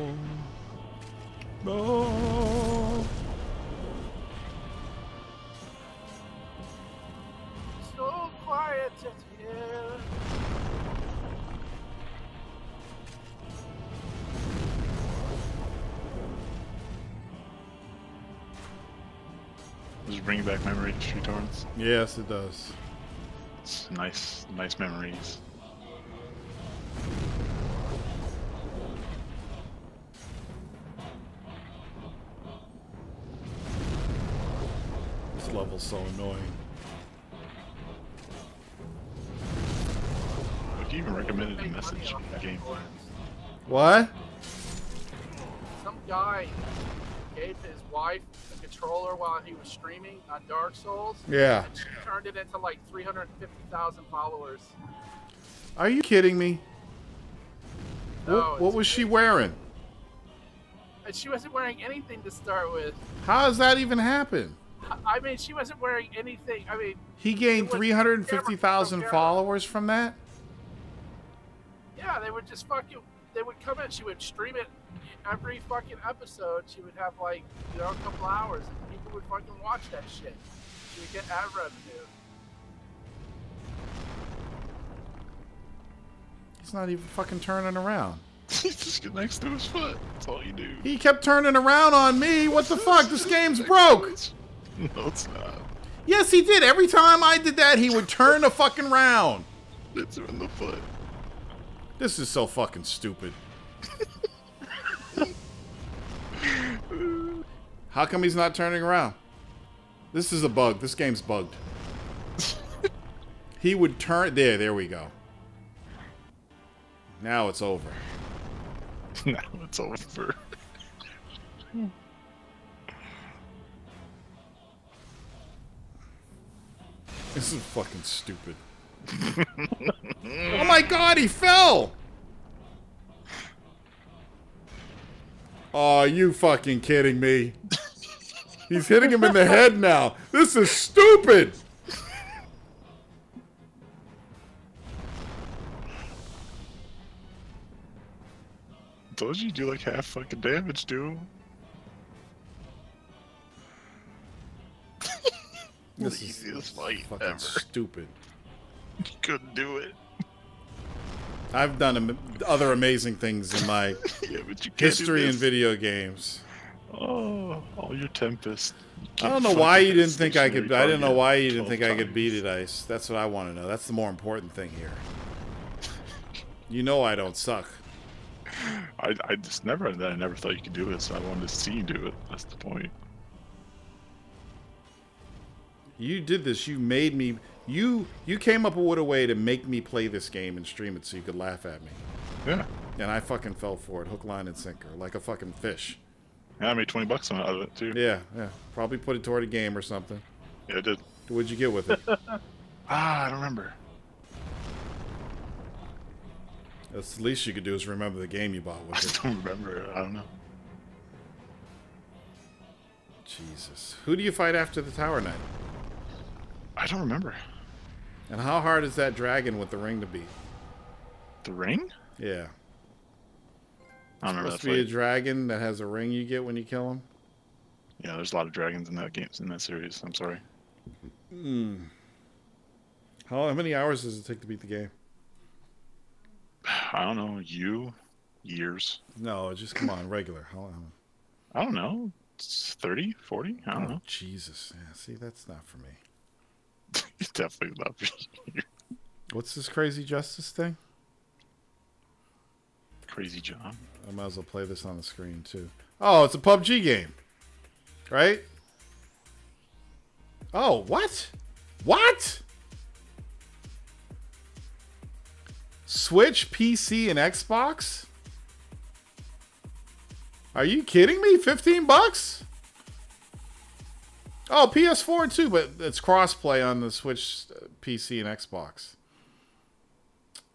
A: No.
G: So quiet in here.
E: Does it bring back memories, Street Torrents?
A: Yes, it does.
E: It's nice memories.
A: This level's so annoying.
E: Like, you even recommended a message in the game.
A: What?
G: Some guy gave his wife a controller while he was streaming on Dark Souls.
A: Yeah.
G: And she turned it into like 350,000 followers.
A: Are you kidding me?
G: No,
A: What was she wearing?
G: And she wasn't wearing anything to start with.
A: How does that even happen?
G: I mean, she wasn't wearing anything. I mean,
A: He gained
G: it was
A: 350,000
G: camera.
A: followers from that?
G: Yeah, they would just fucking. They would come in. She would stream it every fucking episode. She would have like, you know, a couple hours, and people would fucking watch that shit. She would get ad revenue.
A: He's not even fucking turning around.
E: Just get next to his foot. That's all you do.
A: He kept turning around on me. What the fuck? This game's broke.
E: No, it's not.
A: Yes, he did. Every time I did that, he would turn the fucking round.
E: It's in the foot.
A: This is so fucking stupid. How come he's not turning around? This is a bug. This game's bugged. He would turn... There we go. Now it's over.
E: Now it's over.
A: This is fucking stupid. Oh my god, he fell! Oh, you fucking kidding me? He's hitting him in the head now. This is stupid!
E: Told you do like half fucking damage to him.
A: This
E: The
A: is
E: easiest fight
A: fucking
E: ever.
A: stupid.
E: You couldn't do it.
A: I've done other amazing things in my
E: Yeah, but you can't
A: history
E: do
A: in
E: this.
A: video games.
E: Oh, all your Tempest. You
A: I
E: can't
A: don't know
E: fucking
A: why you
E: hit a
A: didn't think I could.
E: stationary
A: I didn't know
E: target
A: why you didn't
E: 12
A: think I could
E: times.
A: beat it, Ice. That's what I want to know. That's the more important thing here. You know I don't suck.
E: I just never I never thought you could do it, so I wanted to see you do it. That's the point.
A: You did this. You made me. You came up with a way to make me play this game and stream it so you could laugh at me.
E: Yeah.
A: And I fucking fell for it, hook, line, and sinker, like a fucking fish.
E: Yeah, I made 20 bucks out of it too.
A: Yeah. Probably put it toward a game or something.
E: Yeah, I did.
A: What'd you get with it?
E: I don't remember.
A: That's the least you could do is remember the game you bought with it.
E: I don't remember. I don't know.
A: Jesus. Who do you fight after the Tower Knight?
E: I don't remember.
A: And how hard is that dragon with the ring to beat?
E: The ring?
A: Yeah.
E: I don't remember that
A: Supposed to be a
E: fight.
A: dragon that has a ring you get when you kill him?
E: Yeah, there's a lot of dragons in that game, in that series. I'm sorry.
A: How many hours does it take to beat the game?
E: I don't know. Years.
A: No, just come on, regular. How long?
E: I don't know. It's 30, 40? I don't know.
A: Jesus. Yeah, see, that's not for me.
E: It's definitely not for you.
A: What's this crazy justice thing?
E: Crazy John.
A: I might as well play this on the screen, too. Oh, it's a PUBG game. Right? Oh, what? What? Switch, PC, and Xbox? Are you kidding me? 15 bucks? Oh, PS4 too, but it's crossplay on the Switch, PC, and Xbox.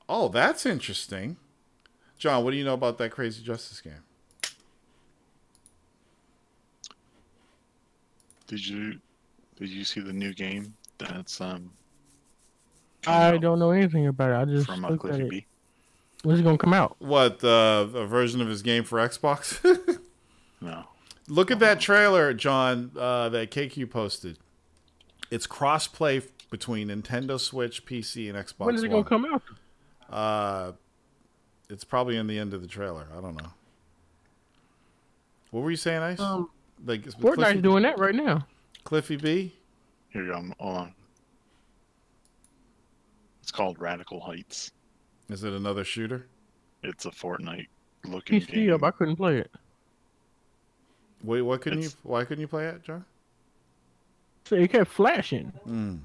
A: Oh, that's interesting. John, what do you know about that Crazy Justice game?
E: Did you see the new game that's
I: I don't know anything about it. I just
E: from
I: looked at
E: Cliffy
I: it.
E: B?
I: When's it gonna come out?
A: What, a version of his game for Xbox?
E: No.
A: Look at that trailer, John, that KQ posted. It's crossplay between Nintendo Switch, PC, and Xbox
I: When is it
A: One.
I: gonna come out?
A: It's probably in the end of the trailer. I don't know. What were you saying, Ice? Like
I: Fortnite's doing that right now.
A: Cliffy B?
E: Here you go. Hold on. It's called Radical Heights.
A: Is it another shooter?
E: It's a Fortnite looking
I: PC
E: game.
I: up. I couldn't play it.
A: Wait, why couldn't you play it, John?
I: So it kept flashing.
A: Mm.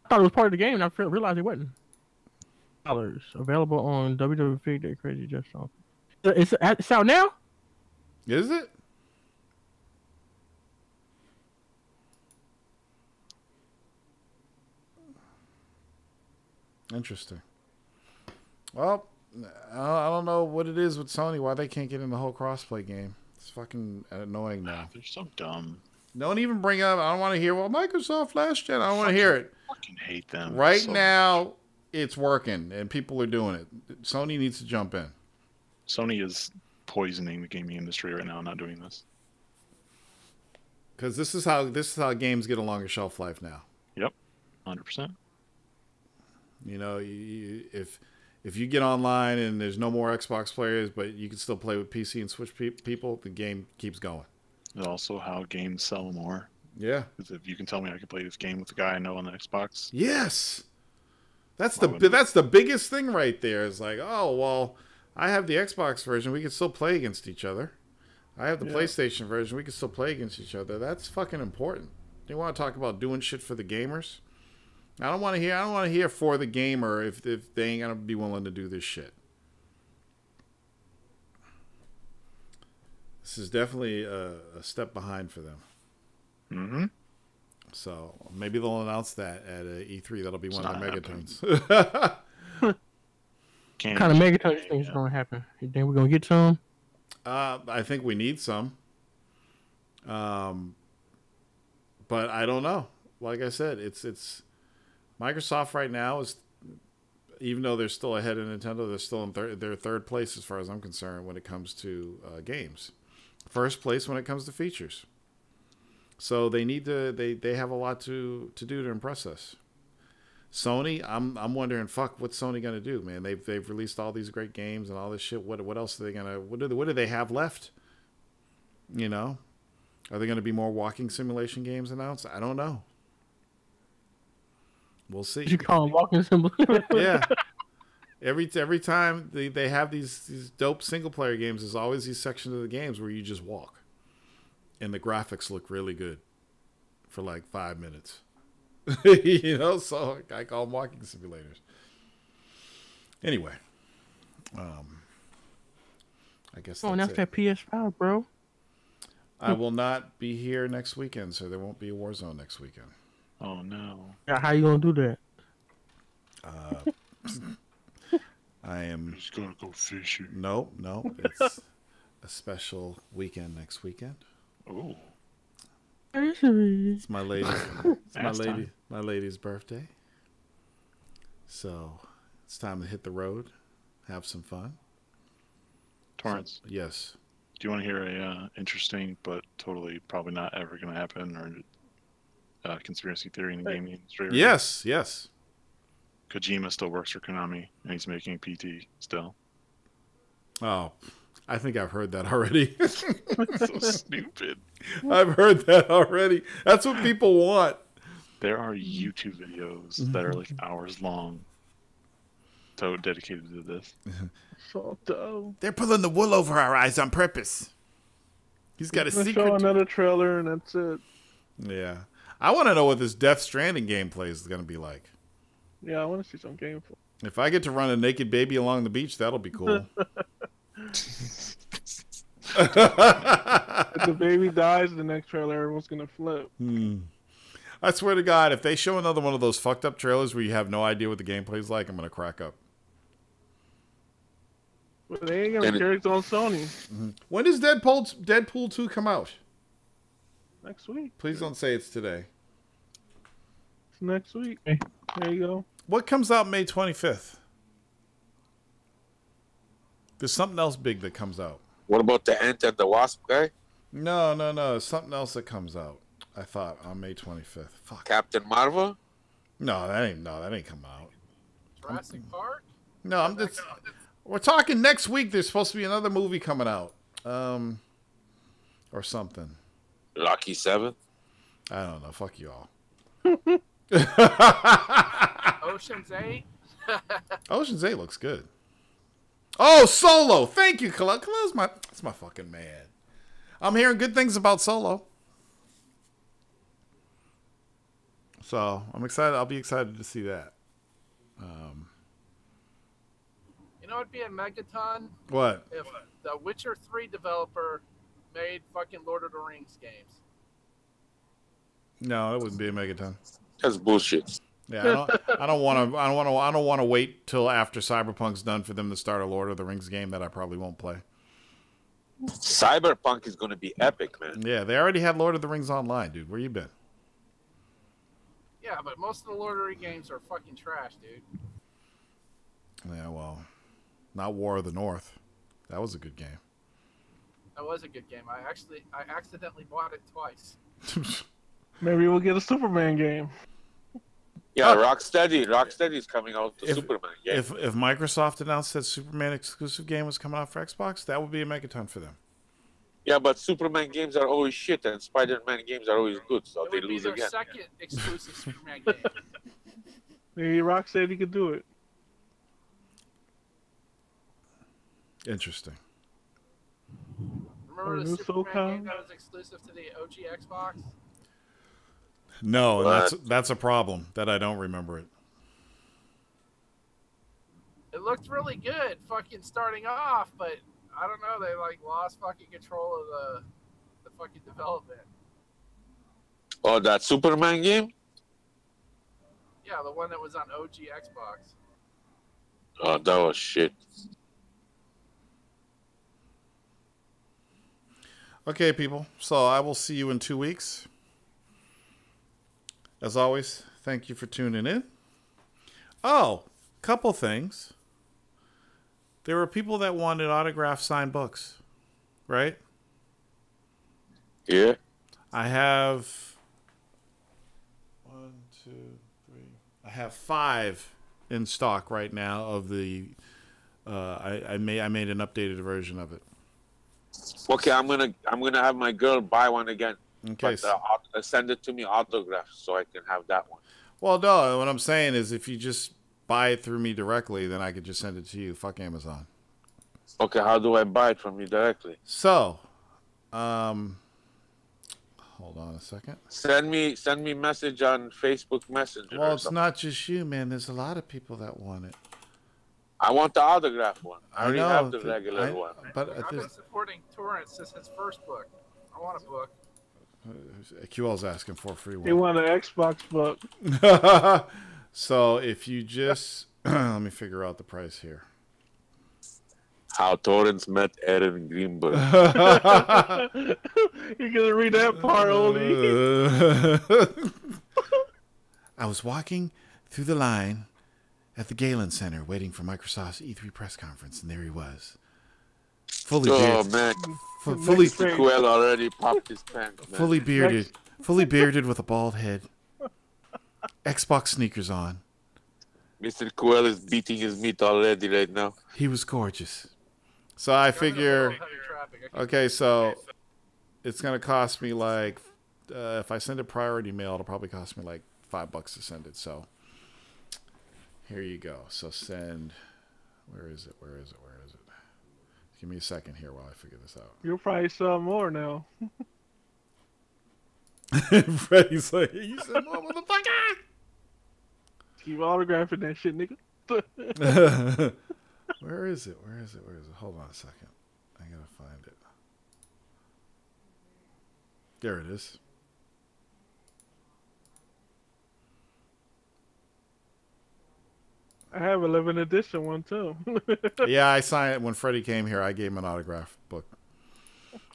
I: I thought it was part of the game, and I realized it wasn't. $. Available on www. Crazy Just Off. It's out now?
A: Is it? Interesting. Well, I don't know what it is with Sony, why they can't get in the whole crossplay game. It's fucking annoying now.
E: They're so dumb.
A: Don't even bring up, I don't want to hear, well, Microsoft last gen. I don't want to hear it.
E: Fucking hate them.
A: Right
E: so
A: now, it's working, and people are doing it. Sony needs to jump in.
E: Sony is poisoning the gaming industry right now, not doing this.
A: Because this is how games get a longer shelf life now.
E: Yep, 100%.
A: You know, if you get online and there's no more Xbox players, but you can still play with PC and Switch people, the game keeps going.
E: It's also how games sell more.
A: Yeah.
E: Because if you can tell me I can play this game with the guy I know on the Xbox.
A: Yes. That's the biggest thing right there. Is like, oh well, I have the Xbox version. We can still play against each other. I have the PlayStation version. We can still play against each other. That's fucking important. You want to talk about doing shit for the gamers? I don't want to hear for the gamer if they ain't gonna be willing to do this shit. This is definitely a step behind for them.
E: Mm-hmm.
A: So maybe they'll announce that at E3. That'll be
E: It's
A: one of their
E: not
A: megatons.
I: What kind of megatons you think is going to happen? You think we're going to get some?
A: I think we need some. But I don't know. Like I said, it's Microsoft right now is, even though they're still ahead of Nintendo, they're still in their third place as far as I'm concerned when it comes to games. First place when it comes to features. So they need to they have a lot to do to impress us. Sony, I'm wondering, what's Sony gonna do, man? They've released all these great games and all this shit. What else are they gonna? What do they have left? You know, are there gonna be more walking simulation games announced? I don't know. We'll see.
I: You call them walking simulation?
A: Yeah. Every time they have these dope single player games, there's always these sections of the games where you just walk, and the graphics look really good for like 5 minutes. You know, so I call them walking simulators. Anyway, I guess
I: Oh, and that's that PS5, bro.
A: I will not be here next weekend, so there won't be a Warzone next weekend.
E: Oh no.
I: Yeah, how you gonna do that?
A: I am.
E: Just gonna go fishing.
A: No. It's a special weekend next weekend.
E: Oh.
A: It's my lady's.
E: Last time.
A: My lady's birthday. So it's time to hit the road, have some fun.
E: Torrance,
A: Yes.
E: do you want to hear a interesting but totally probably not ever going to happen or conspiracy theory in the gaming industry?
A: Yes.
E: Kojima still works for Konami and he's making PT still.
A: Oh, I think I've heard that already.
E: So stupid.
A: I've heard that already. That's what people want.
E: There are YouTube videos that are like hours long, so dedicated to this.
I: So dope.
A: They're pulling the wool over our eyes on purpose. He's got a
H: Let's
A: secret.
H: show another trailer and that's it.
A: Yeah. I want to know what this Death Stranding gameplay is going to be like.
H: Yeah, I want to see some gameplay.
A: If I get to run a naked baby along the beach, that'll be cool.
H: If the baby dies, the next trailer everyone's gonna flip.
A: I swear to God, if they show another one of those fucked up trailers where you have no idea what the gameplay's like, I'm going to crack up.
H: But they ain't gonna carry it on Sony
A: When does Deadpool 2 come out?
H: next week.
A: Please don't say it's today.
H: It's next week. There you go.
A: What comes out May 25th? There's something else big that comes out.
D: What about the Ant and the Wasp guy?
A: No. There's something else that comes out. I thought on May 25th. Fuck.
D: Captain Marvel?
A: No, that ain't coming out.
G: Jurassic Park?
A: No, I'm just. We're talking next week. There's supposed to be another movie coming out, or something.
D: Lucky 7?
A: I don't know. Fuck you all.
G: Ocean's 8?
A: Ocean's 8 looks good. Oh, Solo! Thank you, Khalil. That's my fucking man. I'm hearing good things about Solo. So I'm excited. I'll be excited to see that.
G: You know, it'd be a megaton
A: What?
G: if the Witcher 3 developer made fucking Lord of the Rings games.
A: No, it wouldn't be a megaton.
D: That's bullshit.
A: Yeah, I don't want to wait till after Cyberpunk's done for them to start a Lord of the Rings game that I probably won't play.
D: Cyberpunk is going to be epic, man.
A: Yeah, they already had Lord of the Rings Online, dude. Where you been?
G: Yeah, but most of the Lord of the Rings games are fucking trash, dude.
A: Yeah, well, not War of the North. That was a good game.
G: That was a good game. I accidentally bought it twice.
H: Maybe we'll get a Superman game.
D: Yeah, Rocksteady's coming out to Superman. Yeah.
A: If Microsoft announced that Superman exclusive game was coming out for Xbox, that would be a megaton for them.
D: Yeah, but Superman games are always shit, and Spider-Man games are always good, so
G: It
D: they
G: would be
D: lose
G: their
D: again.
G: second exclusive Superman game.
H: Maybe Rocksteady could do it.
A: Interesting.
G: Remember the
H: new
G: Superman
H: SoCal?
G: game that was exclusive to the OG Xbox?
A: No, and
D: What?
A: that's a problem that I don't remember it.
G: It looked really good, fucking starting off, but I don't know. They like lost fucking control of the fucking development.
D: Oh, that Superman game?
G: Yeah, the one that was on OG Xbox.
D: Oh, that was shit.
A: Okay, people. So I will see you in 2 weeks. As always, thank you for tuning in. Oh, couple things. There were people that wanted autographed signed books, right?
D: Yeah.
A: I have 1, 2, 3. I have 5 in stock right now of the. I made an updated version of it.
D: Okay, I'm gonna have my girl buy one again.
A: Okay.
D: But, send it to me autographed so I can have that one.
A: Well, no. What I'm saying is, if you just buy it through me directly, then I could just send it to you. Fuck Amazon.
D: Okay, how do I buy it from you directly?
A: So, hold on a second.
D: Send me message on Facebook Messenger.
A: Well,
D: or
A: it's
D: something.
A: not just you, man. There's a lot of people that want it.
D: I want the autograph one. I already
A: know,
D: have the regular one.
A: But
G: I've been supporting Torrance since his first book. I want a book.
A: QL's asking for a free
H: They
A: one.
H: want an Xbox buck.
A: So if you just let me figure out the price here.
D: How Torrance met Aaron Greenberg.
H: You gonna read that part only?
A: I was walking through the line at the Galen Center waiting for Microsoft's E3 press conference, and there he was. Fully bearded.
D: Man.
A: Fully
D: Quell already popped his pants, man.
A: fully bearded with a bald head. Xbox sneakers on.
D: Mr. Quell is beating his meat already right now.
A: He was gorgeous. So I figure, okay, so it's going to cost me like, if I send it priority mail, it'll probably cost me like $5 to send it. So here you go. So send, where is it? Give me a second here while I figure this out.
H: You'll probably sell more now.
A: Freddie's like, you said more, motherfucker!
H: Keep autographing that shit, nigga.
A: Where is it? Hold on a second. I gotta find it. There it is.
H: I have a 11th edition one too.
A: Yeah, I signed it when Freddie came here. I gave him an autograph book.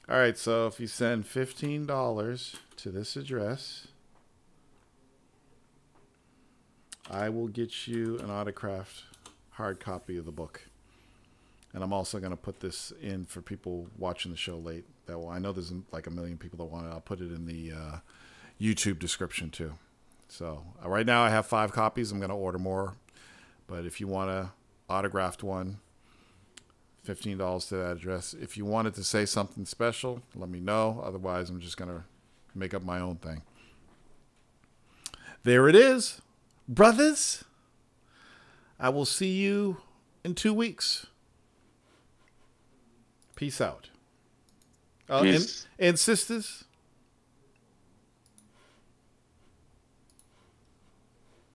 A: All right, so if you send $15 to this address, I will get you an autographed hard copy of the book. And I'm also going to put this in for people watching the show late. That I know there's like 1 million people that want it. I'll put it in the YouTube description too. So right now I have 5 copies. I'm going to order more. But if you want a autographed one, $15 to that address. If you wanted to say something special, let me know. Otherwise, I'm just going to make up my own thing. There it is. Brothers, I will see you in 2 weeks. Peace out.
D: Peace.
A: And sisters,